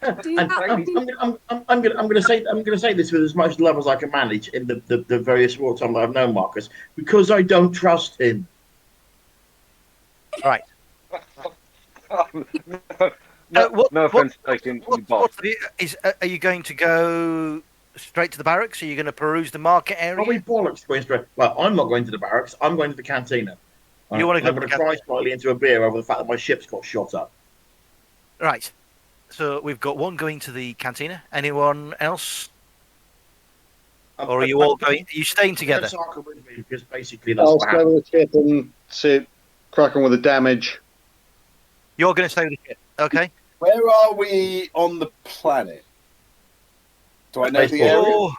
And that? I'm going to say this with as much love as I can manage in the very short time that I've known Marcus, because I don't trust him. Right. No offense taken. Are you going to go straight to the barracks? Are you going to peruse the market area? Probably bollocks going straight. Well, I'm not going to the barracks. I'm going to the cantina. You want to go? I'm going to cry slightly into a beer over the fact that my ship's got shot up. Right. So we've got one going to the cantina. Anyone else? Or are you all going? Are you staying together? Because basically that's I'll what stay happened. with the ship and sit, crack on with the damage. You're going to stay with the ship, okay? where are we on the planet? Do I know the area? Oh,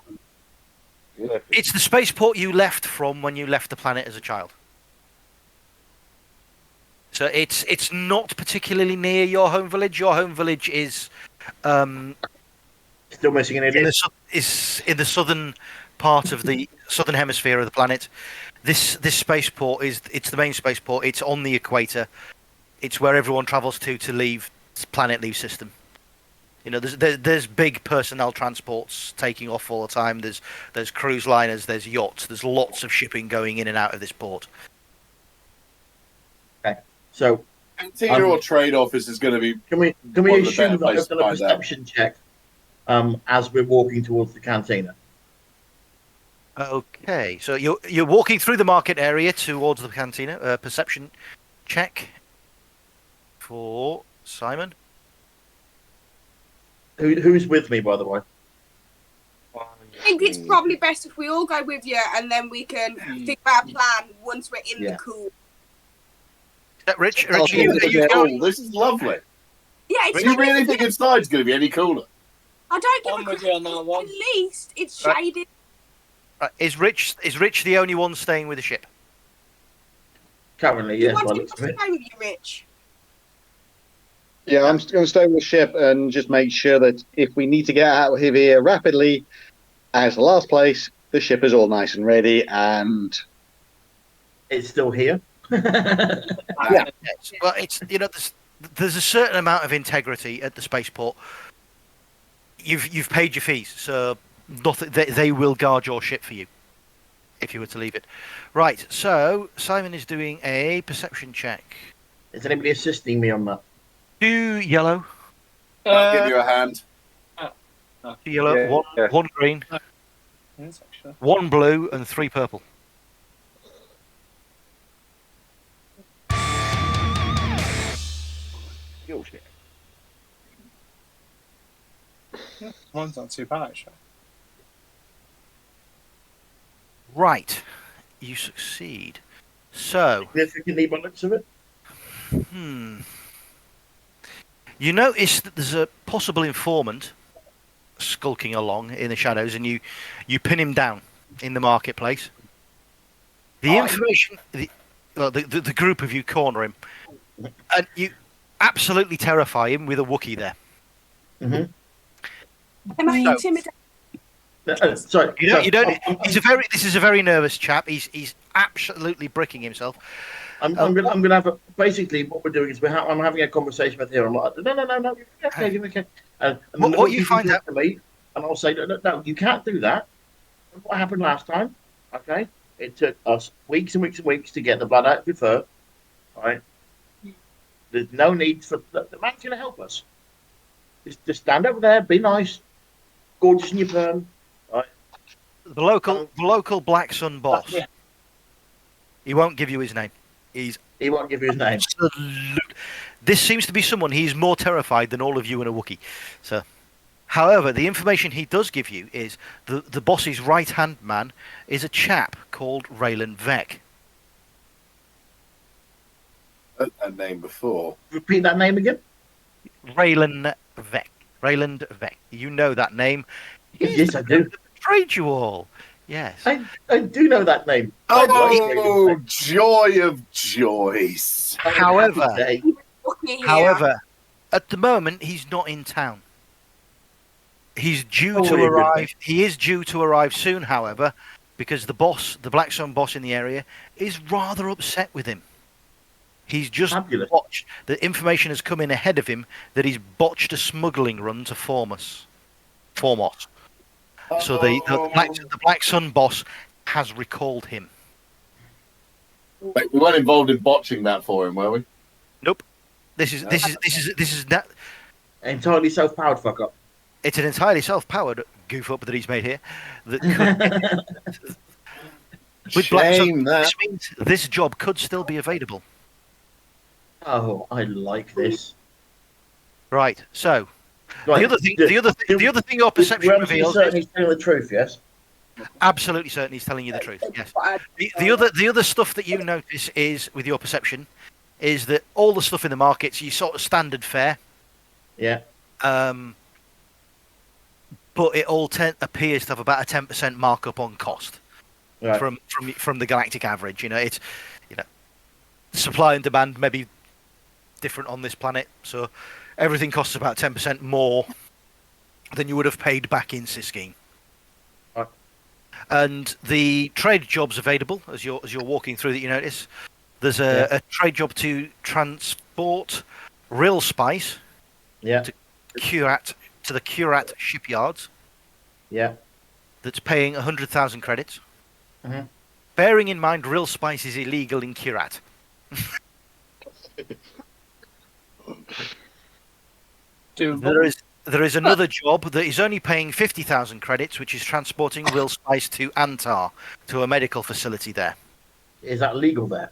it's the spaceport you left from when you left the planet as a child. So it's not particularly near your home village. Your home village is Still missing an idiot. is in the southern part of the southern hemisphere of the planet. This spaceport it's the main spaceport. It's on the equator. It's where everyone travels to leave planet leave system. You know, there's big personnel transports taking off all the time. There's cruise liners, there's yachts, there's lots of shipping going in and out of this port. Okay, so Cantina or trade office is going to be. can we one of the assume better that I've places to done a find out. perception check as we're walking towards the cantina? Okay, so you're walking through the market area towards the cantina. Perception check for Simon. Who's with me, by the way? I think it's probably best if we all go with you, and then we can think about a plan once we're in the cool. Is that Rich? Oh, Rich, are you going? This is lovely. Yeah, it's Do you really think inside's going to be any cooler? I don't give I'm a with you on that one. At least it's shaded. Is Rich the only one staying with the ship? Currently, You yes. want by to the looks of it. stay with you, Rich? Yeah, I'm going to stay with the ship and just make sure that if we need to get out of here rapidly, as the last place, the ship is all nice and ready and It's still here. Yeah. Well, it's there's a certain amount of integrity at the spaceport. You've paid your fees, so nothing. They will guard your ship for you if you were to leave it. Right. So Simon is doing a perception check. Is anybody assisting me on that? 2 yellow, I'll give you a hand. 2 yellow, Yeah. one green, Yes, actually. 1 blue, and 3 purple. Mine's not too bad, actually. Right. You succeed. So, Significantly by the looks of it. You notice that there's a possible informant skulking along in the shadows, and you pin him down in the marketplace. The information, the group of you corner him, and you absolutely terrify him with a Wookiee there. Mm-hmm. Am I So- intimidated? Sorry. You don't. This is a very nervous chap. He's absolutely bricking himself. I'm gonna have basically what we're doing is I'm having a conversation with him. I'm like, no, okay. And What you find out to me, and I'll say, no, you can't do that. What happened last time? Okay, it took us weeks and weeks and weeks to get the blood out of your fur. Right? There's no need for the man's gonna help us. Just stand over there, be nice, gorgeous in your perm. Right? The local Black Sun boss. Yeah. He won't give you his name. He won't give you his name. This seems to be someone he's more terrified than all of you and a Wookiee. So, however, the information he does give you is the boss's right-hand man is a chap called Raylan Vec. That name before. Repeat that name again. Raylan Vec. Rayland Vec. You know that name. Yes, I do. Betrayed you all. Yes. I do know that name. Oh, joy of joys. However, Wookiee However, at the moment he's not in town. He's due to really arrive. He is due to arrive soon, however, because the boss, the Black Sun boss in the area, is rather upset with him. He's just Fabulous. botched. The information has come in ahead of him that he's botched a smuggling run to Formos. So the Black Sun boss has recalled him. Wait, we weren't involved in botching that for him, were we? Nope. This is not. Entirely self-powered fuck up. It's an entirely self-powered goof up that he's made here. That could, with Black Sun, this means this job could still be available. Oh, I like this. Right. So Right. the other thing your perception reveals. Certainly he's telling the truth. Yes. Absolutely certain he's telling you the truth. Yes. The other stuff that you notice is with your perception is that all the stuff in the markets you sort of standard fare. Yeah. But it all appears to have about a 10% markup on cost Right. from the galactic average. It's supply and demand maybe different on this planet, so everything costs about 10% more than you would have paid back in Siskine. Right. And the trade jobs available as you're walking through that you notice. There's a trade job to transport real spice. Yeah. To the Curat shipyards. Yeah. That's paying 100,000 credits. Mm-hmm. Bearing in mind, real spice is illegal in Curat. There is another job that is only paying 50,000 credits, which is transporting real spice to Antar, to a medical facility there. Is that legal there?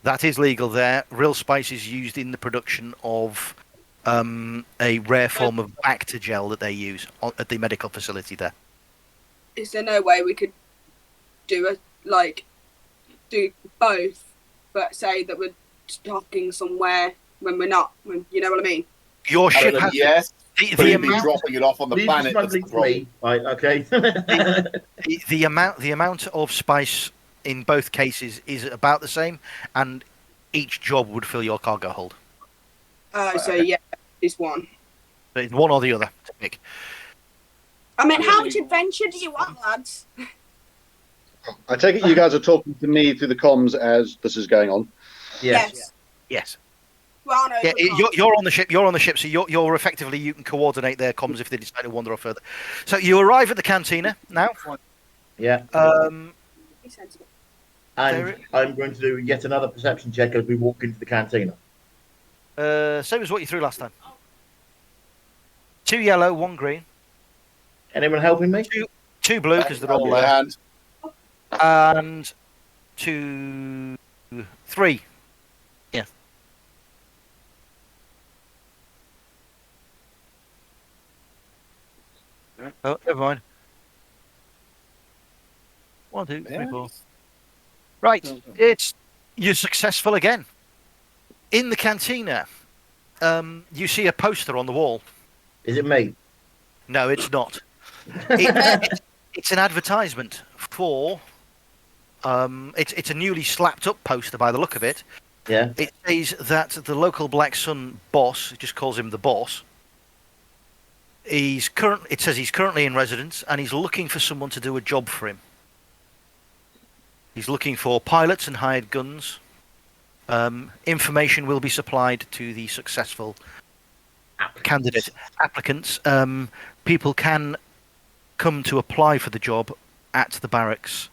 That is legal there. Real spice is used in the production of a rare form of Bacta gel that they use at the medical facility there. Is there no way we could do both, but say that we're stocking somewhere when we're not? You know what I mean? Your ship has the amount, dropping it off on the planet. Right, okay. the amount of spice in both cases is about the same, and each job would fill your cargo hold. So yeah, it's one. It's one or the other to pick. I mean, how much adventure do you want, lads? I take it you guys are talking to me through the comms as this is going on. Yes. Yes. Well, no, yeah, you're on the ship. You're on the ship, so you're effectively you can coordinate their comms if they decide to wander off further. So you arrive at the cantina now. Yeah. Um. And I'm going to do yet another perception check as we walk into the cantina. Same as what you threw last time. 2 yellow, 1 green. Anyone helping me? 2 blue because they're all there. And 2, 3. Yeah. Oh, never mind. 1, 2, 3, 4. Right, you're successful again. In the cantina, you see a poster on the wall. Is it me? No, it's not. It's an advertisement for. It's a newly slapped up poster by the look of it. Yeah. It says that the local Black Sun boss, it just calls him the boss. It says he's currently in residence and he's looking for someone to do a job for him. He's looking for pilots and hired guns. Information will be supplied to the successful applicants. People can come to apply for the job at the barracks.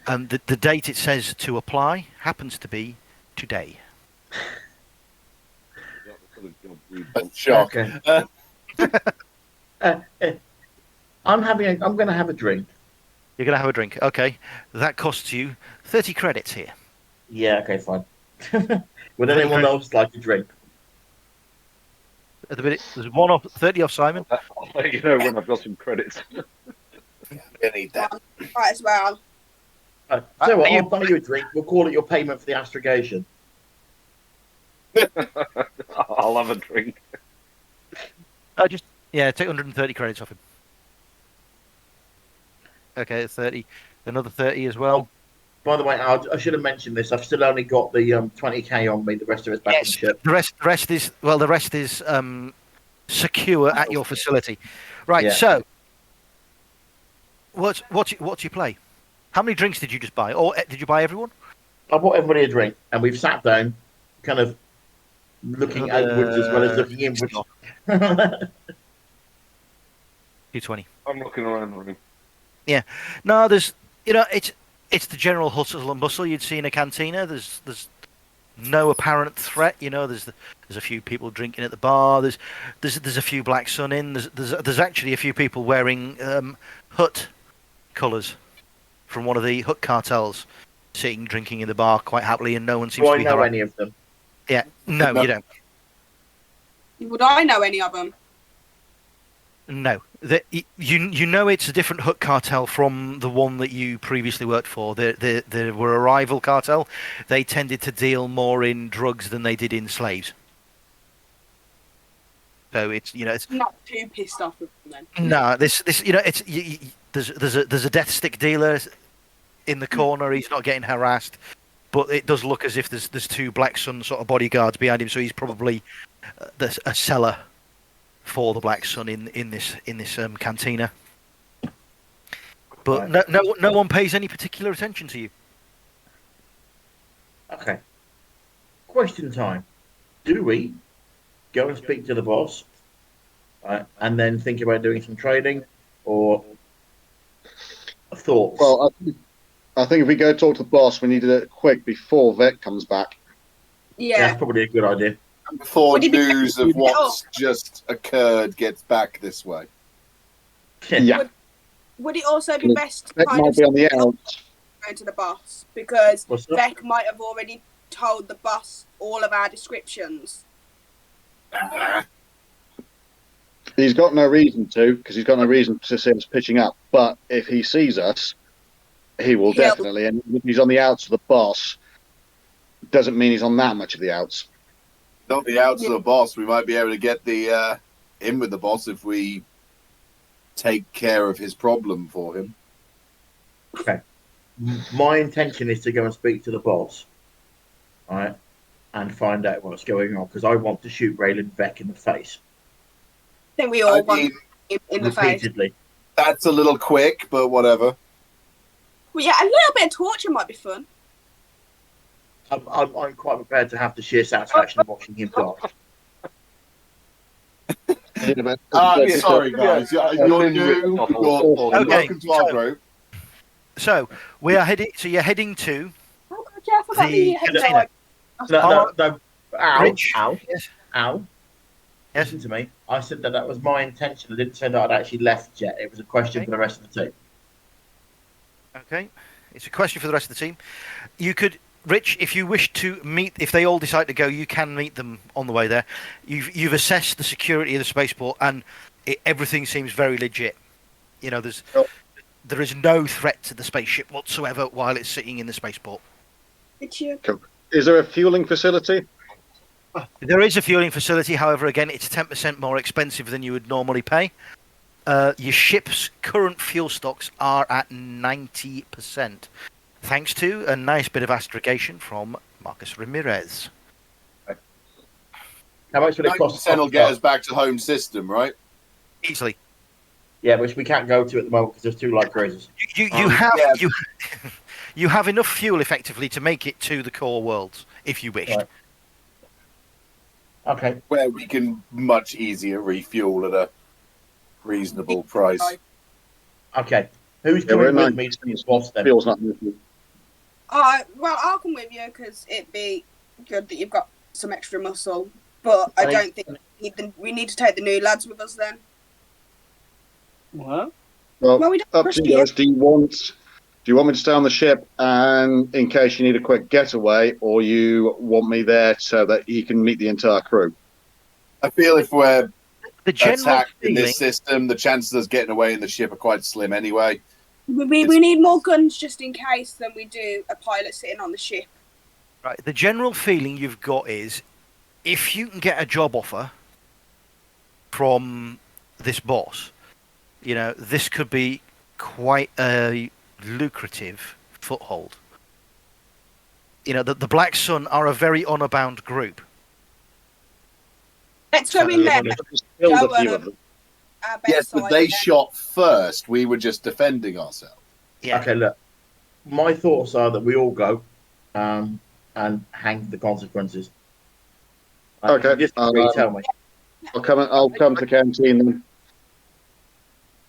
The date it says to apply happens to be today. Shock. Okay. I'm going to have a drink. You're going to have a drink. Okay. That costs you 30 credits here. Yeah, okay, fine. Would 30 anyone credits. else like a drink? At the minute, there's 30 off Simon. I'll let you know when I've got some credits. I need that. Right as well. So what, are you- I'll buy you a drink. We'll call it your payment for the astrogation. I'll have a drink. Take 130 credits off him. Okay, 30. Another 30 as well. By the way, I should have mentioned this. I've still only got the 20k on me. The rest of it's back on the ship. The rest is secure at your facility. Right. Yeah. So, what's your play? How many drinks did you just buy, or did you buy everyone? I bought everybody a drink, and we've sat down, kind of looking outwards as well as looking inwards. 220. I'm looking around the room. No, there's it's the general hustle and bustle you'd see in a cantina. There's no apparent threat. There's a few people drinking at the bar. There's a few Black Sun in. There's actually a few people wearing Hut colours from one of the Hut cartels, sitting drinking in the bar quite happily, and no one seems Do to I be know harassed. any of them? Yeah, no, you don't. Would I know any of them? No, you know it's a different Hut cartel from the one that you previously worked for. They were a rival cartel. They tended to deal more in drugs than they did in slaves. So it's Not too pissed off with them then. no there's a death stick dealer in the corner. He's not getting harassed, but it does look as if there's two Black Sun sort of bodyguards behind him. So he's probably a seller for the Black Sun in this cantina. But no one pays any particular attention to you. Okay. Question time. Do we go and speak to the boss, and then think about doing some trading, or thoughts? Well, I think if we go talk to the boss, we need to do it quick before Vec comes back. Yeah. That's probably a good idea. Before Would it be- news of what's just occurred gets back this way. Yeah, Would it also be best to Vec kind might of be on the outs. go to the boss? Because What's that? Beck might have already told the boss all of our descriptions. He's got no reason to, because he's got no reason to see us pitching up. But if he sees us, he will He'll- definitely. And if he's on the outs of the boss, doesn't mean he's on that much of the outs. Not the outs of the boss. We might be able to get the in with the boss if we take care of his problem for him. Okay. My intention is to go and speak to the boss, all right, and find out what's going on, because I want to shoot Raylan Vec in the face I think we all I want mean, him in the face. repeatedly. that's a little quick, but whatever. Well, yeah, a little bit of torture might be fun. I'm quite prepared to have the sheer satisfaction of watching him die. Sorry, guys. You're new. Okay, Welcome to our group. So we are heading. So you're heading to Oh, God, yeah, I forgot the the container. No. Ow, Rich. ow, Yes. ow. Yes. Listen to me. I said that was my intention. I didn't say that I'd actually left yet. It was a question Okay. for the rest of the team. Okay, it's a question for the rest of the team. You could, Rich, if you wish to meet, if they all decide to go, you can meet them on the way there. You've assessed the security of the spaceport, and everything seems very legit. There is no threat to the spaceship whatsoever while it's sitting in the spaceport. Is there a fueling facility? There is a fueling facility, however, again, it's 10% more expensive than you would normally pay. Your ship's current fuel stocks are at 90%, thanks to a nice bit of astrogation from Marcus Ramirez. How much would it cost? 90% will get us back to home system, right? Easily. Yeah, which we can't go to at the moment because there's two light cruisers. You have enough fuel effectively to make it to the core worlds if you wished. Right. Okay. Where we can much easier refuel at a reasonable price. Okay. Who's Yeah, we're coming with at me to the boss then? Fuel's not moving. Well, I'll come with you because it'd be good that you've got some extra muscle. But I don't think we need to take the new lads with us then. What? Well, Well, we don't up trust to you you. guys. Do you want me to stay on the ship and in case you need a quick getaway, or you want me there so that you can meet the entire crew? I feel if we're The general attacked in feeling, this system, the chances of us getting away in the ship are quite slim anyway. We need more guns just in case than we do a pilot sitting on the ship. right? The general feeling you've got is, if you can get a job offer from this boss, this could be quite a lucrative foothold. The Black Sun are a very honor-bound group. Let's go in there. Killed a Go, few of them. our best Yes, but side they then. shot first. We were just defending ourselves. Yeah. Okay, look. My thoughts are that we all go and hang the consequences. Okay, Just tell me. I'll come to the canteen then.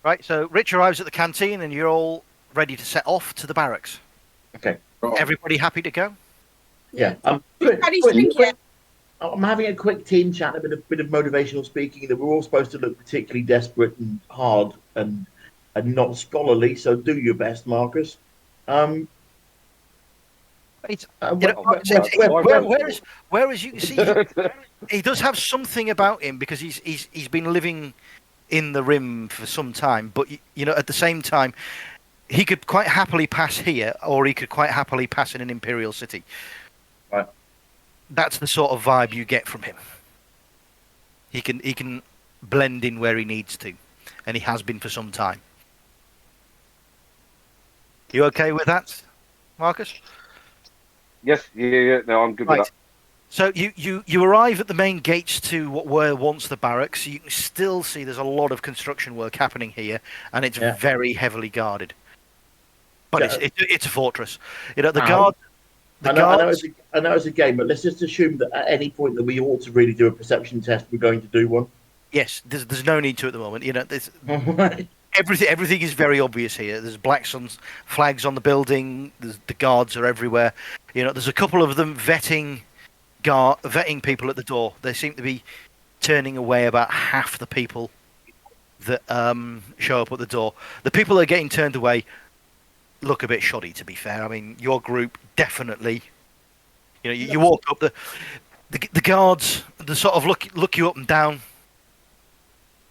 Right, so Rich arrives at the canteen and you're all ready to set off to the barracks. Okay. Everybody happy to go? Yeah. Paddy's thinking. I'm having a quick team chat, a bit of motivational speaking. That we're all supposed to look particularly desperate and hard and not scholarly. So do your best, Marcus. Whereas you can see, he does have something about him because he's been living in the Rim for some time. But at the same time, he could quite happily pass here, or he could quite happily pass in an Imperial city. Right. That's the sort of vibe you get from him. He can blend in where he needs to, and he has been for some time. You okay with that, Marcus? Yes, yeah. No, I'm good with that. So you arrive at the main gates to what were once the barracks. You can still see there's a lot of construction work happening here, and it's very heavily guarded. But it's a fortress. The guard. I know it's a game, but let's just assume that at any point that we ought to really do a perception test, we're going to do one. Yes, there's no need to at the moment. Everything is very obvious here. There's Black Sun's flags on the building. The guards are everywhere. There's a couple of them vetting people at the door. They seem to be turning away about half the people that show up at the door. The people that are getting turned away look a bit shoddy, to be fair. I mean, your group definitely. You walk up, the guards, they sort of look you up and down.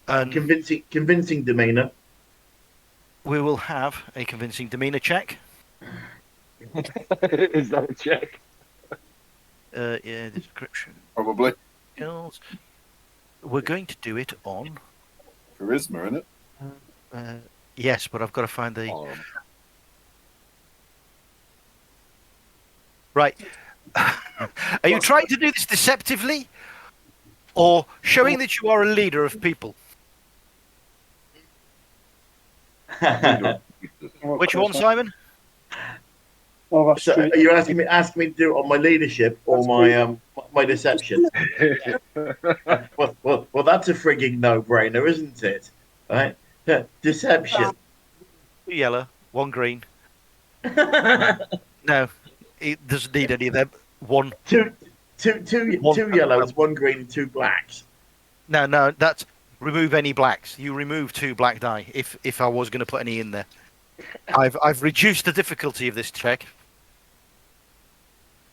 And convincing demeanour. We will have a convincing demeanour check. Is that a check? Yeah, description. Probably. Skills. We're going to do it on Charisma, isn't it? Yes, but I've got to find the. Right. Are you trying to do this deceptively, or showing that you are a leader of people? Which one, Simon? So are you asking me to do it on my leadership or my deception? well, that's a frigging no-brainer, isn't it? Right? Deception. 2 yellow, 1 green. No, it doesn't need any of them. Two yellows, 1 green, and 2 blacks. No, that's remove any blacks. You remove 2 black die. If I was going to put any in there, I've reduced the difficulty of this check,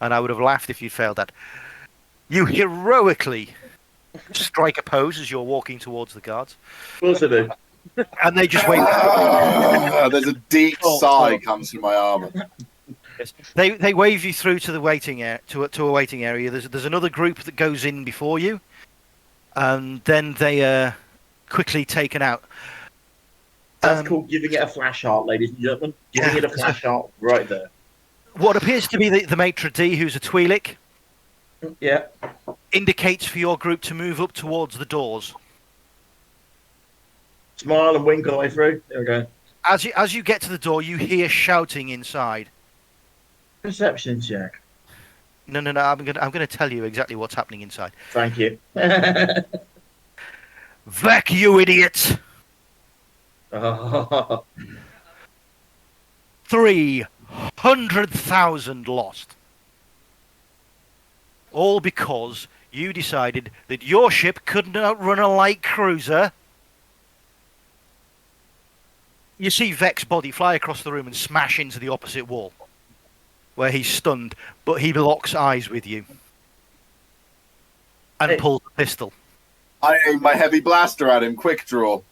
and I would have laughed if you failed that. You heroically strike a pose as you're walking towards the guards. Of course I do. And they just wait. There's a deep sigh comes through my armour. Yes. They wave you through to the waiting to a waiting area. There's another group that goes in before you, and then they are quickly taken out. That's called giving it a flash heart, ladies and gentlemen. Giving it a flash heart right there. What appears to be the maitre d', who's a Twi'lek, indicates for your group to move up towards the doors. Smile and wink all the way through. There we go. As you get to the door, you hear shouting inside. Perception check. No. I'm gonna tell you exactly what's happening inside. Thank you. Vec, you idiot! 300,000 lost. All because you decided that your ship couldn't outrun a light cruiser. You see Vec's body fly across the room and smash into the opposite wall, where he's stunned, but he locks eyes with you and pulls the pistol. I aim my heavy blaster at him. Quick draw.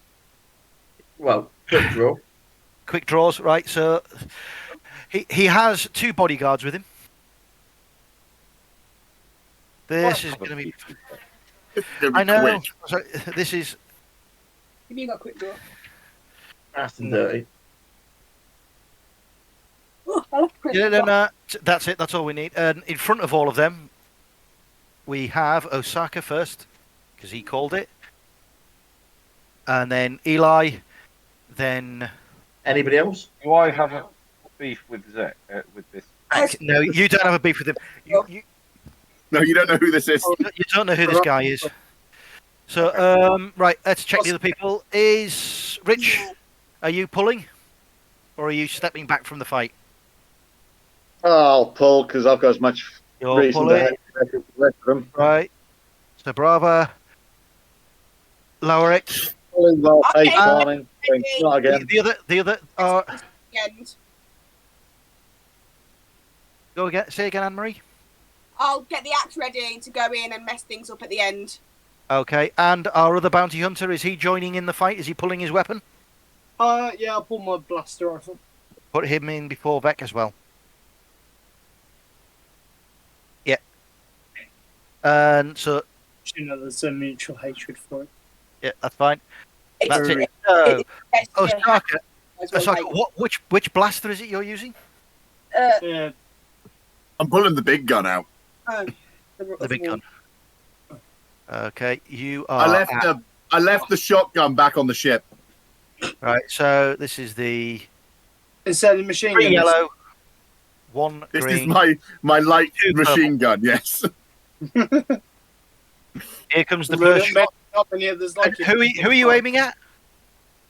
Well, quick draw. Quick draws, right? So he has 2 bodyguards with him. This is going to be. I know. Quick. Sorry, this is. Have you got a quick draw? Fast and dirty. Oh, I love quick Yeah, draw. no, that's it. That's all we need. And in front of all of them, we have Osaka first, because he called it. And then Eli, then... Anybody else? Do I have a beef with Zek, with this? No, you don't have a beef with him. You No, you don't know who this is. don't know who this guy is. So, right, let's check the other people. Is Rich, are you pulling? Or are you stepping back from the fight? I'll pull because I've got as much You're reason pulling. to hate the rest of them. Right. So, Brava, Lowerick. Pulling well, Okay. morning. Not again. The other are... End. Go again. Say again, Anne-Marie. I'll get the axe ready to go in and mess things up at the end. Okay, and our other bounty hunter, is he joining in the fight? Is he pulling his weapon? Yeah, I'll pull my blaster rifle. Put him in before Vec as well. Yeah. And so, You know, there's a mutual hatred for it. yeah, that's fine. That's Very- it. So, Yes, Osaka, as well, Osaka, like, which blaster is it you're using? Yeah, I'm pulling the big gun out. The big gun. Okay, you are... I left the shotgun back on the ship. Right, so this is the... instead of the machine 3 gun. yellow, 1 This green. is my light 2 machine gun. Yes. Here comes the first shot. Not many others like it. Who are you aiming at?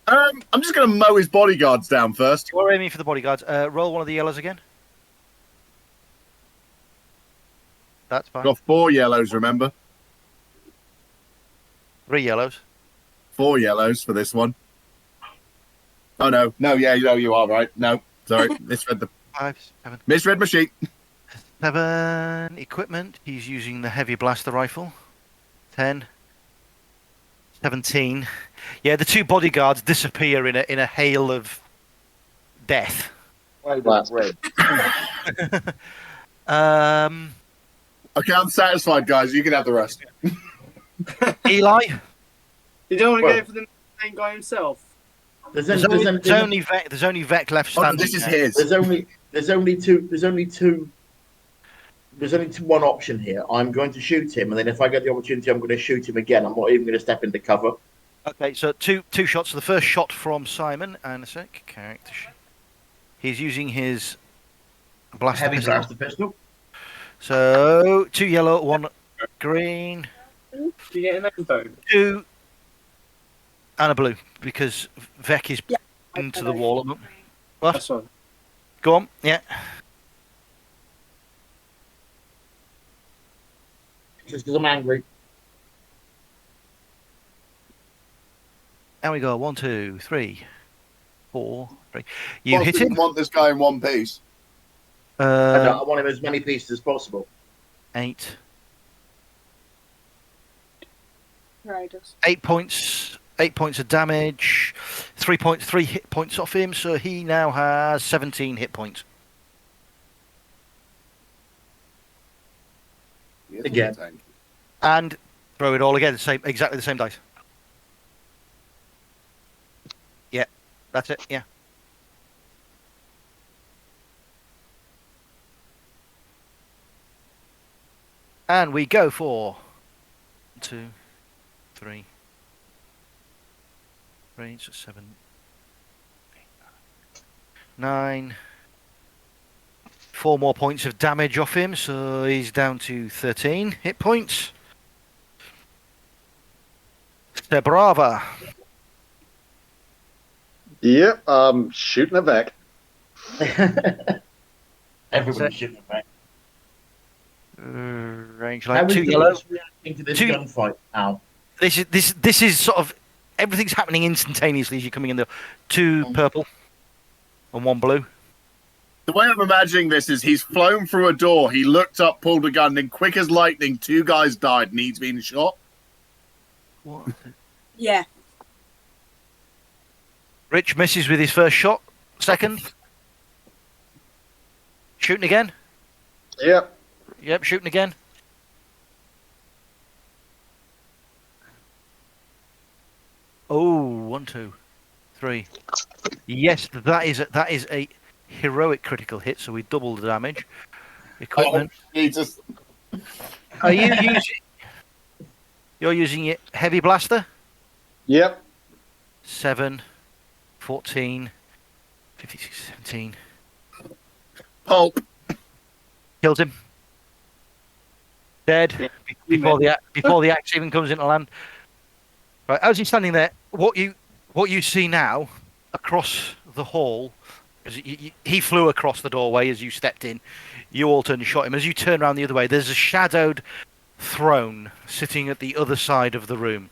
I'm just gonna mow his bodyguards down first. You're aiming for the bodyguards. Roll one of the yellows again. That's fine. Got 4 yellows. Remember, 3 yellows. 4 yellows for this one. Oh no, yeah, you are right. No, sorry, misread 5, 7. misread my sheet. 7 equipment. He's using the heavy blaster rifle. 10. 17. Yeah, the 2 bodyguards disappear in a hail of death. That's Red. Okay, I'm satisfied, guys. You can have the rest. Eli. You don't want to Well- go for the main guy himself. There's There's only Vec left Oh, no, standing. this is there. his. there's only one option here. I'm going to shoot him, and then if I get the opportunity, I'm going to shoot him again. I'm not even going to step into cover. Okay, so two shots. The first shot from Simon, and a sec. Character. He's using his blaster Heavy pistol. blaster pistol. So 2 yellow, 1 green, Do you get an bow? 2, and a blue because Vec is Yeah, into the wall. What? That's one. Go on. Yeah. Just because I'm angry. And we go 1, 2, 3, 4, 3. You Boss hit didn't him. want this guy in one piece. I want him as many pieces as possible. 8. Right. 8 points. 8 points of damage. 3 hit points off him. So he now has 17 hit points. Again. And throw it all again. Exactly the same dice. Yeah, that's it. Yeah. And we go for 2, 3, 7, 8, 9. 4 more points of damage off him, so he's down to 13 hit points. Brava. Yep, I'm shooting a Vec. Everybody's shooting him back. Range How like is 2 the yellow. boss reacting to this 2 gunfight now? This is sort of everything's happening instantaneously as you're coming in. The 2 purple and 1 blue. The way I'm imagining this is he's flown through a door, he looked up, pulled a gun, and quick as lightning, 2 guys died and he's been shot. What? Yeah. Rich misses with his first shot. Second. Shooting again. Yep. Yep, shooting again. Oh, 1, 2, 3. Yes, that is a heroic critical hit, so we double the damage. Equipment. Oh, Jesus. Are you using? You're using it heavy blaster? Yep. 7, 14, 56, 17. Pulp. Kills him. Dead before the axe even comes into land. Right, as he's standing there, what you see now across the hall, because he flew across the doorway as you stepped in. You all turned and shot him. As you turn around the other way, there's a shadowed throne sitting at the other side of the room.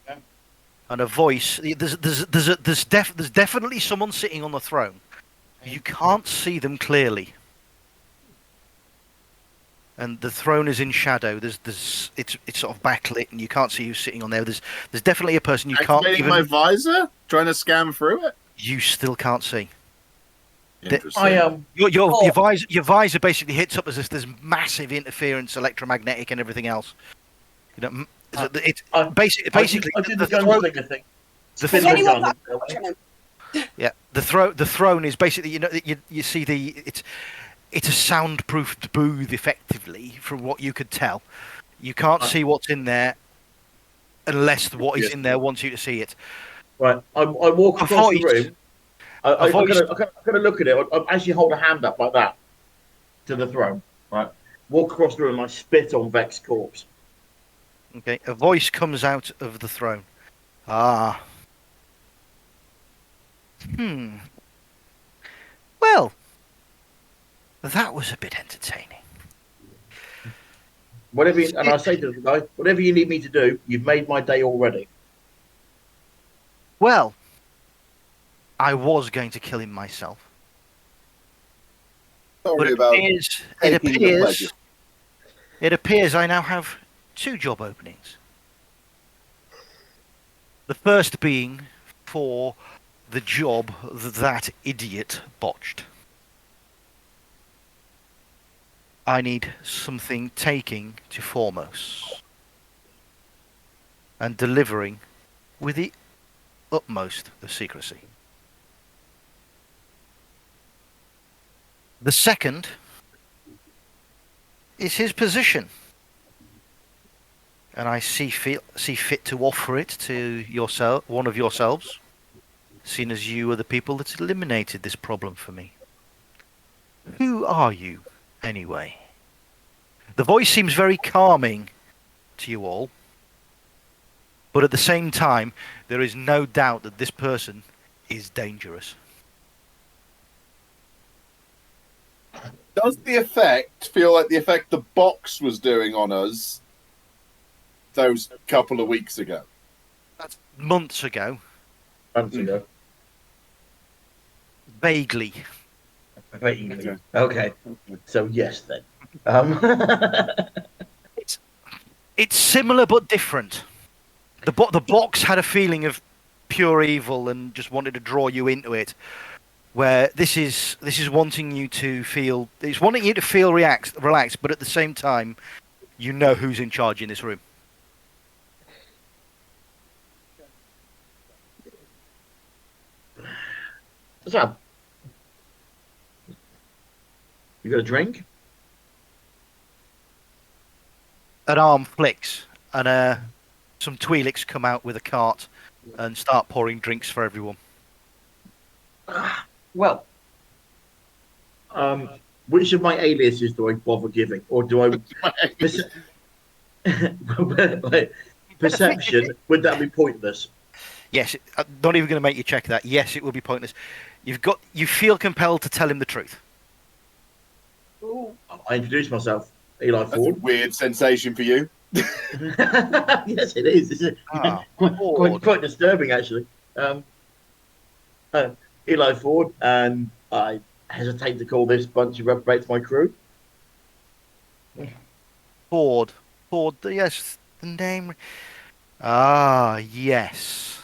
Yeah. And a voice. There's definitely someone sitting on the throne. You can't see them clearly. And the throne is in shadow. It's sort of backlit, and you can't see who's sitting on there. There's definitely a person you can't Activating even. my visor, trying to scan through it. You still can't see. Interesting. Your visor basically hits up as if there's massive interference, electromagnetic, and everything else. You know, it's basically I did the gun stinger thing. Has anyone got a gun? Yeah, the throne is basically you see it's a soundproofed booth effectively from what you could tell. You can't see what's in there unless what is in there wants you to see it. Right, I walk across the room. I'm gonna look at it. I actually hold a hand up like that to the throne. Right, walk across the room. I spit on Vex's corpse. Okay, a voice comes out of the throne. Ah. Well, that was a bit entertaining. And I say to the guy, whatever you need me to do, you've made my day already. Well, I was going to kill him myself. But it appears I now have 2 job openings. The first being for the job that idiot botched. I need something taking to Formos and delivering with the utmost of secrecy. The second is his position, and I see fit to offer it to one of yourselves, seeing as you are the people that eliminated this problem for me. Who are you, anyway? The voice seems very calming to you all, but at the same time, there is no doubt that this person is dangerous. Does the effect feel like the effect the box was doing on us those couple of weeks ago? That's months ago. Months ago. Vaguely. Vaguely. Okay. So yes, then. It's similar but different. The box had a feeling of pure evil and just wanted to draw you into it. Where this is wanting you to feel, it's wanting you to feel relaxed, but at the same time, you know who's in charge in this room. What's up? You got a drink? An arm flicks, and some Twi'leks come out with a cart and start pouring drinks for everyone. Well, which of my aliases do I bother giving, or do I perception? Would that be pointless? Yes, I'm not even going to make you check that. Yes, it will be pointless. You feel compelled to tell him the truth. Ooh. I introduce myself, Eli That's a Ford. weird sensation for you. Yes, it is. It's Ah, quite disturbing, actually. Eli Ford, and I hesitate to call this bunch of reprobates my crew. Ford. Ford. Yes, the name. Ah, yes.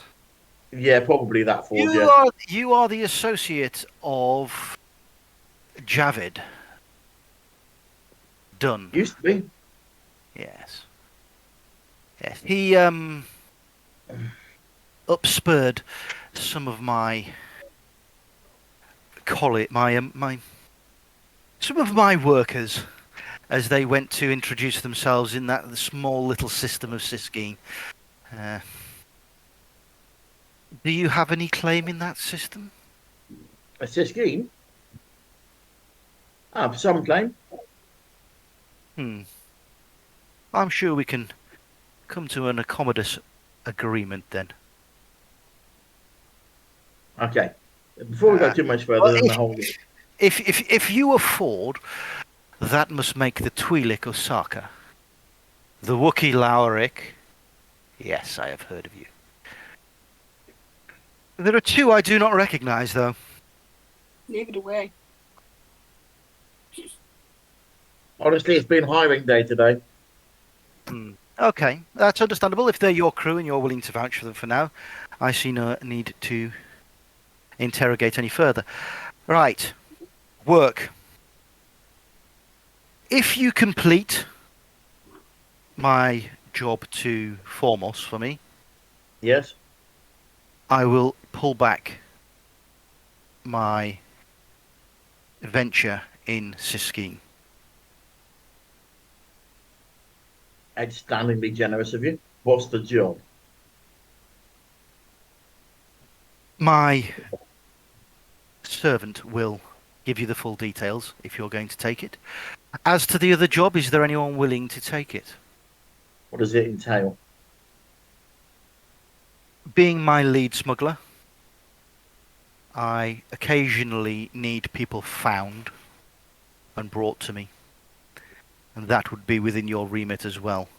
Yeah, probably that Ford. You Yes, are the associate of Javid Dunn. used to be. Yes. Yes. He upspurred some of my some of my workers as they went to introduce themselves in that small little system of Siskine. Uh, do you have any claim in that system? A Siskine. Some claim. Hmm. I'm sure we can come to an accommodous agreement then. Okay. Before we go too much further Well, than the whole. if you afford, that must make the Twi'lek Osaka. The Wookiee Lauric. Yes, I have heard of you. There are two I do not recognize, though. Neither do we. Honestly, it's been hiring day today. Okay, that's understandable. If they're your crew and you're willing to vouch for them for now, I see no need to interrogate any further. Right. Work. If you complete my job to Formos for me, Yes. I will pull back my venture in Siskine. Outstandingly generous of you. What's the job? My servant will give you the full details if you're going to take it. As to the other job, is there anyone willing to take it? What does it entail? Being my lead smuggler, I occasionally need people found and brought to me. And that would be within your remit as well.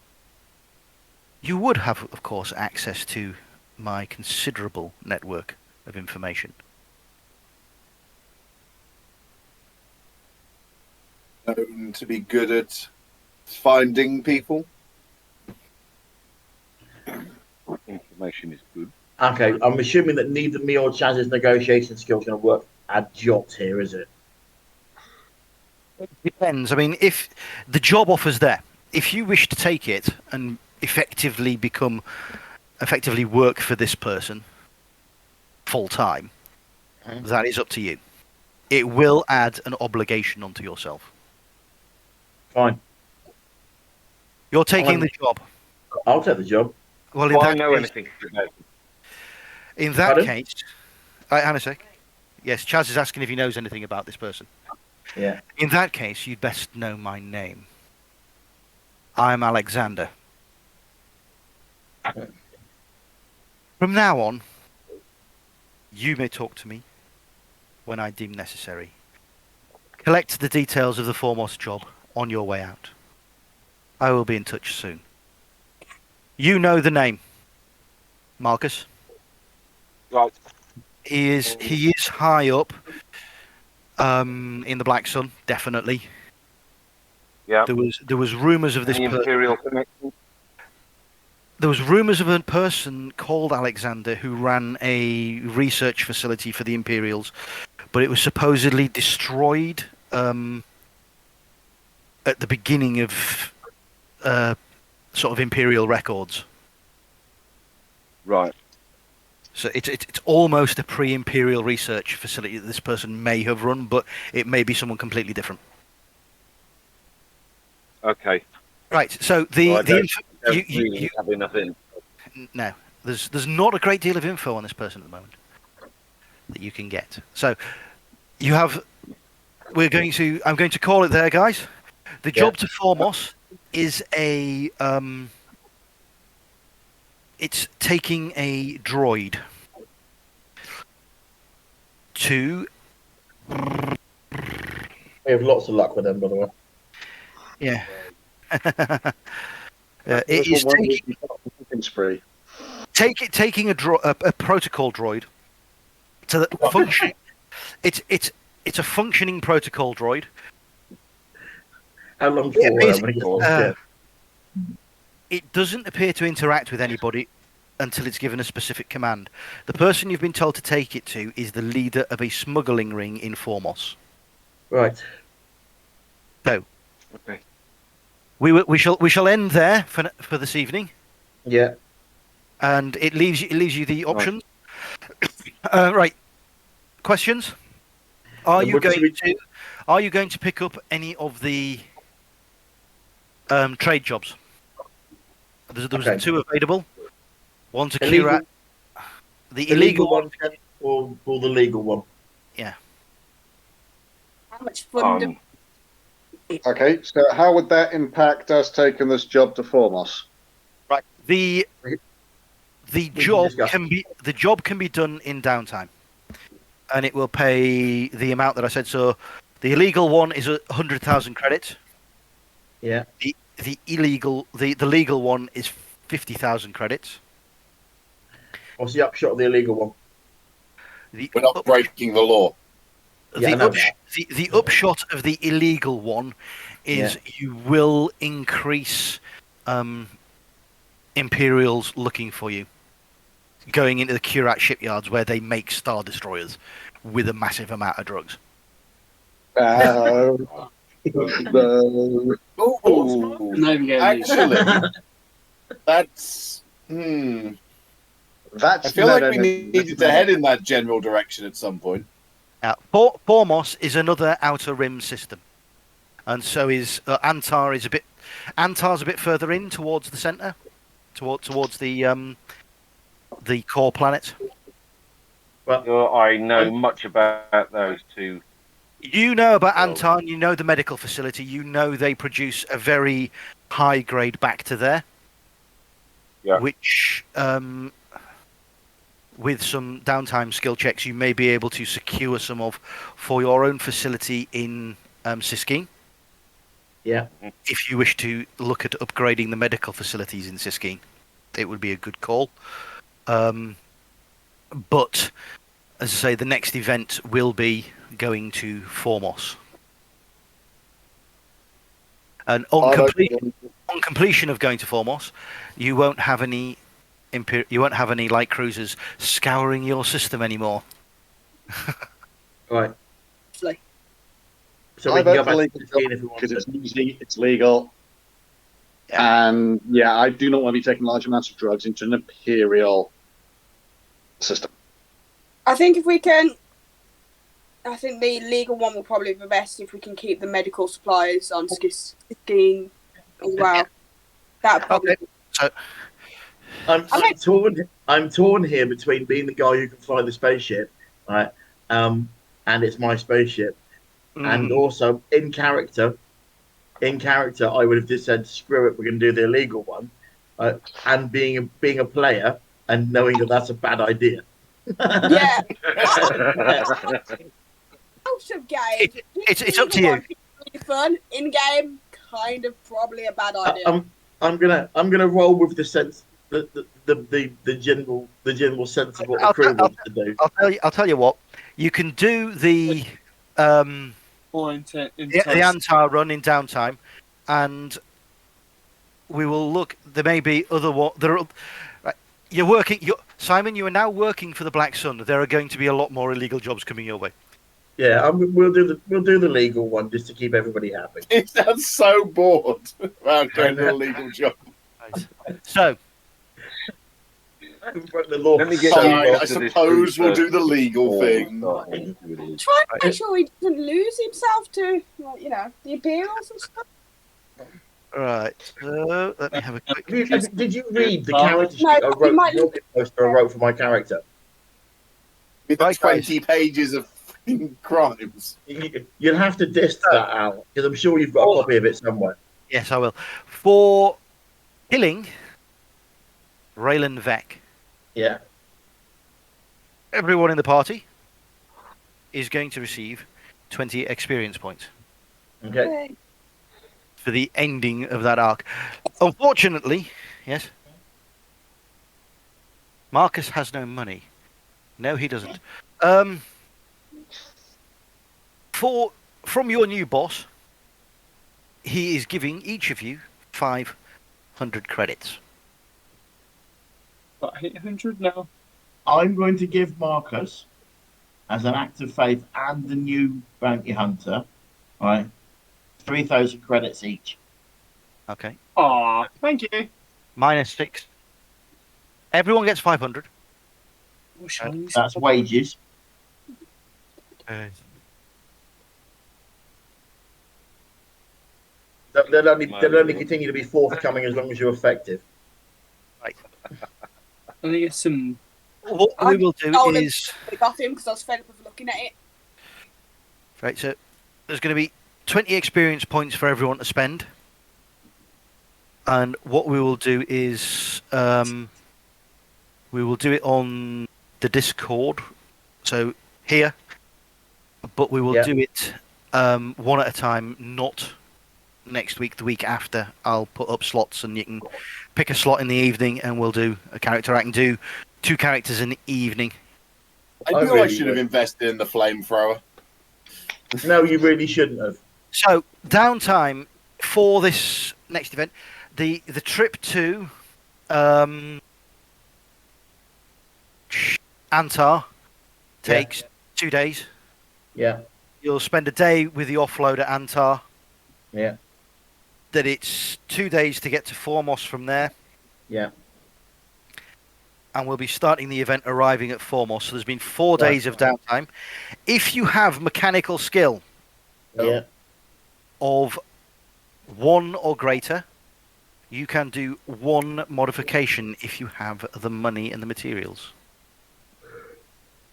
You would have, of course, access to my considerable network of information. Known to be good at finding people. Information is good. Okay, I'm assuming that neither me or Chaz's negotiation skills going to work at jobs here, is it? Depends. I mean, if the job offer's there, if you wish to take it and effectively work for this person full time, that is up to you. It will add an obligation onto yourself. Fine. You're taking the job. I'll take the job. Well, Do I know anything about it? in that Pardon? case, hang a sec. Yes, Chaz is asking if he knows anything about this person. Yeah. In that case, you'd best know my name. I'm Alexander. From now on, you may talk to me when I deem necessary. Collect the details of the Formos job on your way out. I will be in touch soon. You know the name, Marcus. Right. He is high up in the Black Sun, definitely. Yeah. There was rumours of this Any person. Imperial connection? There was rumours of a person called Alexander who ran a research facility for the Imperials, but it was supposedly destroyed at the beginning of sort of Imperial records. Right. So it's almost a pre-Imperial research facility that this person may have run, but it may be someone completely different. Okay. Right. So Well, you really have enough in. no, there's not a great deal of info on this person at the moment that you can get. So you have. I'm going to call it there, guys. The job to Formos is a it's taking a droid to. We have lots of luck with them, by the way. Yeah. It is taking spree. taking a protocol droid to the function. It's a functioning protocol droid. How long Yeah, for? basically, it doesn't appear to interact with anybody until it's given a specific command. The person you've been told to take it to is the leader of a smuggling ring in Formos. Right. So, Okay. we shall end there for this evening. Yeah. And it leaves you the options. Right. Questions? Are you going to pick up any of the trade jobs? There was 2 available. One to Kirat. The illegal one or the legal one? Yeah. How much fun? Okay, so how would that impact us taking this job to Formos? Right. The job can be done in downtime, and it will pay the amount that I said. So, the illegal one is 100,000 credits. Yeah. The legal one is 50,000 credits. What's the upshot of the illegal one? We're not breaking the law. The upshot of the illegal one is you will increase Imperials looking for you, going into the Kurat shipyards where they make Star Destroyers with a massive amount of drugs. No. Actually, that's... I feel like we needed to head in that general direction at some point. Formos is another outer rim system, and so is Antar. Antar's a bit further in towards the centre, towards the core planet. Well, I know much about those 2. You know about Antar, and you know the medical facility. You know they produce a very high grade Bacta there, which with some downtime skill checks, you may be able to secure some of for your own facility in Siskine. Yeah. If you wish to look at upgrading the medical facilities in Siskine, it would be a good call. But, as I say, the next event will be going to Formos. And on completion of going to Formos, you won't have any light cruisers scouring your system anymore. Right. So we can go back to if we want, because it's easy, it's legal, and I do not want to be taking large amounts of drugs into an Imperial system. I think if we can, I think the legal one will probably be best if we can keep the medical supplies on skiing as well. That probably. So, I'm torn here between being the guy who can fly the spaceship, right? And it's my spaceship, and also in character, I would have just said, "Screw it, we're going to do the illegal one," and being a player and knowing that that's a bad idea. Yeah. Out of game, it's up to you. Really fun in game, kind of probably a bad idea. I'm gonna roll with the sense the general sense of what the crew wants to do. I'll tell you what. You can do the Antar run in downtime, and we will look. There may be other. You're working. Simon, you are now working for the Black Sun. There are going to be a lot more illegal jobs coming your way. Yeah, we'll do the legal one just to keep everybody happy. It sounds so bored about doing the legal job. So, let me get I suppose we'll do the legal thing. Try to make sure he doesn't lose himself to, the Imperials and stuff. Right. Let me have a quick. Did you read the character sheet I wrote for my character? With 20 pages of crimes. You'll have to disk that out because I'm sure you've got a copy of it somewhere. Yes, I will. For killing Raylan Vec. Yeah. Everyone in the party is going to receive 20 experience points. Okay. for the ending of that arc. Unfortunately, yes, Marcus has no money. No, he doesn't. From your new boss, he is giving each of you 500 credits. Got 800 now. I'm going to give Marcus, as an act of faith and the new bounty hunter, right, 3,000 credits each. Okay. Aw, thank you. -6. Everyone gets 500. That's wages. They'll only continue to be forthcoming as long as you're effective. Right. I think it's some. What we will do is. I got him because I was fed up with looking at it. Right, so there's going to be 20 experience points for everyone to spend. And what we will do is. We will do it on the Discord. So here. But we will do it one at a time, not next week, the week after. I'll put up slots and you can pick a slot in the evening and we'll do a character. I can do 2 characters in the evening. I knew I should have invested in the flamethrower. No, you really shouldn't have. So, downtime for this next event. The trip to Antar takes 2 days. Yeah. You'll spend a day with the offload at Antar. Yeah. Then it's 2 days to get to Formos from there. Yeah. And we'll be starting the event arriving at Formos. So there's been 4 days of downtime. If you have mechanical skill of 1 or greater, you can do 1 modification if you have the money and the materials.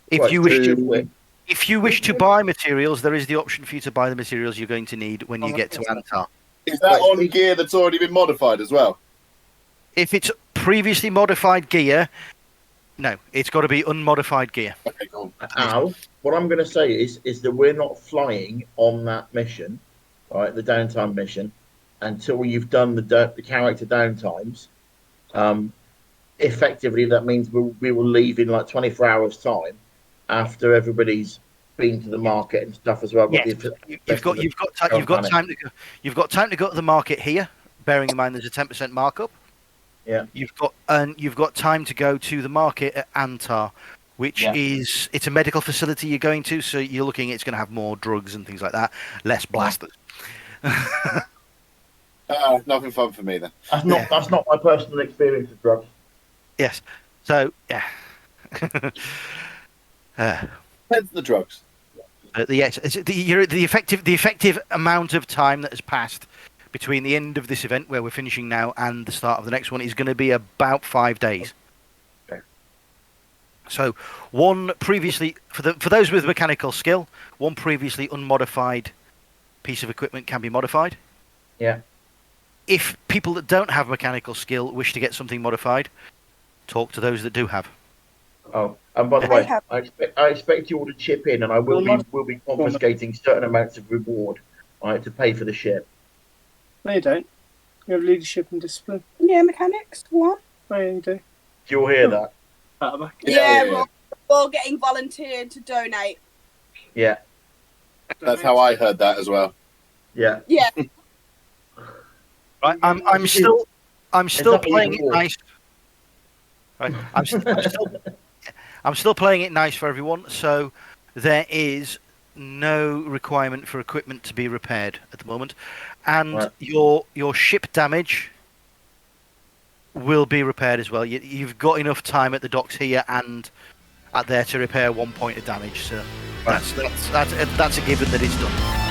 If you wish to buy materials, there is the option for you to buy the materials you're going to need when you get to Antar. Is that on gear that's already been modified as well? If it's previously modified gear, no, it's got to be unmodified gear. Okay, cool. Al, what I'm going to say is that we're not flying on that mission, right, the downtime mission, until you've done the character downtimes. Effectively, that means we will leave in like 24 hours' time after everybody's been to the market and stuff as well. Yes. You've got time to go. You've got time to go to the market here. Bearing in mind there's a 10% markup. Yeah. You've got time to go to the market at Antar, which is it's a medical facility you're going to, so you're looking it's going to have more drugs and things like that, less blasters. Nothing fun for me then. That's not my personal experience of drugs. Yes. So yeah. Hence the drugs. The effective amount of time that has passed between the end of this event, where we're finishing now, and the start of the next one is going to be about 5 days. Okay. So, 1 previously for those with mechanical skill, 1 previously unmodified piece of equipment can be modified. Yeah. If people that don't have mechanical skill wish to get something modified, talk to those that do have. Oh, and by the way, I expect you all to chip in, and I will be confiscating certain amounts of reward, right, to pay for the ship. No, you don't. You have leadership and discipline. Yeah, mechanics. What? Oh, yeah, you do. You'll hear that. Yeah, we're all getting volunteered to donate. Yeah. That's how I heard that as well. Yeah. Yeah. Right, I'm still playing it nice. Right, I'm still playing it nice for everyone. So there is no requirement for equipment to be repaired at the moment, and your ship damage will be repaired as well. You've got enough time at the docks here and at there to repair 1 point of damage. So that's a given that it's done.